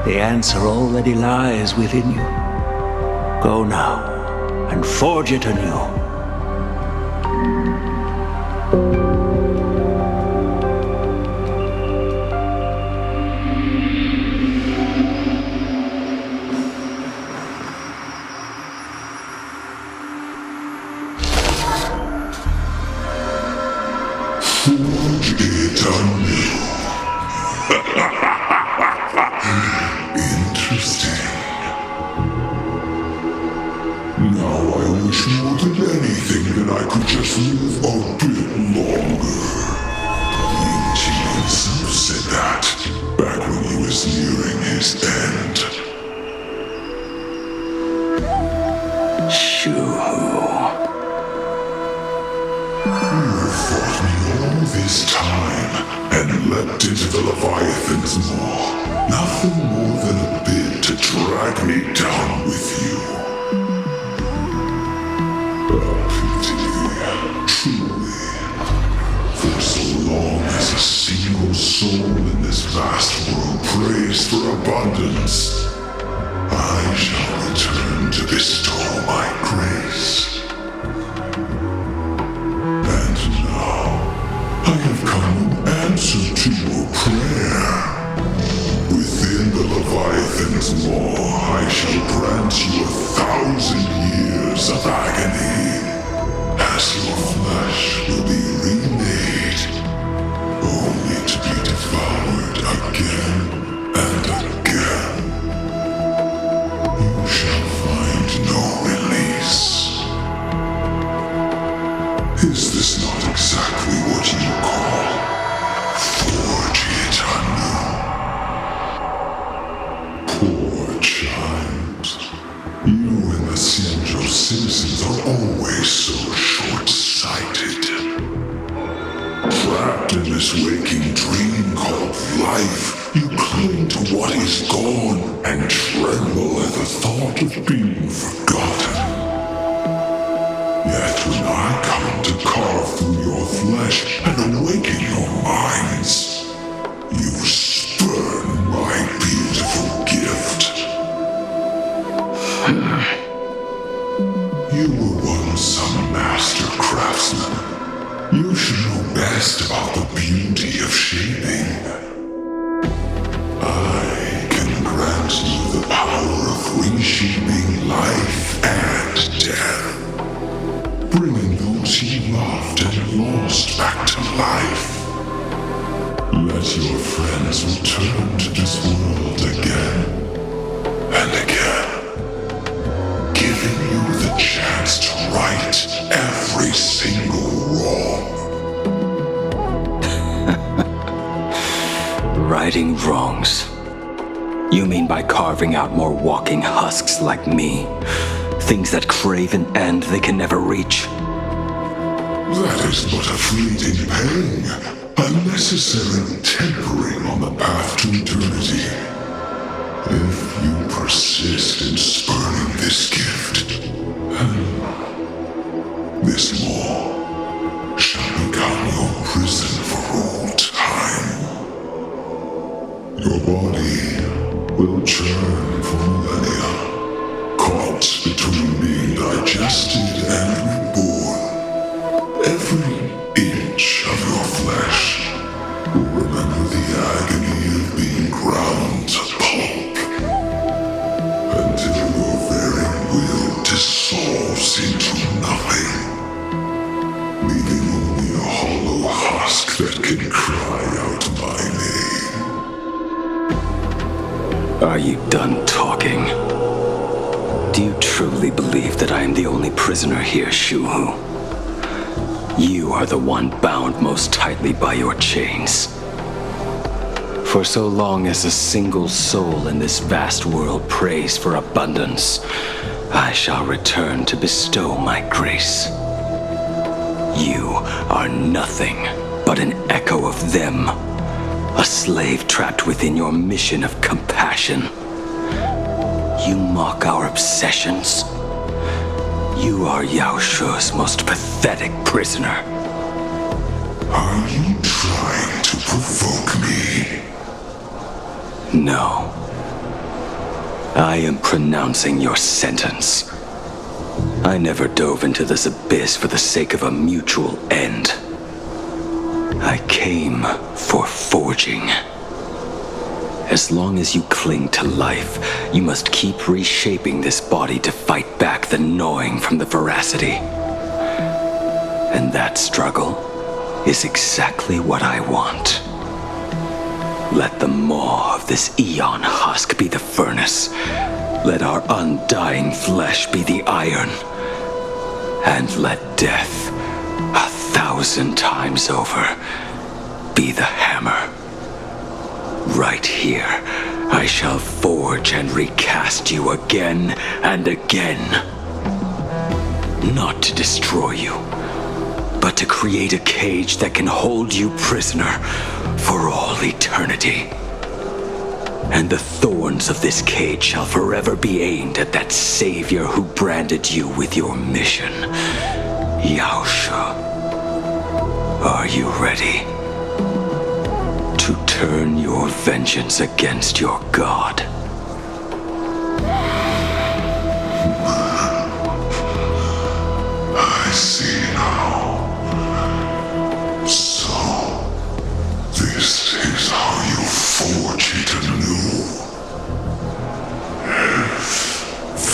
The answer already lies within you. Go now and forge it anew. Forge it anew. Interesting. Now I wish more than anything that I could just live a bit longer. Ying Qi himself said that back when he was nearing his end. Shu-Hu. You fought me all this time and leapt into the Leviathan's maw. Nothing more than a bit to drag me down with you. A pity, truly. For so long as a single soul in this vast world prays for abundance, I shall return to bestow my grace. And now, I have come in answer to your prayer. Within the Leviathan's maw, I shall grant you 1,000 years of agony, as your flesh will be remade, only to be devoured again and again. You shall find no release. Is this not exactly what you call forge it anew? Poor child. You and the Xianzhou citizens are always so short-sighted. Trapped in this waking dream called life, you cling to what is gone and tremble at the thought of being forgotten. Yet when I come to carve through your flesh and awaken your minds, you spurn my beautiful gift. You were once a master craftsman. You should know best about the beauty of shaping. I can grant you the power of reshaping life and death, bringing those he loved and lost back to life. Let your friends return to this world again and again, giving you the chance to right every single wrong. Righting wrongs. You mean by carving out more walking husks like me? Things that crave an end they can never reach? That is but a fleeting pang, a necessary tempering on the path to eternity. If you persist in spurning this gift, this law shall become your prison for all time. Your body will churn for millennia, caught between being digested and reborn. Every inch of your flesh will remember the agony of being ground to pulp, until your very will dissolves into nothing, leaving only a hollow husk that can cry out my name. Are you done talking? Do you truly believe that I am the only prisoner here, Shu-Hu? You are the one bound most tightly by your chains. For so long as a single soul in this vast world prays for abundance, I shall return to bestow my grace. You are nothing but an echo of them, a slave trapped within your mission of compassion. You mock our obsessions. You are Yao Shu's most pathetic prisoner. Are you trying to provoke me? No. I am pronouncing your sentence. I never dove into this abyss for the sake of a mutual end. I came for forging. As long as you cling to life, you must keep reshaping this body to fight back the gnawing from the veracity. And that struggle is exactly what I want. Let the maw of this eon husk be the furnace. Let our undying flesh be the iron. And let death, 1,000 times over, be the hammer. Right here, I shall forge and recast you again and again. Not to destroy you, but to create a cage that can hold you prisoner for all eternity. And the thorns of this cage shall forever be aimed at that savior who branded you with your mission. Yaosha, are you ready to turn your vengeance against your god? I see now. So, this is how you forge it anew.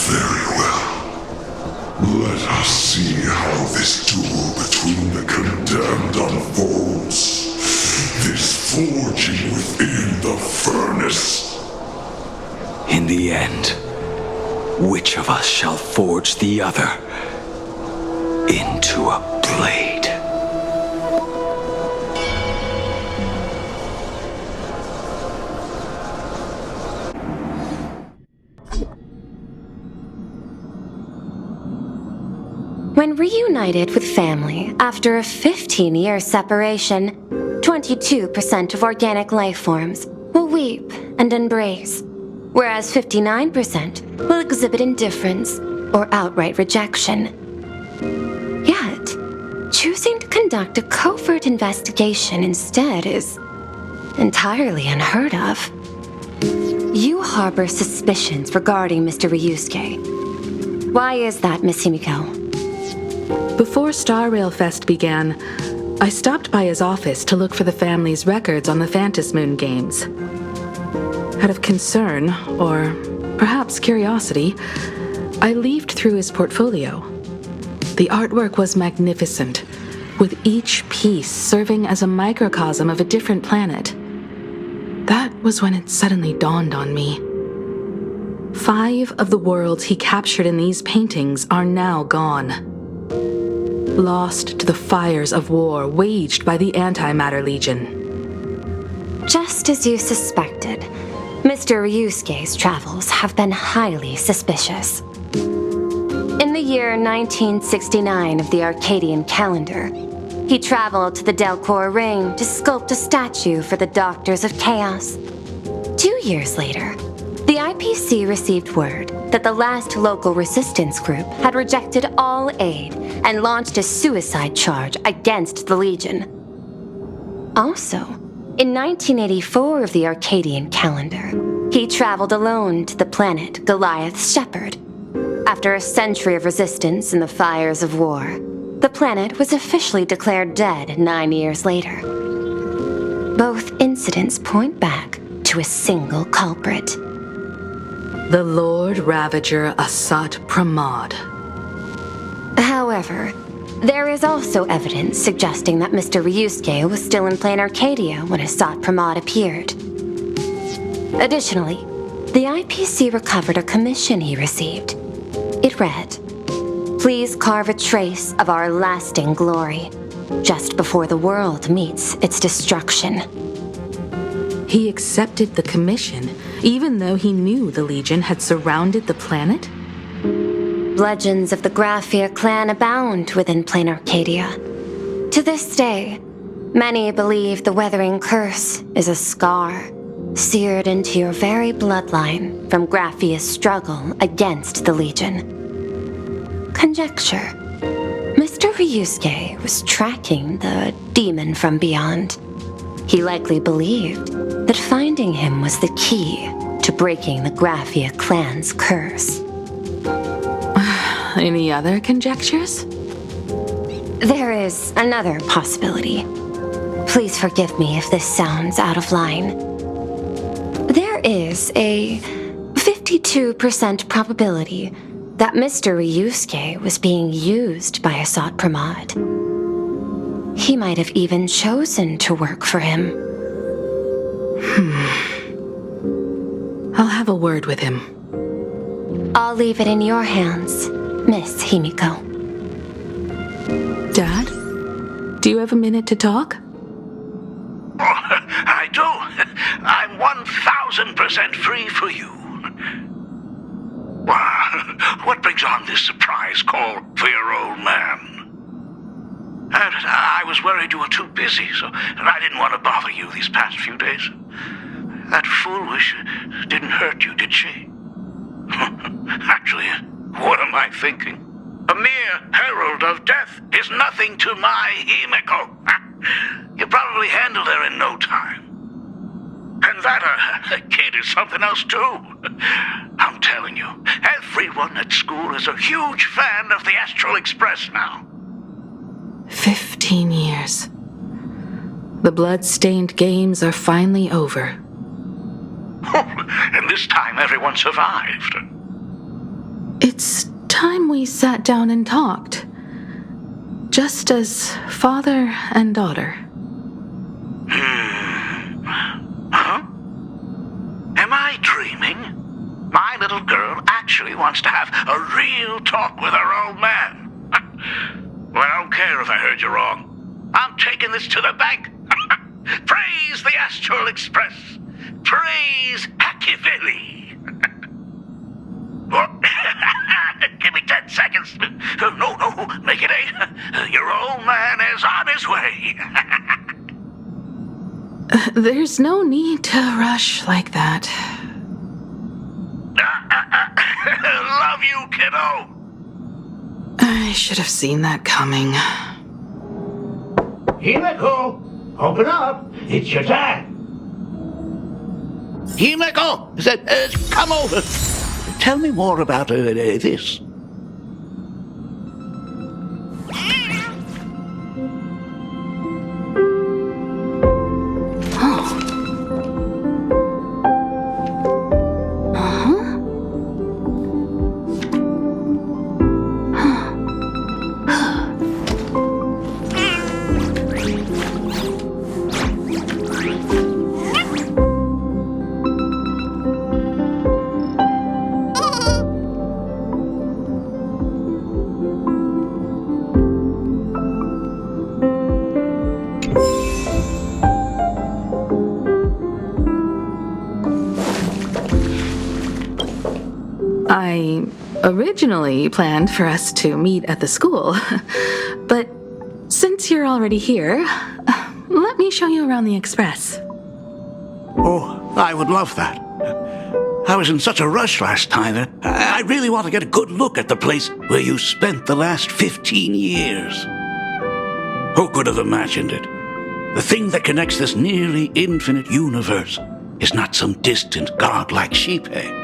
Very well. Let us see how this duel between the condemned unfolds. This forging within the furnace. In the end, which of us shall forge the other into a blade? When reunited with family after a 15-year separation, 22% of organic life forms will weep and embrace, whereas 59% will exhibit indifference or outright rejection. Yet, choosing to conduct a covert investigation instead is entirely unheard of. You harbor suspicions regarding Mr. Ryusuke. Why is that, Miss Himiko? Before Star Rail Fest began, I stopped by his office to look for the family's records on the Phantom Moon games. Out of concern, or perhaps curiosity, I leafed through his portfolio. The artwork was magnificent, with each piece serving as a microcosm of a different planet. That was when it suddenly dawned on me. 5 of the worlds he captured in these paintings are now gone. Lost to the fires of war waged by the Antimatter Legion. Just as you suspected, Mr. Ryusuke's travels have been highly suspicious. In the year 1969 of the Arcadian calendar, he traveled to the Delcor Ring to sculpt a statue for the Doctors of Chaos. 2 years later, the IPC received word that the last local resistance group had rejected all aid and launched a suicide charge against the Legion. Also, in 1984 of the Arcadian calendar, he traveled alone to the planet Goliath's Shepherd. After a century of resistance in the fires of war, the planet was officially declared dead 9 years later. Both incidents point back to a single culprit. The Lord Ravager Asat Pramod. However, there is also evidence suggesting that Mr. Ryusuke was still in plain Arcadia when Asat Pramod appeared. Additionally, the IPC recovered a commission he received. It read, "Please carve a trace of our lasting glory, just before the world meets its destruction." He accepted the commission, even though he knew the Legion had surrounded the planet? Legends of the Graphia clan abound within plain Arcadia. To this day, many believe the Weathering Curse is a scar seared into your very bloodline from Graphia's struggle against the Legion. Conjecture. Mr. Ryusuke was tracking the demon from beyond. He likely believed that finding him was the key to breaking the Graphia clan's curse. Any other conjectures? There is another possibility. Please forgive me if this sounds out of line. There is a 52% probability that Mr. Ryusuke was being used by Asat Pramod. He might have even chosen to work for him. I'll have a word with him. I'll leave it in your hands, Miss Himiko. Dad, do you have a minute to talk? I do. I'm 1,000% free for you. What brings on this surprise call for your old man? I was worried you were too busy, so I didn't want to bother you these past few days. That foolish didn't hurt you, did she? Actually, what am I thinking? A mere herald of death is nothing to my Himiko. You probably handled her in no time. And that kid is something else too. I'm telling you, everyone at school is a huge fan of the Astral Express now. 15 years. The blood-stained games are finally over. And this time everyone survived. It's time we sat down and talked. Just as father and daughter. Huh? Am I dreaming? My little girl actually wants to have a real talk with her old man. Well, I don't care if I heard you wrong. I'm taking this to the bank. Praise the Astral Express. Praise Machiavelli. Give me 10 seconds. No, make it 8. Your old man is on his way. There's no need to rush like that. Love you, kiddo. I should have seen that coming. Himiko, open up. It's your time. Himiko, come over. Tell me more about this. I originally planned for us to meet at the school, but since you're already here, let me show you around the Express. Oh, I would love that. I was in such a rush last time that I really want to get a good look at the place where you spent the last 15 years. Who could have imagined it? The thing that connects this nearly infinite universe is not some distant godlike sheephead,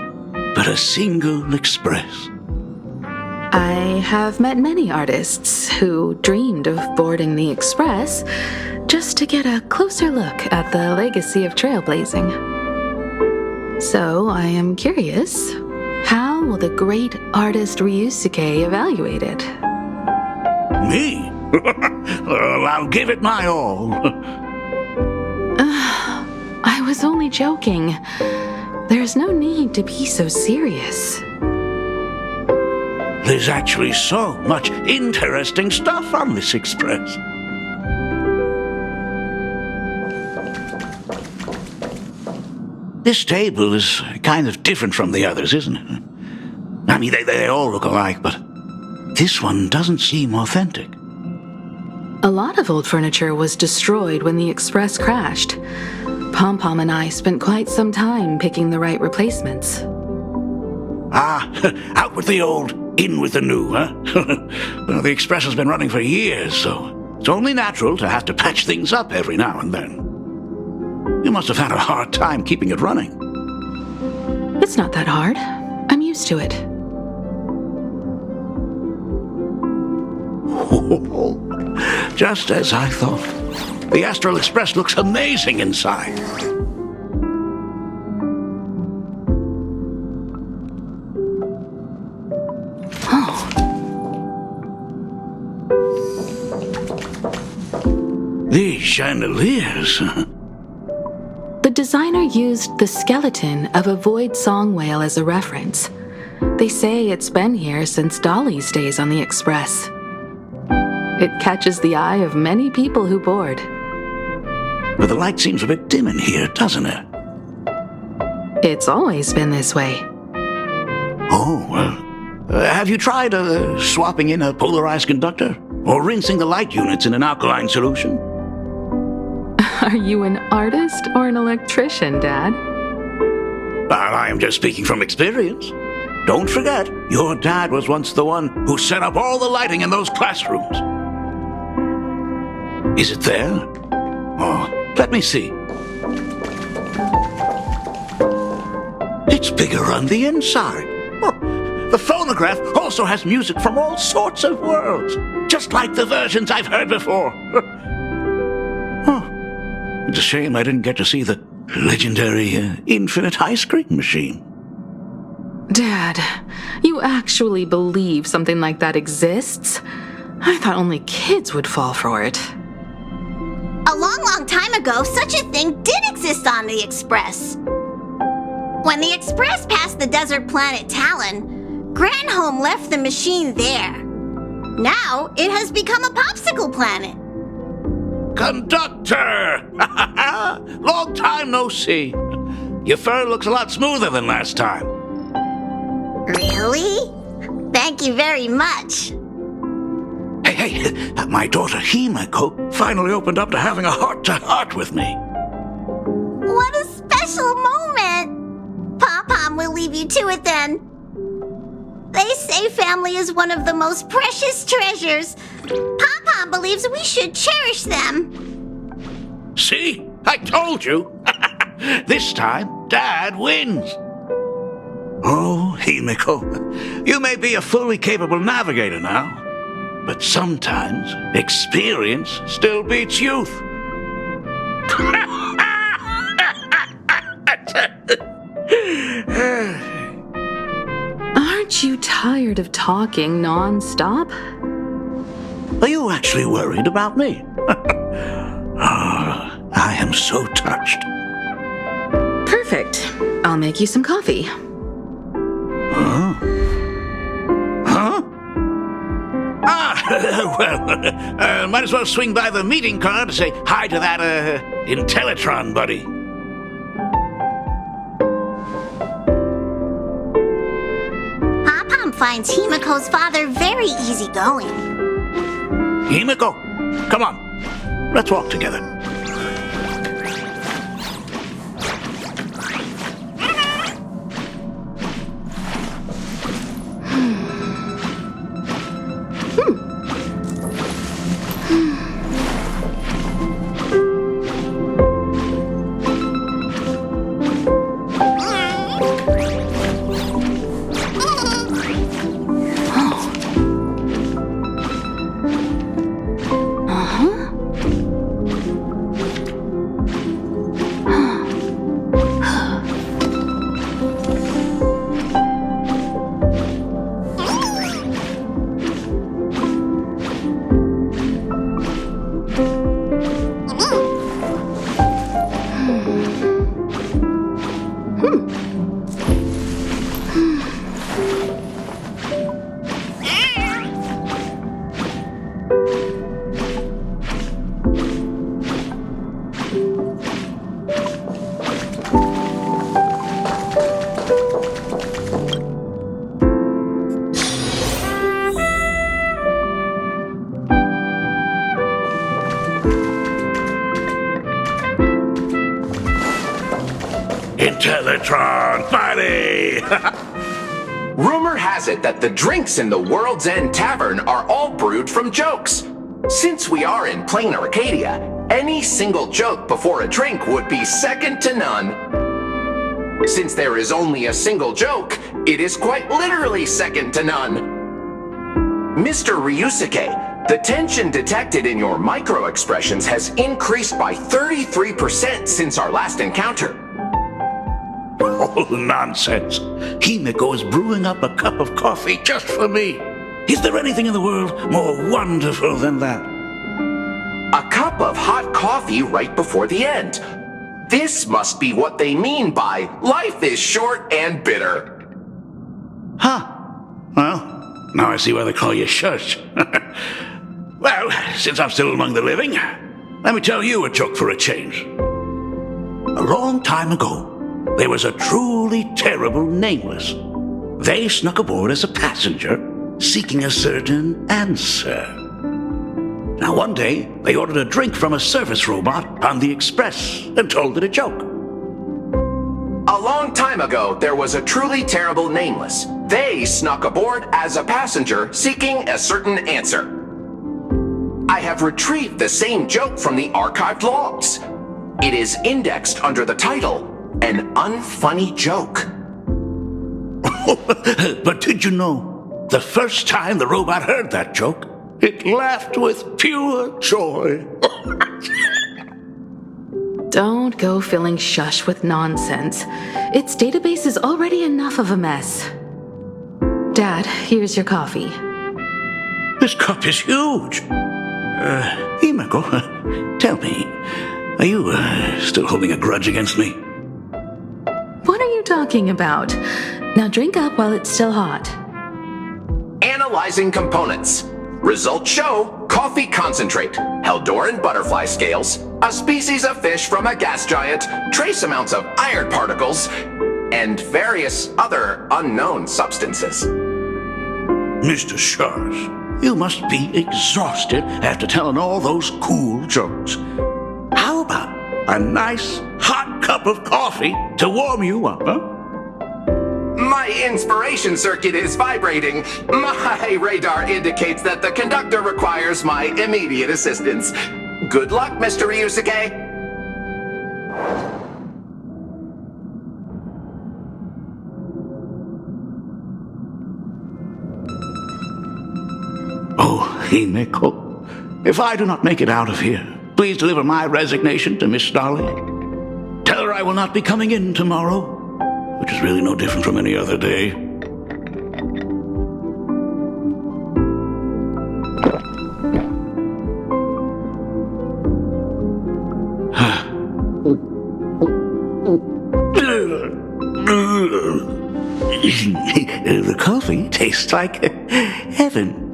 but a single express. I have met many artists who dreamed of boarding the Express just to get a closer look at the legacy of trailblazing. So I am curious, how will the great artist Ryusuke evaluate it? Me? Well, I'll give it my all. I was only joking. There's no need to be so serious. There's actually so much interesting stuff on this express. This table is kind of different from the others, isn't it? I mean, they all look alike, but this one doesn't seem authentic. A lot of old furniture was destroyed when the Express crashed. Pom-Pom and I spent quite some time picking the right replacements. Out with the old, in with the new, huh? Well, the Express has been running for years, so it's only natural to have to patch things up every now and then. You must have had a hard time keeping it running. It's not that hard. I'm used to it. Just as I thought. The Astral Express looks amazing inside. chandeliers. The designer used the skeleton of a void song whale as a reference. They say it's been here since Dolly's days on the Express. It catches the eye of many people who board. But the light seems a bit dim in here, doesn't it? It's always been this way. Oh, well. Have you tried swapping in a polarized conductor? Or rinsing the light units in an alkaline solution? Are you an artist or an electrician, Dad? I am just speaking from experience. Don't forget, your dad was once the one who set up all the lighting in those classrooms. Is it there? Oh, let me see. It's bigger on the inside. Oh, the phonograph also has music from all sorts of worlds, just like the versions I've heard before. Oh, it's a shame I didn't get to see the legendary infinite ice cream machine. Dad, you actually believe something like that exists? I thought only kids would fall for it. A long time ago, such a thing did exist on the Express. When the Express passed the desert planet Talon, Granholm left the machine there. Now, it has become a popsicle planet. Conductor! Long time no see. Your fur looks a lot smoother than last time. Really? Thank you very much. Hey, my daughter Himeko finally opened up to having a heart-to-heart with me. What a special moment! Pom-Pom will leave you to it then. They say family is one of the most precious treasures. Pom-Pom believes we should cherish them. See? I told you. This time, Dad wins. Oh, Himeko, you may be a fully capable navigator now, but sometimes experience still beats youth. Aren't you tired of talking non-stop? Are you actually worried about me? I am so touched. Perfect. I'll make you some coffee. Huh? Well, might as well swing by the meeting car to say hi to that, Intellitron buddy. Pom-Pom finds Himeko's father very easygoing. Himeko, come on. Let's walk together. Intellitron buddy! Rumor has it that the drinks in the World's End Tavern are all brewed from jokes. Since we are in plain Arcadia, any single joke before a drink would be second to none. Since there is only a single joke, it is quite literally second to none. Mr. Ryusuke, the tension detected in your micro-expressions has increased by 33% since our last encounter. Oh, nonsense. Himeko is brewing up a cup of coffee just for me. Is there anything in the world more wonderful than that? A cup of hot coffee right before the end. This must be what they mean by life is short and bitter. Huh. Well, now I see why they call you Shush. Well, since I'm still among the living, let me tell you a joke for a change. A long time ago, there was a truly terrible nameless. They snuck aboard as a passenger, seeking a certain answer. Now one day, they ordered a drink from a service robot on the express and told it a joke. A long time ago, there was a truly terrible nameless. They snuck aboard as a passenger, seeking a certain answer. I have retrieved the same joke from the archived logs. It is indexed under the title, An Unfunny Joke. But did you know, the first time the robot heard that joke, it laughed with pure joy. Don't go filling Shush with nonsense. Its database is already enough of a mess. Dad, here's your coffee. This cup is huge. Himeko, tell me, are you still holding a grudge against me? What are you talking about? Now drink up while it's still hot. Analyzing components. Results show coffee concentrate, Heldoran butterfly scales, a species of fish from a gas giant, trace amounts of iron particles, and various other unknown substances. Mr. Shush, you must be exhausted after telling all those cool jokes. How about a nice hot cup of coffee to warm you up, huh? My inspiration circuit is vibrating. My radar indicates that the conductor requires my immediate assistance. Good luck, Mr. Ryusuke. Oh, Himeko, if I do not make it out of here, please deliver my resignation to Miss Dolly. Tell her I will not be coming in tomorrow, which is really no different from any other day. The coffee tastes like heaven.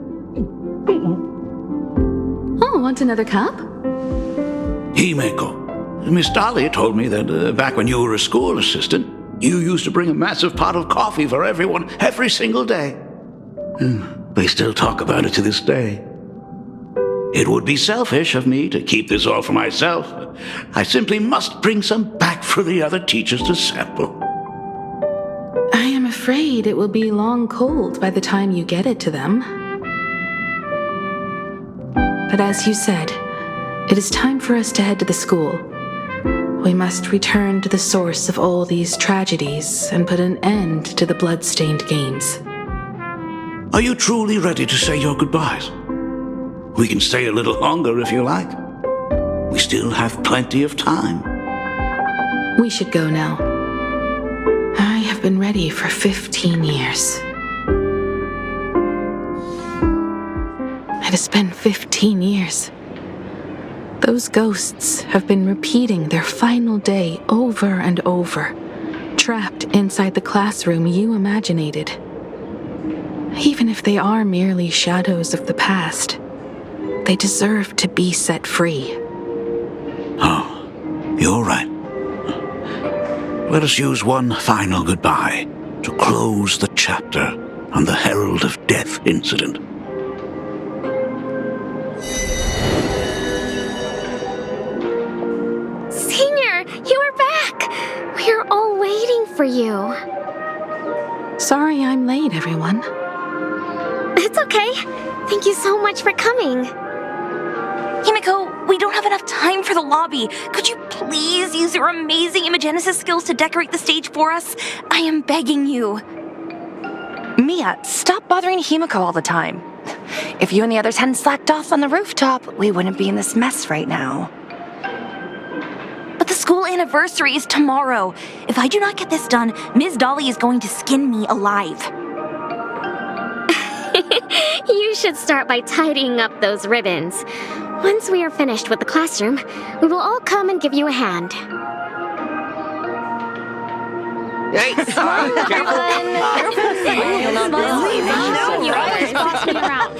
Oh, want another cup? Himeko, Miss Dolly told me that back when you were a school assistant, you used to bring a massive pot of coffee for everyone every single day. They still talk about it to this day. It would be selfish of me to keep this all for myself. I simply must bring some back for the other teachers to sample. I am afraid it will be long cold by the time you get it to them. But as you said, it is time for us to head to the school. We must return to the source of all these tragedies and put an end to the blood-stained games. Are you truly ready to say your goodbyes? We can stay a little longer if you like. We still have plenty of time. We should go now. I have been ready for 15 years. It has been 15 years. Those ghosts have been repeating their final day over and over, trapped inside the classroom you imaginated. Even if they are merely shadows of the past, they deserve to be set free. Oh, you're right. Let us use one final goodbye to close the chapter on the Herald of Death incident. Senior, you are back! We're all waiting for you. Sorry I'm late, everyone. It's okay. Thank you so much for coming. Himeko, we don't have enough time for the lobby. Could you please use your amazing imagenesis skills to decorate the stage for us? I am begging you. Mia, stop bothering Himeko all the time. If you and the others hadn't slacked off on the rooftop, we wouldn't be in this mess right now. But the school anniversary is tomorrow. If I do not get this done, Ms. Dolly is going to skin me alive. You should start by tidying up those ribbons. Once we are finished with the classroom, we will all come and give you a hand. Hey, Smile, careful. You always boss me around.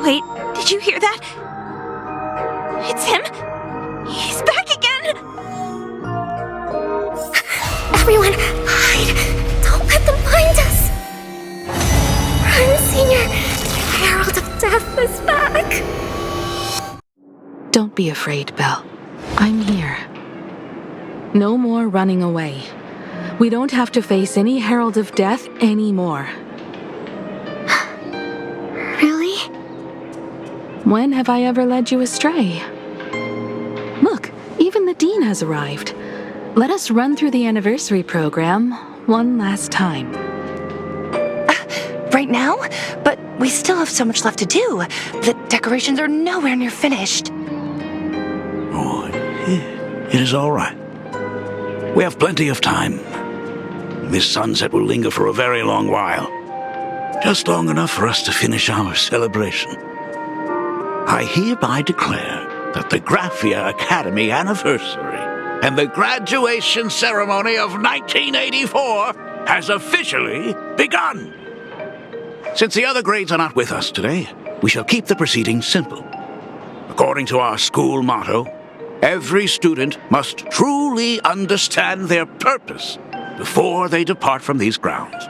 Wait, did you hear that? It's him! He's back again! Everyone, hide! Don't let them find us! Run, Senior! The Herald of Death is back! Don't be afraid, Belle. I'm here. No more running away. We don't have to face any Herald of Death anymore. Really? When have I ever led you astray? Look, even the Dean has arrived. Let us run through the anniversary program one last time. Right now? But we still have so much left to do. The decorations are nowhere near finished. Oh, it is all right. We have plenty of time. This sunset will linger for a very long while. Just long enough for us to finish our celebration. I hereby declare that the Graphia Academy anniversary and the graduation ceremony of 1984 has officially begun. Since the other grades are not with us today, we shall keep the proceedings simple. According to our school motto, every student must truly understand their purpose before they depart from these grounds.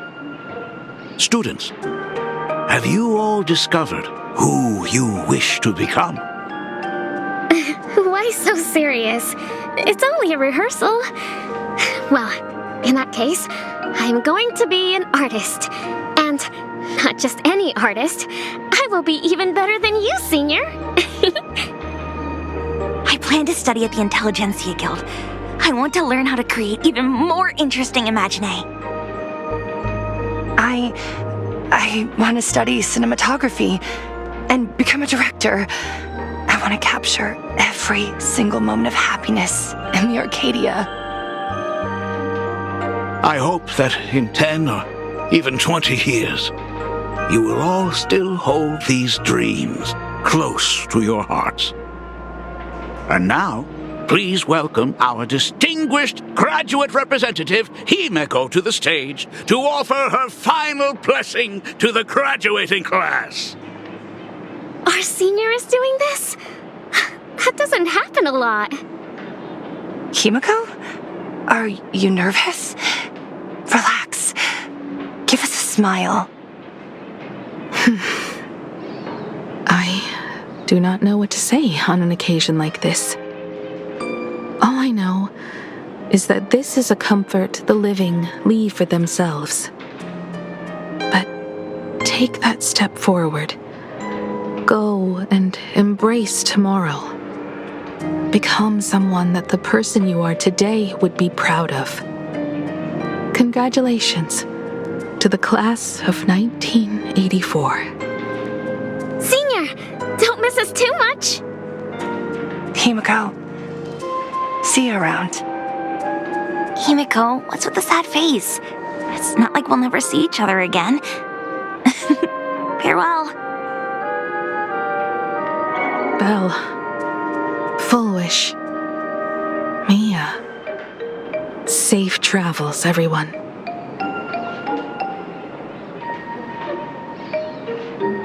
Students, have you all discovered who you wish to become? Why so serious? It's only a rehearsal. Well, in that case, I'm going to be an artist. And not just any artist. I will be even better than you, Senior. I plan to study at the Intelligentsia Guild. I want to learn how to create even more interesting imaginae. I want to study cinematography and become a director. I want to capture every single moment of happiness in the Arcadia. I hope that in 10 or even 20 years, you will all still hold these dreams close to your hearts. And now, please welcome our distinguished graduate representative, Himeko, to the stage to offer her final blessing to the graduating class. Our senior is doing this? That doesn't happen a lot. Himeko? Are you nervous? Relax. Give us a smile. I do not know what to say on an occasion like this. All I know is that this is a comfort the living leave for themselves. But take that step forward. Go and embrace tomorrow. Become someone that the person you are today would be proud of. Congratulations to the class of 1984. Senior, don't miss us too much. Himeko, see you around. Himeko, what's with the sad face? It's not like we'll never see each other again. Farewell. Belle, Full Wish, Mia. Safe travels, everyone.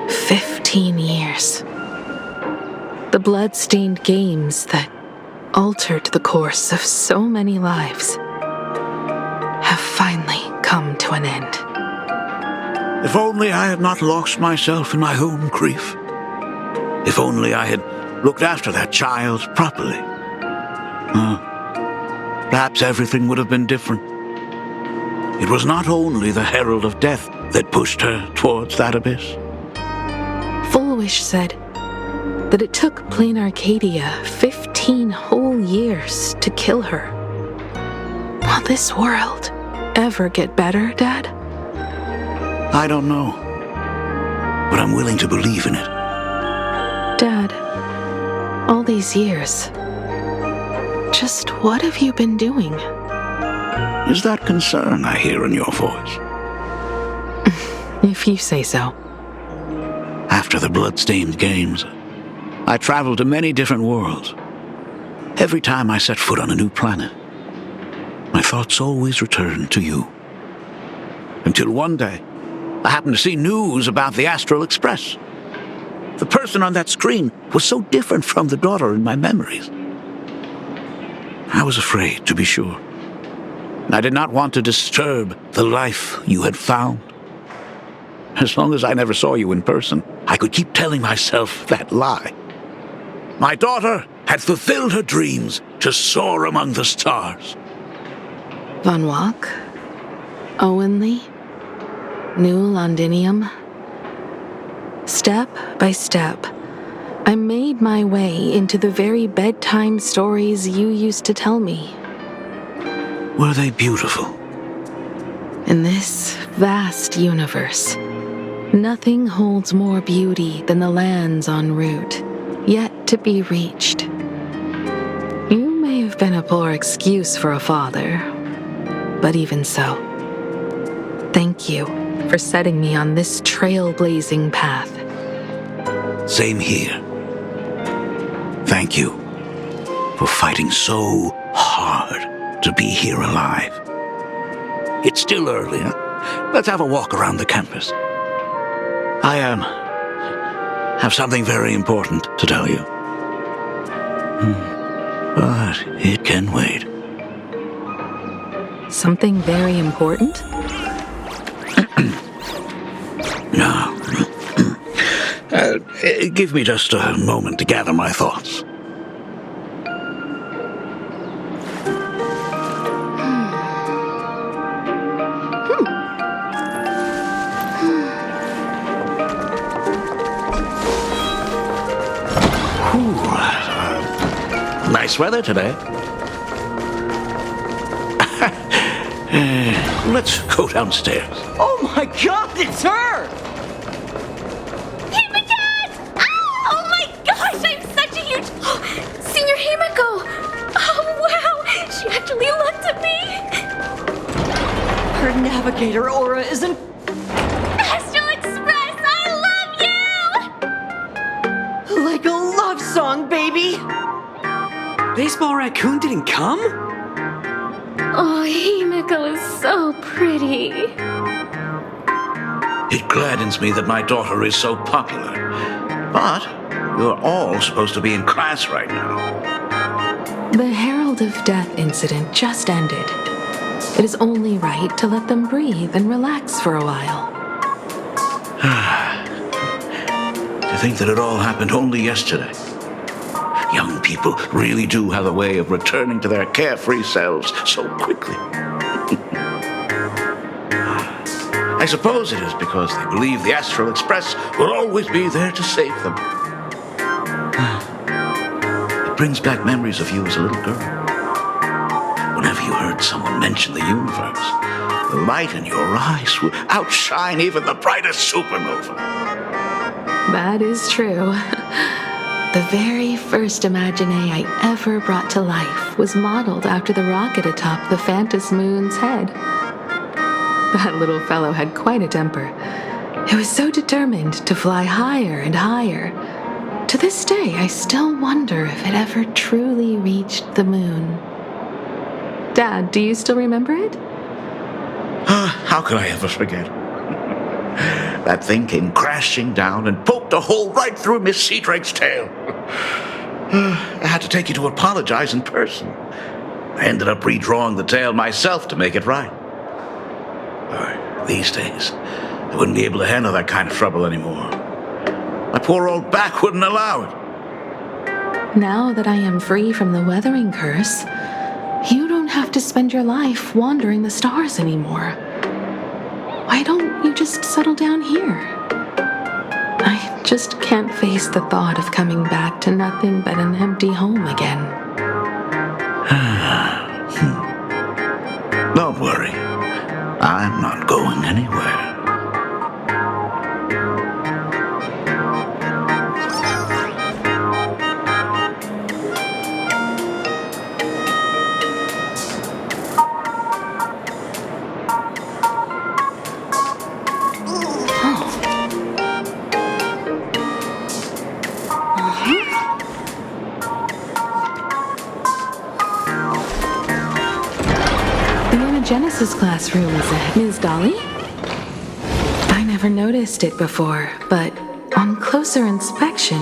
15 years. The blood-stained games that altered the course of so many lives have finally come to an end. If only I had not lost myself in my own grief. If only I had looked after that child properly. Perhaps everything would have been different. It was not only the Herald of Death that pushed her towards that abyss. Full Wish said that it took Plain Arcadia 15 whole years to kill her. Will this world ever get better, Dad? I don't know, but I'm willing to believe in it. Dad, all these years, just what have you been doing? Is that concern I hear in your voice? If you say so. After after the blood-stained games, I traveled to many different worlds. Every time I set foot on a new planet, my thoughts always returned to you. Until one day, I happened to see news about the Astral Express. The person on that screen was so different from the daughter in my memories. I was afraid, to be sure. I did not want to disturb the life you had found. As long as I never saw you in person, I could keep telling myself that lie. My daughter had fulfilled her dreams to soar among the stars. Von Walk? Owenly? New Londinium? Step by step, I made my way into the very bedtime stories you used to tell me. Were they beautiful? In this vast universe, nothing holds more beauty than the lands en route, yet to be reached. You may have been a poor excuse for a father, but even so, thank you for setting me on this trailblazing path. Same here. Thank you for fighting so hard to be here alive. It's still early, huh? Let's have a walk around the campus. I have something very important to tell you. But it can wait. Something very important? No. Give me just a moment to gather my thoughts. Nice weather today. Let's go downstairs. Oh my god, it's her! Oh my gosh, I'm such a huge... Senior Himiko! Oh wow, she actually looked at me! Her navigator aura is an... Astral Express, I love you! like a love song, baby! Baseball Raccoon didn't come? Oh, Himiko is so pretty. It gladdens me that my daughter is so popular. But you're all supposed to be in class right now. The Herald of Death incident just ended. It is only right to let them breathe and relax for a while. To think that it all happened only yesterday. Young people really do have a way of returning to their carefree selves so quickly. I suppose it is because they believe the Astral Express will always be there to save them. It brings back memories of you as a little girl. Whenever you heard someone mention the universe, the light in your eyes would outshine even the brightest supernova. That is true. The very first Imaginae I ever brought to life was modeled after the rocket atop the Phantom Moon's head. That little fellow had quite a temper. It was so determined to fly higher and higher. To this day, I still wonder if it ever truly reached the moon. Dad, do you still remember it? How could I ever forget? That thing came crashing down and poked a hole right through Miss Seadrake's tail. I had to take you to apologize in person. I ended up redrawing the tail myself to make it right. These days, I wouldn't be able to handle that kind of trouble anymore. My poor old back wouldn't allow it. Now that I am free from the weathering curse, you don't have to spend your life wandering the stars anymore. Why don't you just settle down here? I just can't face the thought of coming back to nothing but an empty home again. Don't worry. I'm not going anywhere. else's classroom is it, Ms. Dolly? I never noticed it before, but on closer inspection,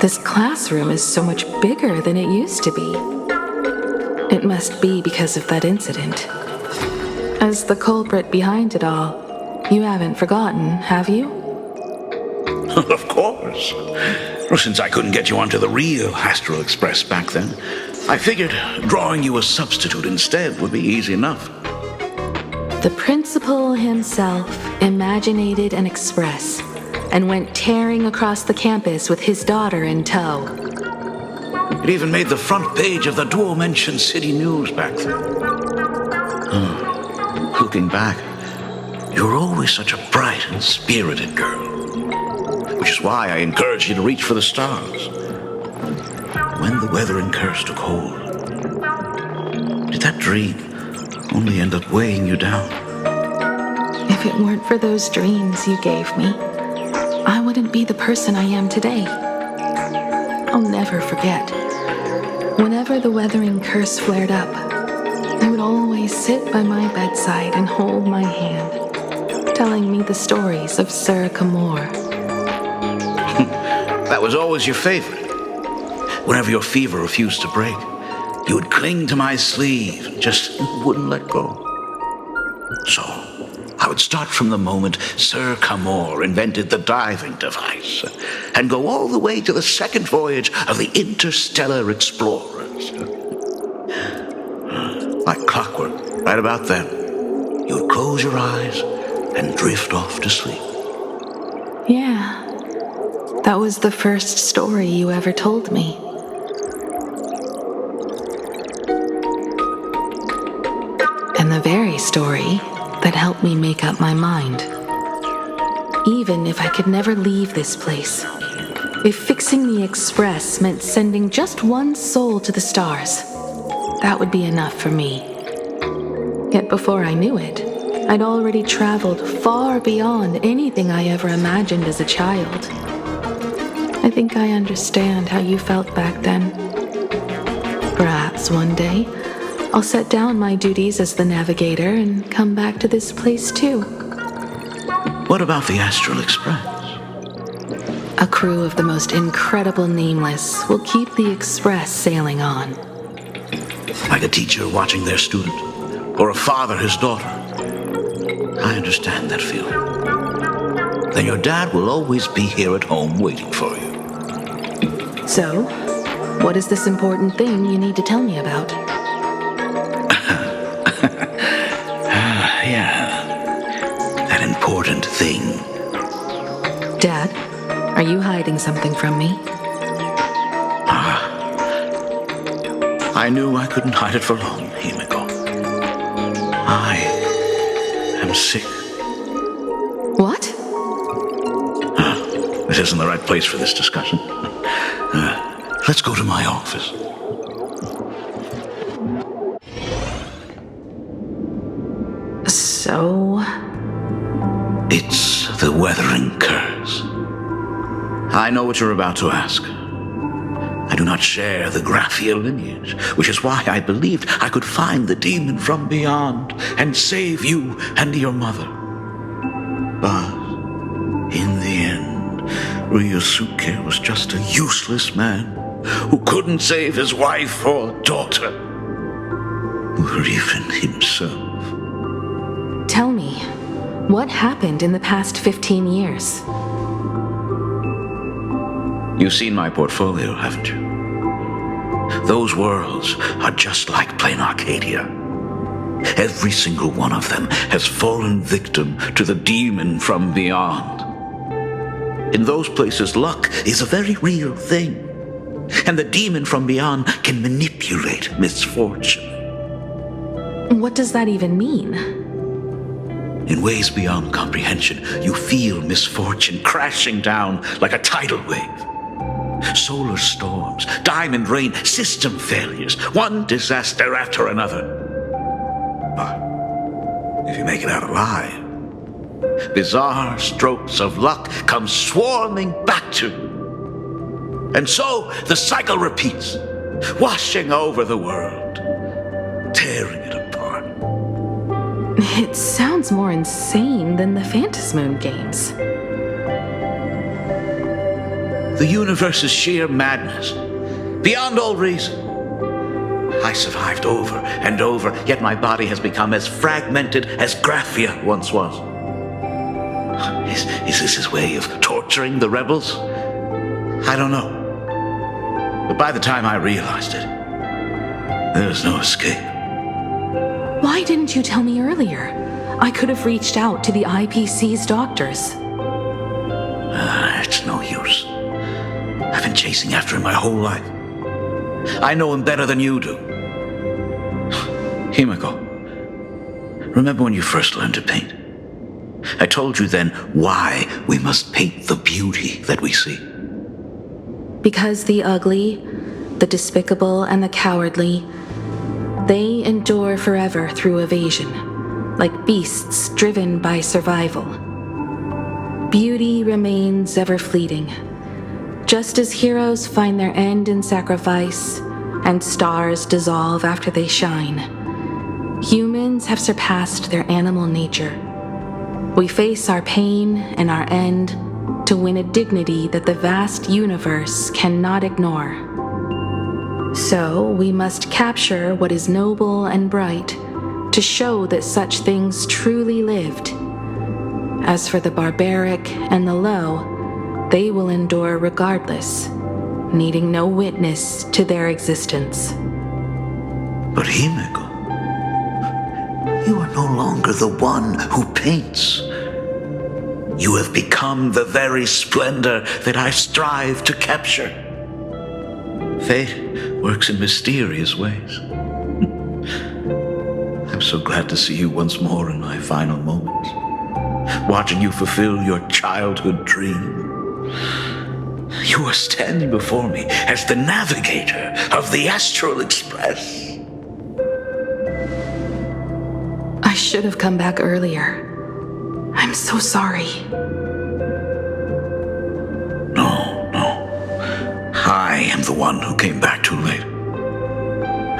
this classroom is so much bigger than it used to be. It must be because of that incident. As the culprit behind it all, you haven't forgotten, have you? Of course. Well, since I couldn't get you onto the real Astral Express back then, I figured drawing you a substitute instead would be easy enough. The principal himself imaginated an express and went tearing across the campus with his daughter in tow. It even made the front page of the Dual-Mention City News back then. Looking back, you were always such a bright and spirited girl. Which is why I encouraged you to reach for the stars. When the weathering curse took hold, did that dream only end up weighing you down? If it weren't for those dreams you gave me, I wouldn't be the person I am today. I'll never forget. Whenever the weathering curse flared up, I would always sit by my bedside and hold my hand, telling me the stories of Sir Camor. That was always your favorite. Whenever your fever refused to break, you would cling to my sleeve and just wouldn't let go. So, I would start from the moment Sir Camor invented the diving device and go all the way to the second voyage of the interstellar explorers. Like clockwork, right about then, you would close your eyes and drift off to sleep. Yeah, that was the first story you ever told me. And the very story that helped me make up my mind. Even if I could never leave this place, if fixing the express meant sending just one soul to the stars, that would be enough for me. Yet before I knew it, I'd already traveled far beyond anything I ever imagined as a child. I think I understand how you felt back then. Perhaps one day, I'll set down my duties as the navigator and come back to this place too. What about the Astral Express? A crew of the most incredible nameless will keep the express sailing on. Like a teacher watching their student, or a father his daughter. I understand that feeling. Then your dad will always be here at home waiting for you. So, what is this important thing you need to tell me about? Yeah. That important thing. Dad, are you hiding something from me? I knew I couldn't hide it for long, Himiko. I am sick. What? This isn't the right place for this discussion. Let's go to my office. So? It's the weathering curse. I know what you're about to ask. I do not share the Graphia lineage, which is why I believed I could find the demon from beyond and save you and your mother. But in the end, Ryosuke was just a useless man who couldn't save his wife or daughter, or even himself. Tell me, what happened in the past 15 years? You've seen my portfolio, haven't you? Those worlds are just like plain Arcadia. Every single one of them has fallen victim to the demon from beyond. In those places, luck is a very real thing, and the demon from beyond can manipulate misfortune. What does that even mean? In ways beyond comprehension, you feel misfortune crashing down like a tidal wave. Solar storms, diamond rain, system failures, one disaster after another. But if you make it out alive, bizarre strokes of luck come swarming back to you. And so the cycle repeats, washing over the world, tearing it apart. It sounds more insane than the Phantasmoon games. The universe is sheer madness, beyond all reason. I survived over and over, yet my body has become as fragmented as Graphia once was. Is this his way of torturing the rebels? I don't know. But by the time I realized it, there was no escape. Why didn't you tell me earlier? I could have reached out to the IPC's doctors. It's no use. I've been chasing after him my whole life. I know him better than you do. Himiko, remember when you first learned to paint? I told you then why we must paint the beauty that we see. Because the ugly, the despicable, and the cowardly, they endure forever through evasion, like beasts driven by survival. Beauty remains ever fleeting, just as heroes find their end in sacrifice, and stars dissolve after they shine. Humans have surpassed their animal nature. We face our pain and our end to win a dignity that the vast universe cannot ignore. So we must capture what is noble and bright to show that such things truly lived. As for the barbaric and the low, they will endure regardless, needing no witness to their existence. But Himiko, you are no longer the one who paints. You have become the very splendor that I strive to capture. Fate works in mysterious ways. I'm so glad to see you once more in my final moments, watching you fulfill your childhood dream. You are standing before me as the navigator of the Astral Express. I should have come back earlier. I'm so sorry. No. I am the one who came back too late.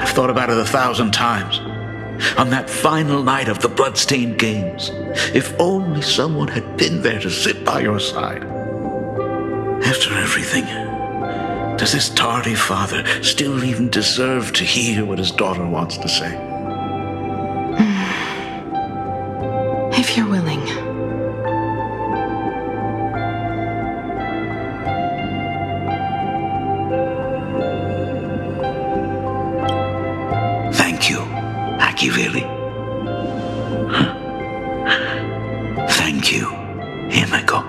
I've thought about it 1,000 times. On that final night of the Bloodstained Games, if only someone had been there to sit by your side. After everything, does this tardy father still even deserve to hear what his daughter wants to say? If you're willing. Thank you, Akiveli. Thank you, Himiko.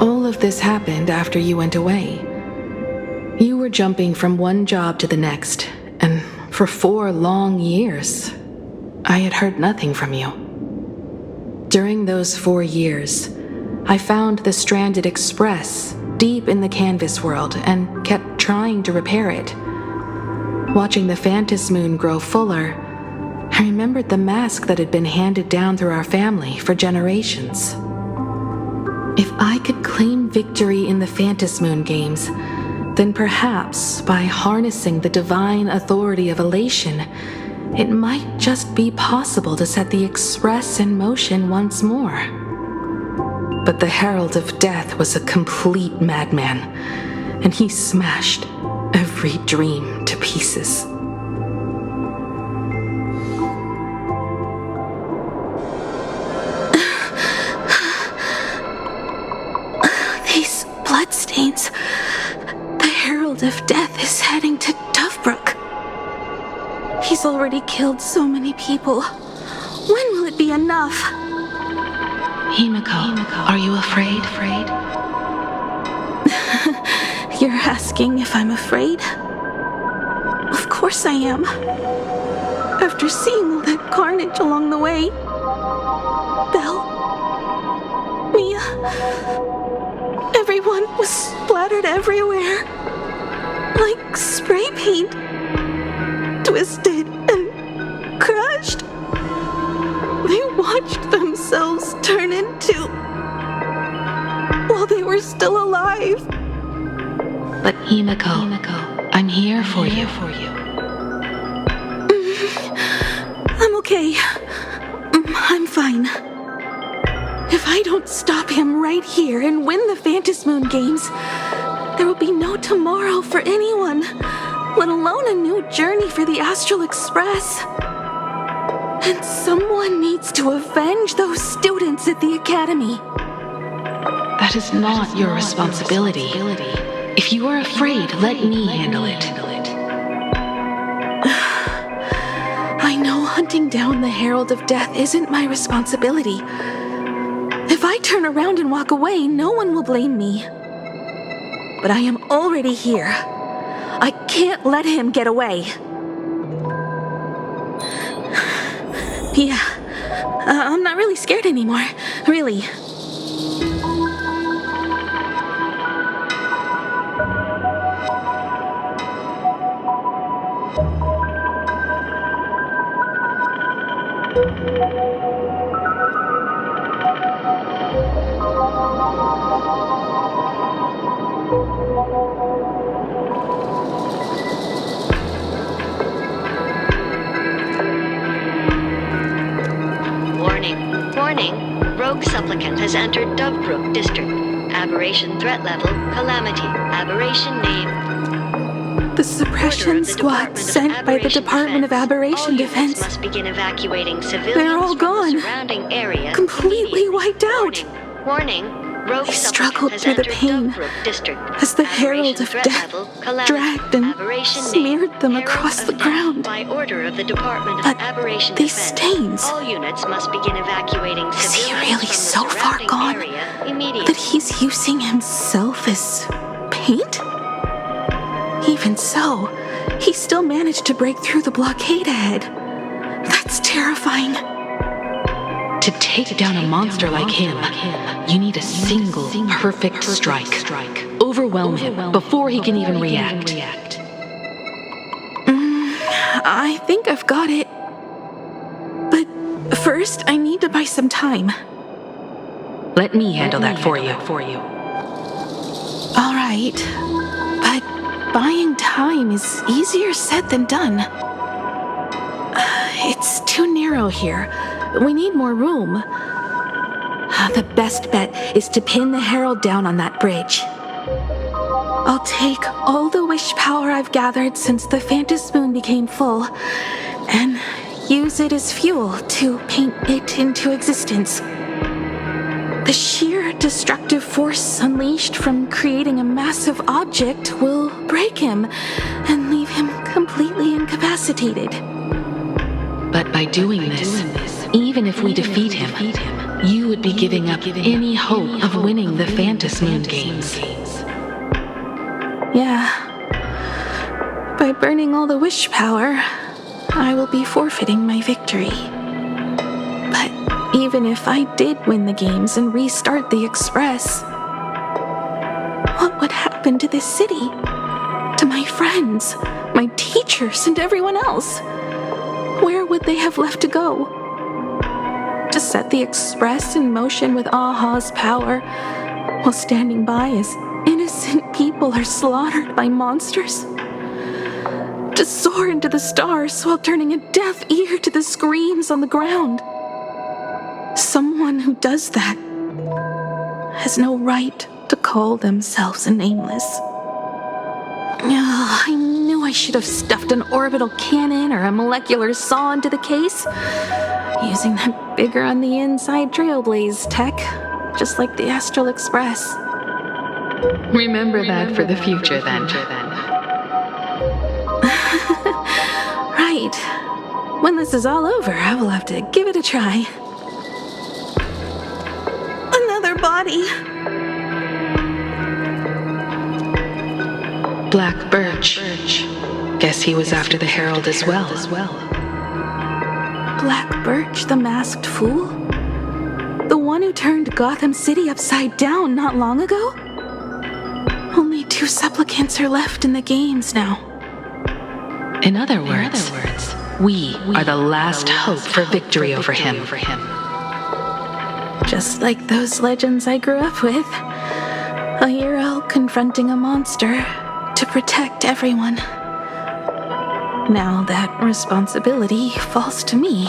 All of this happened after you went away. You were jumping from one job to the next, and for 4 long years, I had heard nothing from you. During those 4 years, I found the stranded express deep in the canvas world and kept trying to repair it. Watching the Phantasmoon grow fuller, I remembered the mask that had been handed down through our family for generations. If I could claim victory in the Phantasmoon games, then perhaps by harnessing the divine authority of elation, it might just be possible to set the Express in motion once more. But the Herald of Death was a complete madman, and he smashed every dream to pieces. These bloodstains. The Herald of Death is heading to Dovebrook. He's already killed so many people. When will it be enough? Himiko, are you afraid? You're asking if I'm afraid? Of course I am. After seeing all that carnage along the way. Belle, Mia, everyone was splattered everywhere. Like spray paint. Twisted and crushed. They watched themselves turn into... while they were still alive. But Himiko, I'm here for you. I'm okay. I'm fine. If I don't stop him right here and win the Phantasmoon Games, there will be no tomorrow for anyone, let alone a new journey for the Astral Express. And someone needs to avenge those students at the Academy. That is not your responsibility. If you are afraid, let me handle it. I know hunting down the Herald of Death isn't my responsibility. If I turn around and walk away, no one will blame me. But I am already here. I can't let him get away. Yeah, I'm not really scared anymore, really. Warning. Rogue supplicant has entered Dovebrook District. Aberration threat level, Calamity. Aberration name. The suppression squad sent by the Department of Aberration Defense. Must begin evacuating civilians. They're all gone. From the surrounding area. Completely wiped out. Warning. Rogue I struggled through the pain as the Herald of Death dragged and smeared them across the ground. By order of the Department of But Aberration these Defense, stains, all units must begin evacuating is he civilians really from so the far surrounding gone area immediately. that he's using himself as paint? Even so, he still managed to break through the blockade ahead. That's terrifying. To take down a monster like him, you need a single perfect strike. Overwhelm him before he can even react. I think I've got it. But first, I need to buy some time. Let me handle that for you. All right. But buying time is easier said than done. It's too narrow here. We need more room. The best bet is to pin the Herald down on that bridge. I'll take all the wish power I've gathered since the Phantasmoon became full and use it as fuel to paint it into existence. The sheer destructive force unleashed from creating a massive object will break him and leave him completely incapacitated. But by doing this, even if we defeat him, you would be giving up any hope of winning the Phantasmoon Games. Yeah. By burning all the wish power, I will be forfeiting my victory. But even if I did win the games and restart the Express, what would happen to this city? To my friends, my teachers, and everyone else? Where would they have left to go? To set the Express in motion with Aha's power, while standing by as innocent people are slaughtered by monsters? To soar into the stars while turning a deaf ear to the screams on the ground? Someone who does that has no right to call themselves a nameless. I knew I should have stuffed an orbital cannon or a molecular saw into the case, using that bigger on the inside Trailblaze tech, just like the Astral Express. Remember that for the future, then. Right. When this is all over, I will have to give it a try. Another body. Black Birch. Guess he was after the Herald as well. Black Birch, the masked fool? The one who turned Gotham City upside down not long ago? Only 2 supplicants are left in the games now. In other words, we are the last hope for victory over him. Just like those legends I grew up with. A hero confronting a monster to protect everyone. Now that responsibility falls to me.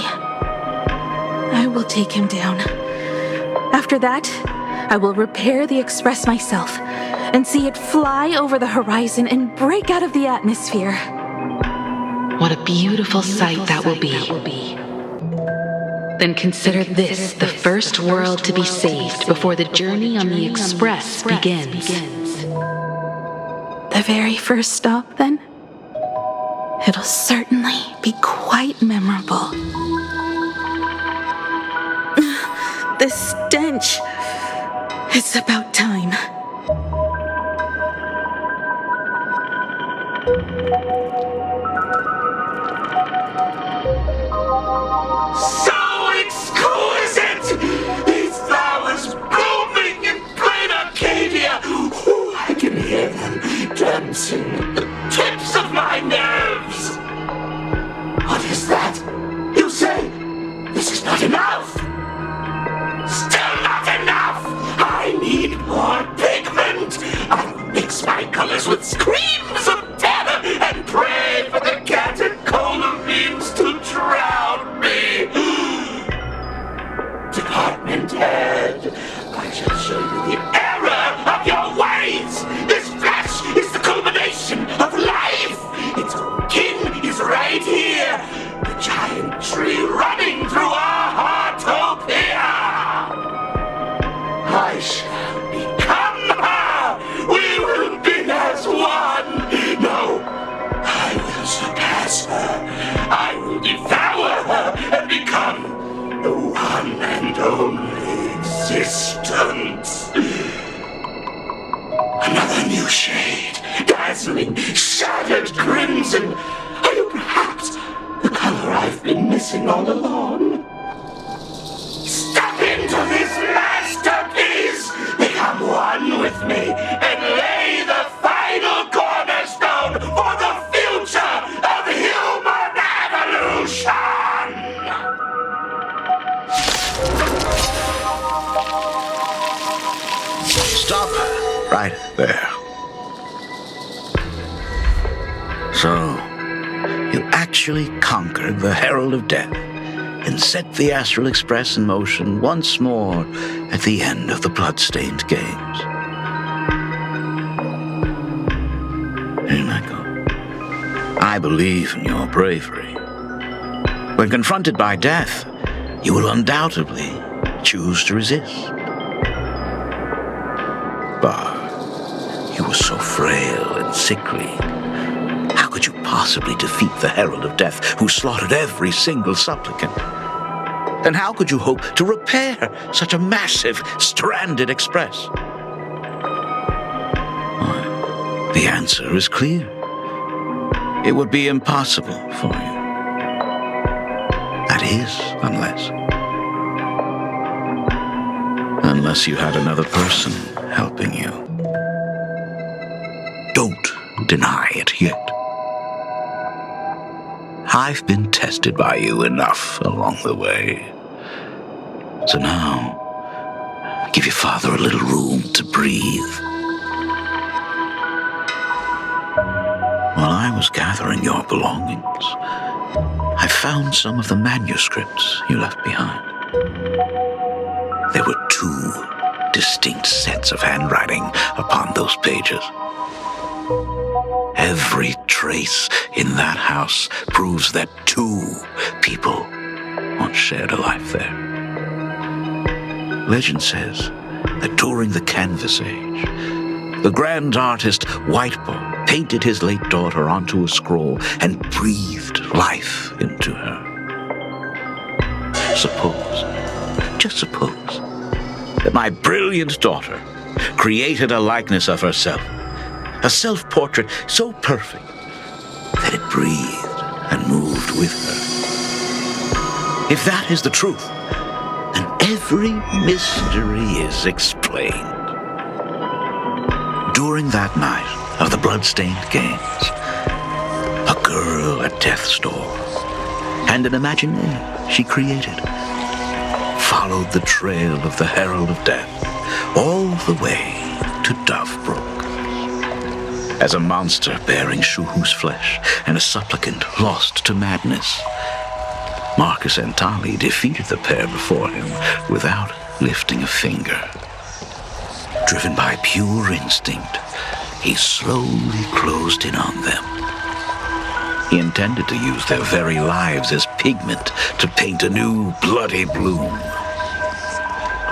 I will take him down. After that, I will repair the Express myself and see it fly over the horizon and break out of the atmosphere. What a beautiful sight that will be. Then consider this the first world to be saved before the journey on the Express begins. The very first stop, then? It'll certainly be quite memorable. The stench. It's about time. So exquisite! These flowers blooming in plain Arcadia! Ooh, I can hear them dancing at the tips of my nerves! What is that? You say this is not enough? Still not enough! I need more pigment! I'll mix my colors with screams of terror and pray for the catecholamines to drown me! Department head, I shall show you the error of your ways! This flesh is the culmination of life! Its kin is right here! The giant tree running through our heartopia! I shall become her! We will be as one! No, I will surpass her! I will devour her and become the one and only existence! Another new shade, dazzling, shattered crimson! Are you perhaps the color I've been missing all along? Step into this masterpiece! Become one with me and lay the final cornerstone for the future of human evolution! Stop right there. So, you actually conquered the Herald of Death and set the Astral Express in motion once more at the end of the blood-stained games. Here I go. I believe in your bravery. When confronted by death, you will undoubtedly choose to resist. But you were so frail and sickly. How could you possibly defeat the Herald of Death, who slaughtered every single supplicant? And how could you hope to repair such a massive, stranded express? Well, the answer is clear. It would be impossible for you. That is, unless you had another person helping you. Don't deny it yet. I've been tested by you enough along the way. So now, give your father a little room to breathe. While I was gathering your belongings, I found some of the manuscripts you left behind. There were 2 distinct sets of handwriting upon those pages. Every trace in that house proves that 2 people once shared a life there. Legend says that during the Canvas Age, the grand artist Whitebow painted his late daughter onto a scroll and breathed life into her. Just suppose, that my brilliant daughter created a likeness of herself, a self-portrait so perfect that it breathed and moved with her. If that is the truth, then every mystery is explained. During that night of the blood-stained games, a girl at death's door and an imaginary she created followed the trail of the Herald of Death all the way to Dovebrook. As a monster bearing Shuhu's flesh and a supplicant lost to madness, Marcus and Tali defeated the pair before him without lifting a finger. Driven by pure instinct, he slowly closed in on them. He intended to use their very lives as pigment to paint a new bloody bloom.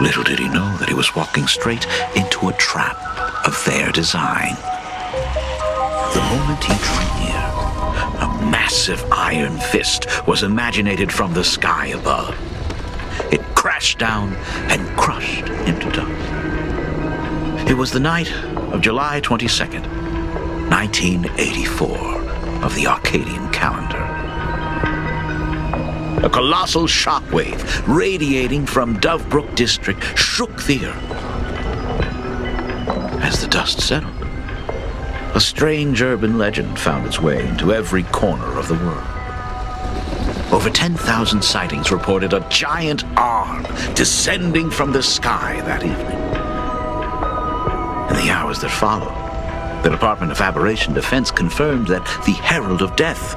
Little did he know that he was walking straight into a trap of their design. The moment he drew near, a massive iron fist was imaginated from the sky above. It crashed down and crushed into dust. It was the night of July 22nd, 1984, of the Arcadian calendar. A colossal shockwave radiating from Dovebrook District shook the earth. As the dust settled, a strange urban legend found its way into every corner of the world. Over 10,000 sightings reported a giant arm descending from the sky that evening. In the hours that followed, the Department of Aberration Defense confirmed that the Herald of Death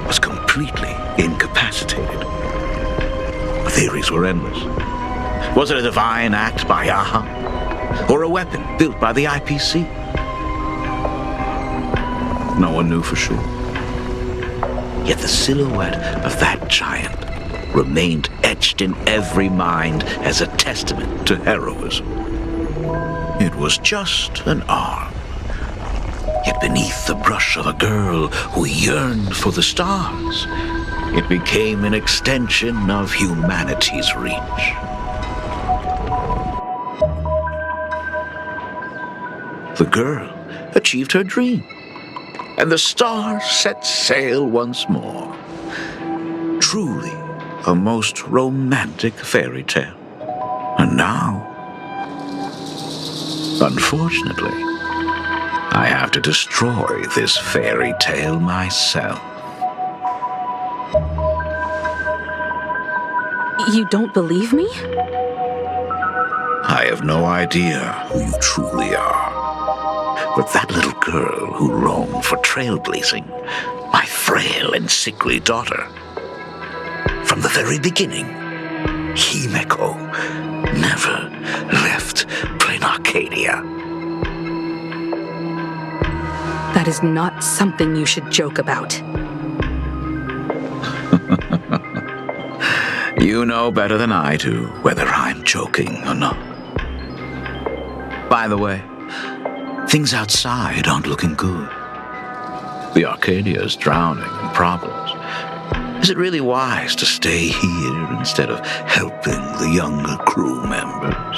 was completely incapacitated. The theories were endless. Was it a divine act by Aha? Or a weapon built by the IPC? No one knew for sure. Yet the silhouette of that giant remained etched in every mind as a testament to heroism. It was just an arm. Yet beneath the brush of a girl who yearned for the stars, it became an extension of humanity's reach. The girl achieved her dream, and the stars set sail once more. Truly a most romantic fairy tale. And now, unfortunately, I have to destroy this fairy tale myself. You don't believe me? I have no idea who you truly are. But that little girl who roamed for trailblazing, my frail and sickly daughter. From the very beginning, Himeko never left Plain Arcadia. That is not something you should joke about. You know better than I do whether I'm joking or not. By the way, things outside aren't looking good. The Arcadia is drowning in problems. Is it really wise to stay here instead of helping the younger crew members?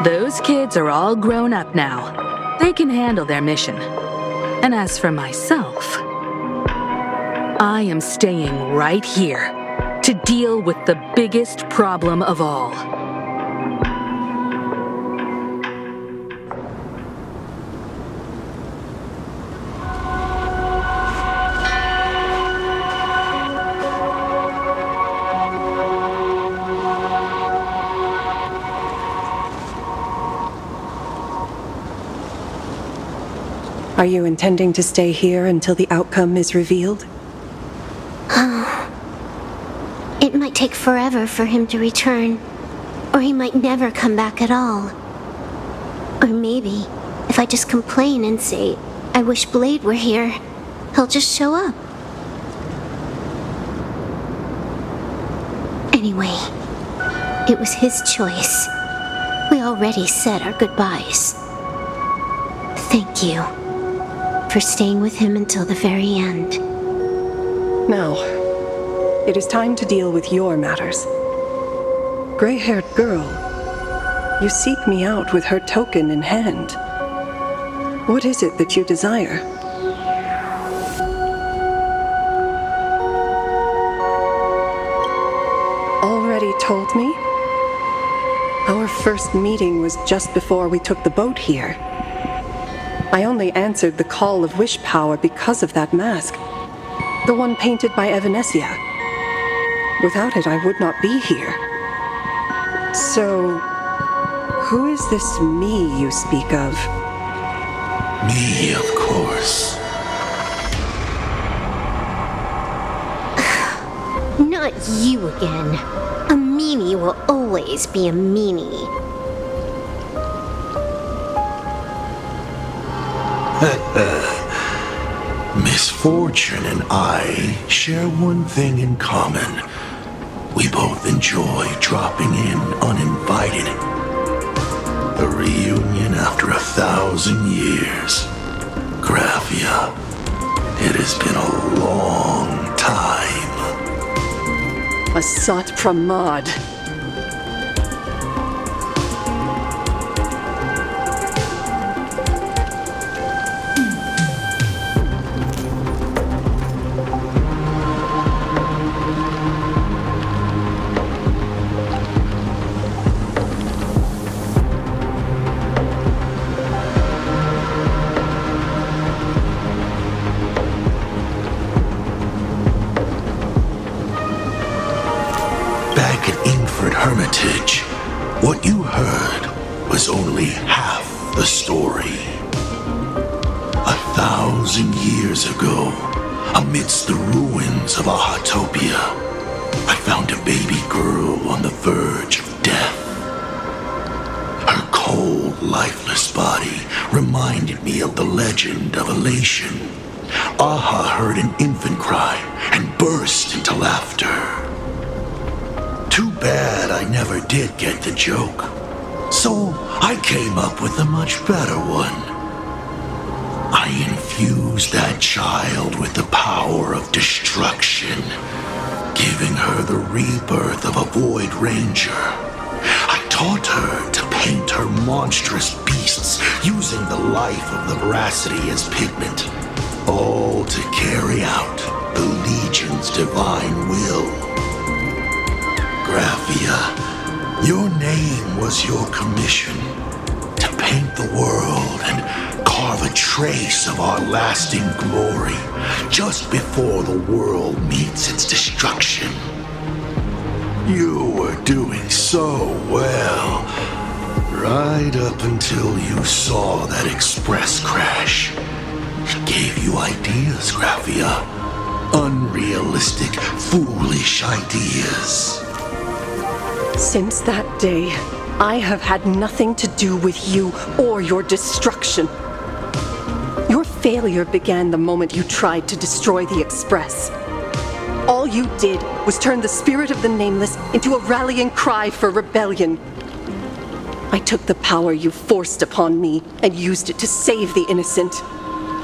Those kids are all grown up now. They can handle their mission. And as for myself, I am staying right here to deal with the biggest problem of all. Are you intending to stay here until the outcome is revealed? It might take forever for him to return, or he might never come back at all. Or maybe, if I just complain and say, I wish Blade were here, he'll just show up. Anyway, it was his choice. We already said our goodbyes. Thank you for staying with him until the very end. Now, it is time to deal with your matters. Gray-haired girl, you seek me out with her token in hand. What is it that you desire? Already told me? Our first meeting was just before we took the boat here. I only answered the call of wish power because of that mask. The one painted by Evanesia. Without it, I would not be here. So, who is this me you speak of? Me, of course. you again. A meanie will always be a meanie. Misfortune and I share one thing in common. We both enjoy dropping in uninvited. A reunion after 1,000 years. Graphia, it has been a long time. Asat Pramad. Hermitage, what you heard was only half the story. 1,000 years ago, amidst the ruins of Ahatopia, I found a baby girl on the verge of death. Her cold, lifeless body reminded me of the legend of Elation. Aha heard an infant cry and burst into laughter. Too bad I never did get the joke. So I came up with a much better one. I infused that child with the power of destruction, giving her the rebirth of a Void Ranger. I taught her to paint her monstrous beasts using the life of the veracity as pigment, all to carry out the Legion's divine will. Graphia, your name was your commission, to paint the world and carve a trace of our lasting glory just before the world meets its destruction. You were doing so well, right up until you saw that express crash. It gave you ideas, Graphia. Unrealistic, foolish ideas. Since that day, I have had nothing to do with you or your destruction. Your failure began the moment you tried to destroy the Express. All you did was turn the spirit of the Nameless into a rallying cry for rebellion. I took the power you forced upon me and used it to save the innocent.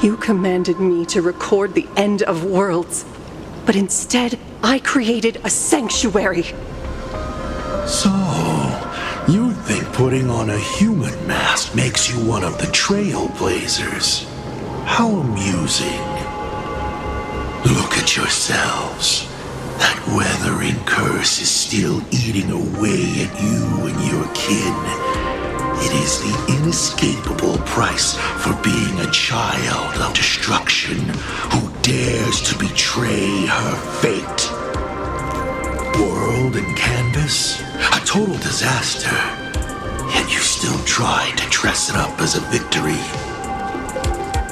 You commanded me to record the end of worlds, but instead I created a sanctuary. So, you think putting on a human mask makes you one of the trailblazers? How amusing. Look at yourselves. That weathering curse is still eating away at you and your kin. It is the inescapable price for being a child of destruction who dares to betray her fate. World and canvas, a total disaster, yet you still try to dress it up as a victory.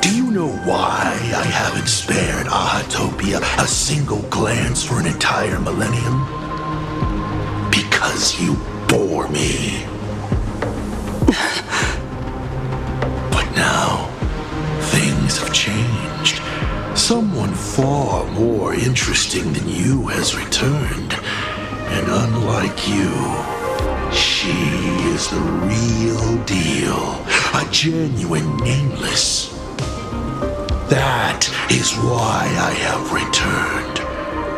Do you know why I haven't spared Ahatopia a single glance for an entire millennium? Because you bore me. But now, things have changed. Someone far more interesting than you has returned. And unlike you, she is the real deal, a genuine Nameless. That is why I have returned,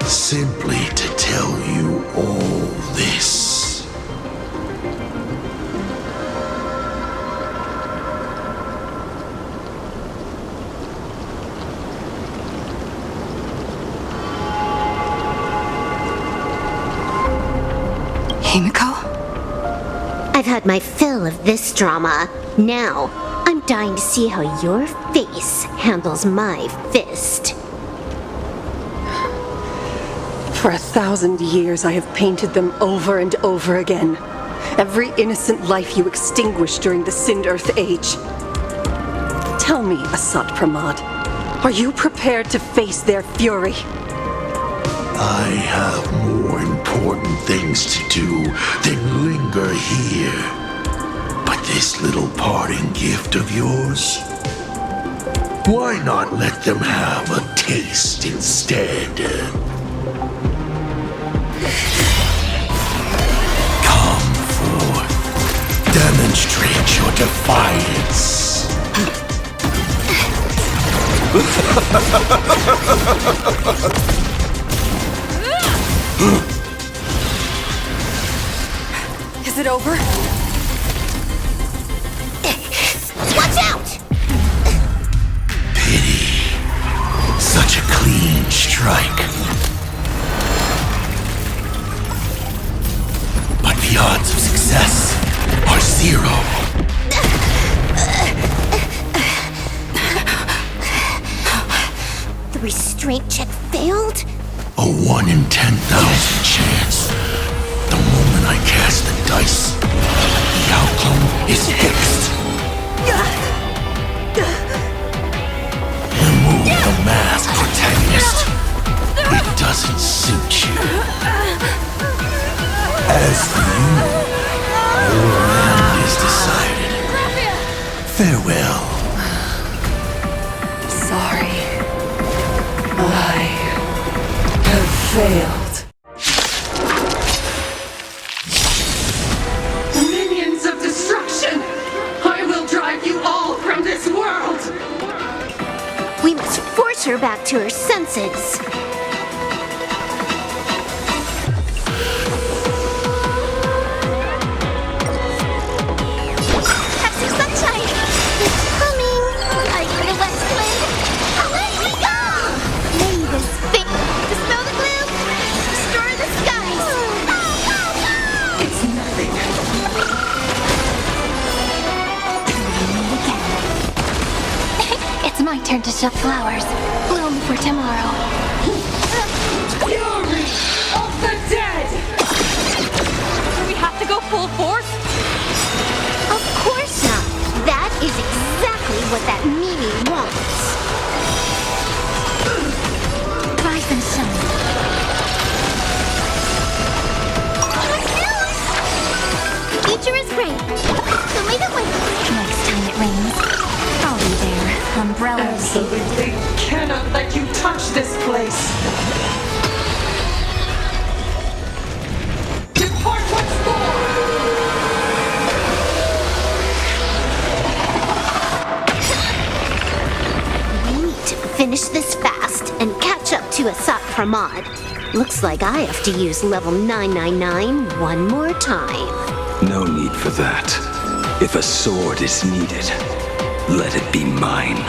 simply to tell you all this. Himiko? I've had my fill of this drama. Now, I'm dying to see how your face handles my fist. For 1,000 years, I have painted them over and over again. Every innocent life you extinguished during the Sind-Earth Age. Tell me, Asat Pramad, are you prepared to face their fury? I have more important things to do than linger here. But this little parting gift of yours, why not let them have a taste instead? Come forth. Demonstrate your defiance. Is it over? Watch out! Pity. Such a clean strike. But the odds of success are 0. The restraint check failed? A 1 in 10,000 chance. The moment I cast the dice, the outcome is fixed. Remove the mask, protagonist. It doesn't suit you. As for you, your end is decided. Farewell. Sorry. I have failed. Minions of destruction! I will drive you all from this world! We must force her back to her senses. Have some sunshine! It's coming! Are you the west wind? Away we go! May this fate dispel the gloom, restore the skies. It's nothing. It's my turn to shove flowers. Bloom for tomorrow. Fury of the dead! Do we have to go full force? Of course not. That is exactly what that Mimi wants. Rise and shine. Future is great. So may the wind. Next time it rains, I'll be there. Umbrellas. Absolutely cannot let you touch this place! Depart once more! We need to finish this fast and catch up to Asat Pramod. Looks like I have to use level 999 one more time. No need for that. If a sword is needed, let it be mine.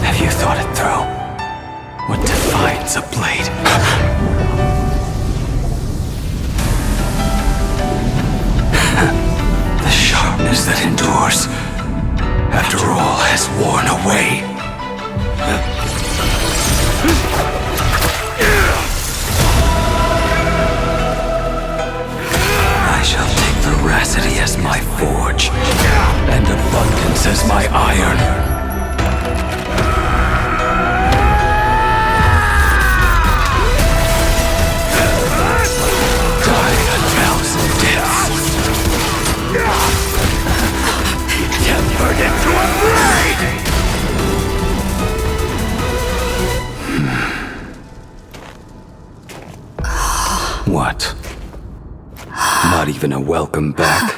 Have you thought it through? What defines a blade? The sharpness that endures, after all has worn away. I shall take veracity as my forge, and abundance as my iron. Die a thousand deaths. Tempered into a blade! What? Not even a welcome back?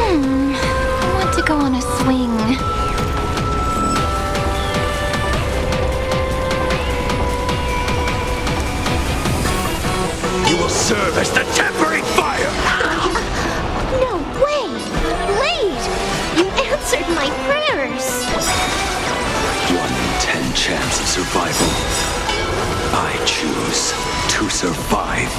I want to go on a swing. You will serve as the tempering fire! No way! Blade! You answered my prayers! 1 in 10 chance of survival. I choose to survive.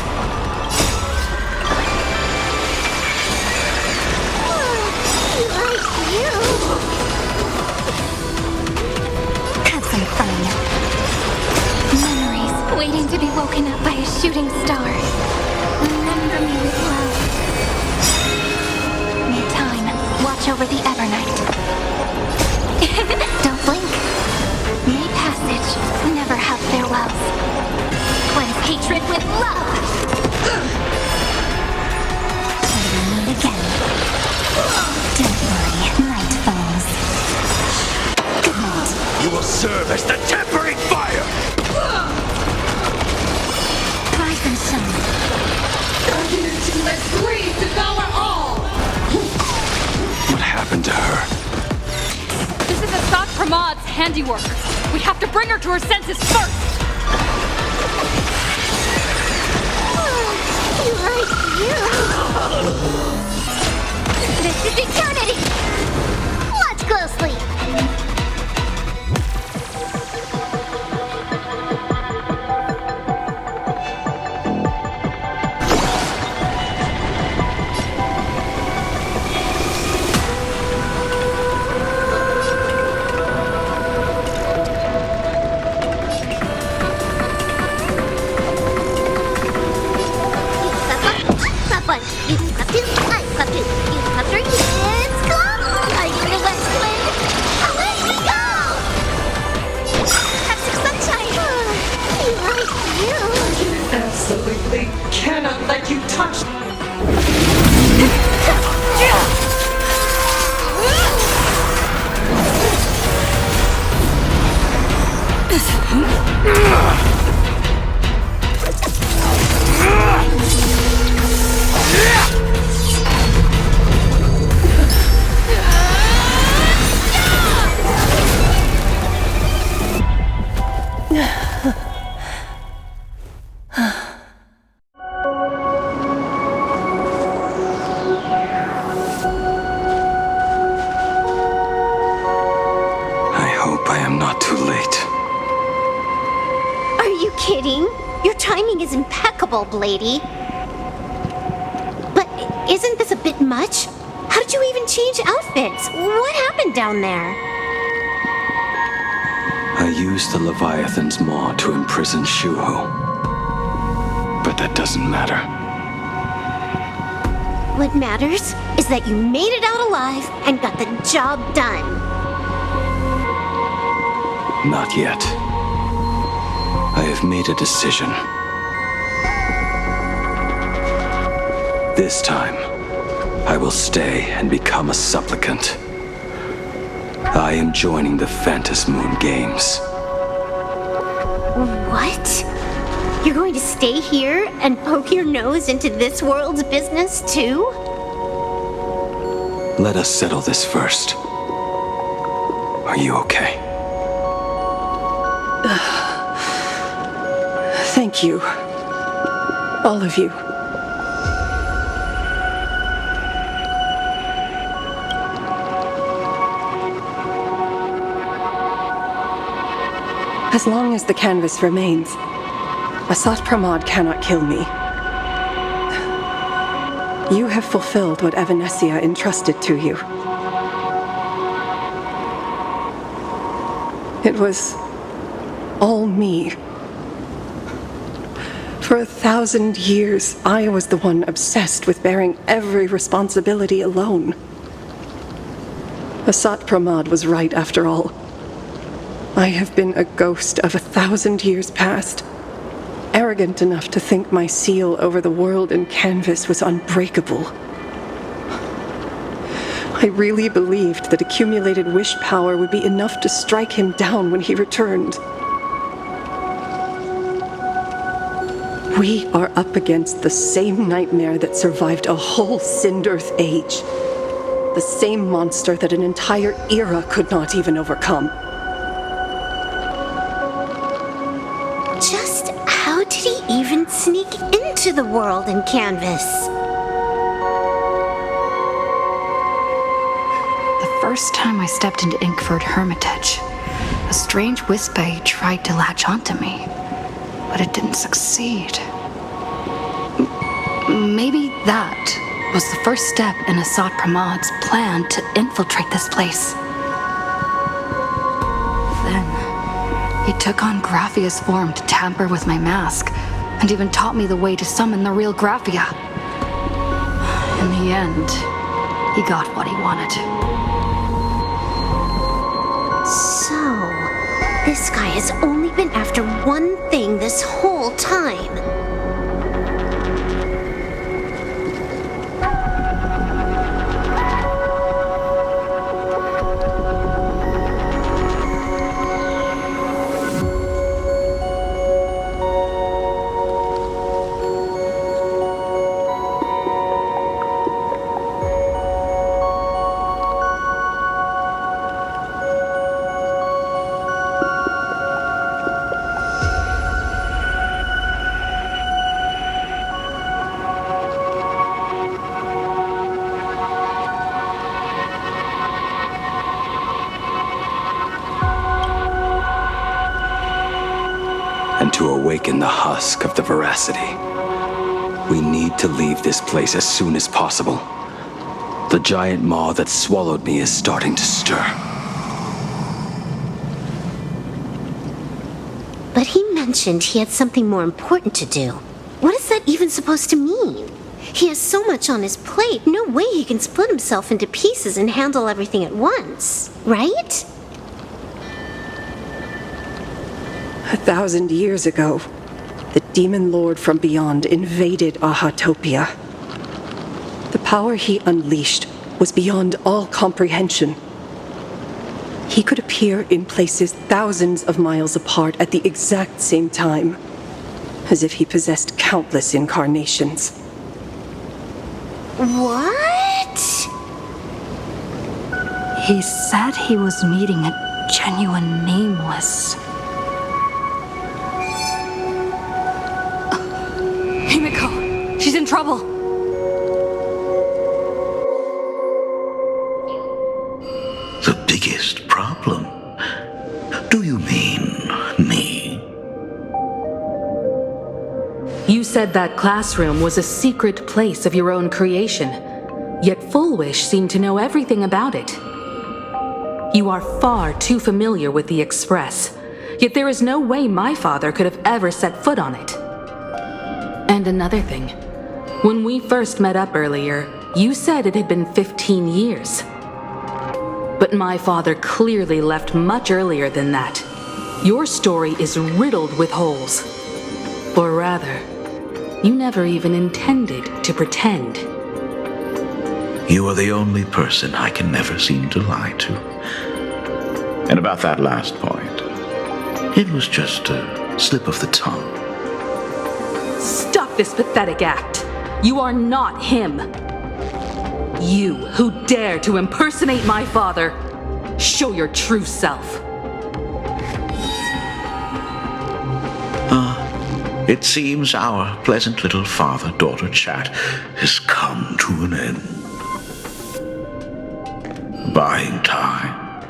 waiting to be woken up by a shooting star. Remember me with love. Need time. Watch over the Evernight. Don't blink. May passage. Never have farewells. Cleanse hatred with love. Till we meet again. Don't worry, night falls. Good night. You will serve as the tempering fire! Rise and shine. Darkness must breathe to devour all! What happened to her? This is Assad Pramad's handiwork. We have to bring her to her senses first! This is eternity! Let's go sleep! Absolutely cannot let you touch. I hope I am not too late. Are you kidding? Your timing is impeccable, Blady. But isn't this a bit much? How did you even change outfits? What happened down there? I used the Leviathan's maw to imprison Shuho. But that doesn't matter. What matters is that you made it out alive and got the job done. Not yet. I have made a decision. This time, I will stay and become a supplicant. I am joining the Phantasmoon Games. What? You're going to stay here and poke your nose into this world's business too? Let us settle this first. Are you okay? Thank you. All of you. As long as the canvas remains, Assad Pramad cannot kill me. You have fulfilled what Evanescia entrusted to you. It was all me. For 1,000 years, I was the one obsessed with bearing every responsibility alone. Assad Pramad was right after all. I have been a ghost of 1,000 years past, arrogant enough to think my seal over the world and canvas was unbreakable. I really believed that accumulated wish power would be enough to strike him down when he returned. We are up against the same nightmare that survived a whole Sindearth age. The same monster that an entire era could not even overcome. Just how did he even sneak into the world in canvas? The first time I stepped into Inkford Hermitage, a strange whisper tried to latch onto me, but it didn't succeed. Maybe that was the first step in Assad Pramad's plan to infiltrate this place. Then, He took on Graphia's form to tamper with my mask, and even taught me the way to summon the real Graphia. In the end, he got what he wanted. So, this guy has only been after one thing this whole time. And to awaken the husk of the veracity, we need to leave this place as soon as possible. The giant maw that swallowed me is starting to stir. But he mentioned he had something more important to do. What is that even supposed to mean? He has so much on his plate, no way he can split himself into pieces and handle everything at once, right? 1,000 years ago, the demon lord from beyond invaded Ahatopia. The power he unleashed was beyond all comprehension. He could appear in places thousands of miles apart at the exact same time, as if he possessed countless incarnations. What? He said he was meeting a genuine nameless. Himiko, she's in trouble. The biggest problem? Do you mean me? You said that classroom was a secret place of your own creation, yet Full Wish seemed to know everything about it. You are far too familiar with the Express, yet there is no way my father could have ever set foot on it. And another thing, when we first met up earlier, you said it had been 15 years. But my father clearly left much earlier than that. Your story is riddled with holes. Or rather, you never even intended to pretend. You are the only person I can never seem to lie to. And about that last point, it was just a slip of the tongue. Stop this pathetic act. You are not him. You who dare to impersonate my father, show your true self. It seems our pleasant little father-daughter chat has come to an end. Buying time,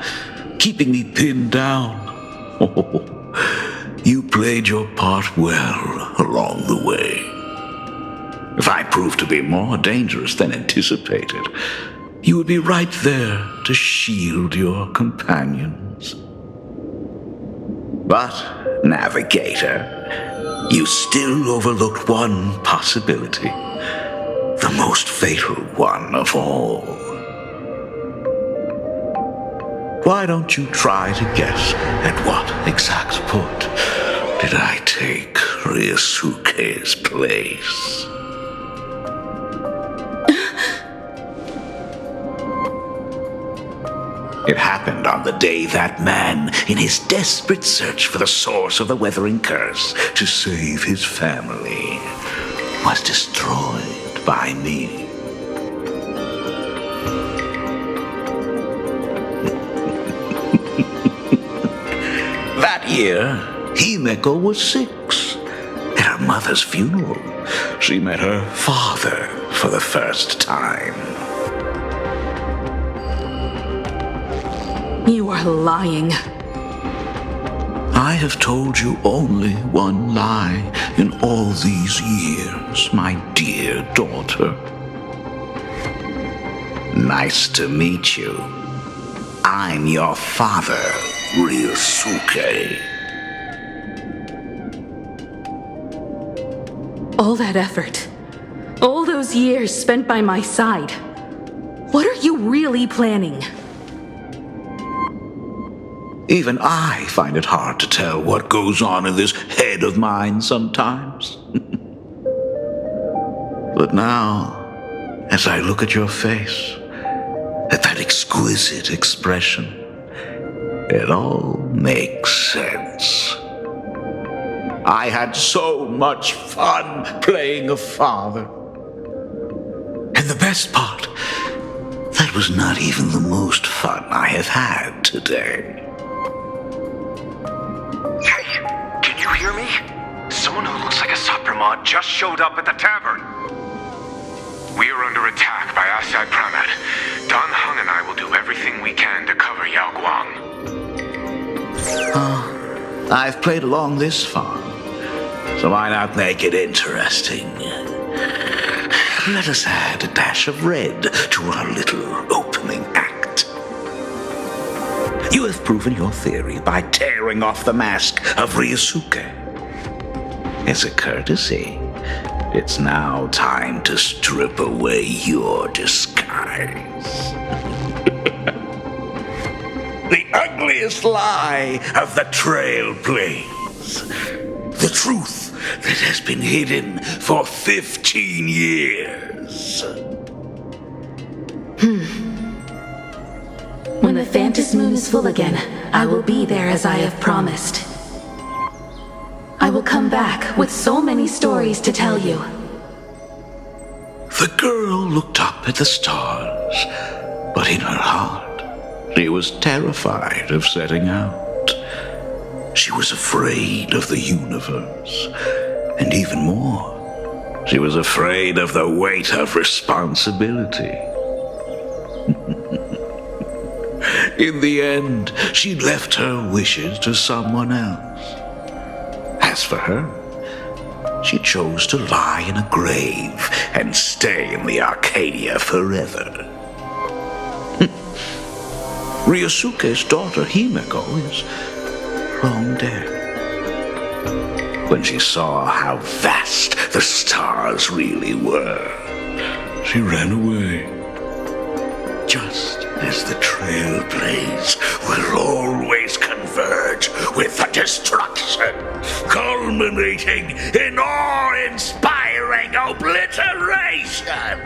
keeping me pinned down. Oh, you played your part well along the way. If I proved to be more dangerous than anticipated, you would be right there to shield your companions. But, Navigator, you still overlooked one possibility, the most fatal one of all. Why don't you try to guess at what exact port did I take Ryusuke's place? It happened on the day that man, in his desperate search for the source of the weathering curse to save his family, was destroyed by me. That year, Himeko was 6. At her mother's funeral, she met her father for the first time. You are lying. I have told you only one lie in all these years, my dear daughter. Nice to meet you. I'm your father, Ryusuke. All that effort. All those years spent by my side. What are you really planning? Even I find it hard to tell what goes on in this head of mine sometimes. But now, as I look at your face, at that exquisite expression, it all makes sense. I had so much fun playing a father. And the best part, that was not even the most fun I have had today. Hey, can you hear me? Someone who looks like a Supremod just showed up at the tavern. We are under attack by Asai Pramet. Don Hung and I will do everything we can to cover Yao Guang. I've played along this far, so why not make it interesting? Let us add a dash of red to our little opening act. You have proven your theory by tearing off the mask of Ryosuke. As a courtesy, it's now time to strip away your disguise. The ugliest lie of the Trail Plains. The truth that has been hidden for 15 years. When the Phantom Moon is full again, I will be there as I have promised. I will come back with so many stories to tell you. The girl looked up at the stars, but in her heart, she was terrified of setting out. She was afraid of the universe, and even more, she was afraid of the weight of responsibility. In the end, she left her wishes to someone else. As for her, she chose to lie in a grave and stay in the Arcadia forever. Ryosuke's daughter Himeko is long dead. When she saw how vast the stars really were, she ran away. Just as the Trailblaze will always converge with the destruction, culminating in awe-inspiring obliteration.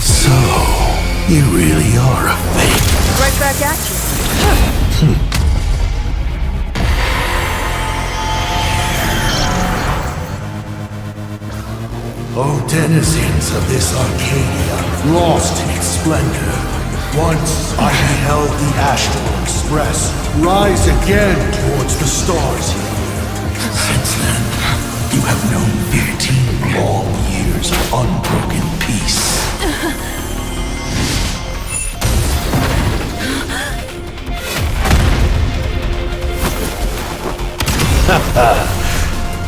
So, you really are a fake. Right back at you. O denizens of this Arcadia, lost in its splendor, once I beheld the Astral Express rise again towards the stars here. Since then, you have known 15 long years of unbroken peace.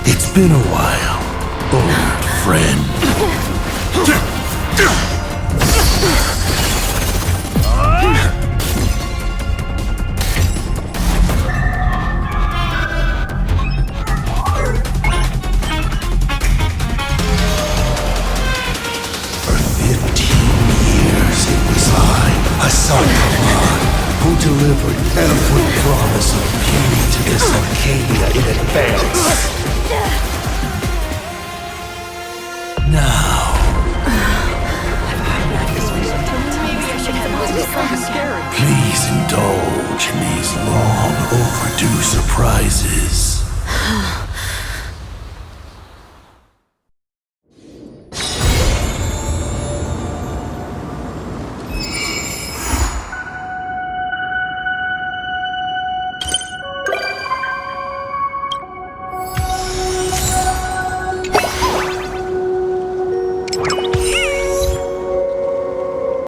It's been a while, old friend. For 15 years it was Asai Pramet, who delivered every promise of beauty to this Arcadia in advance. Now, please indulge in these long overdue surprises.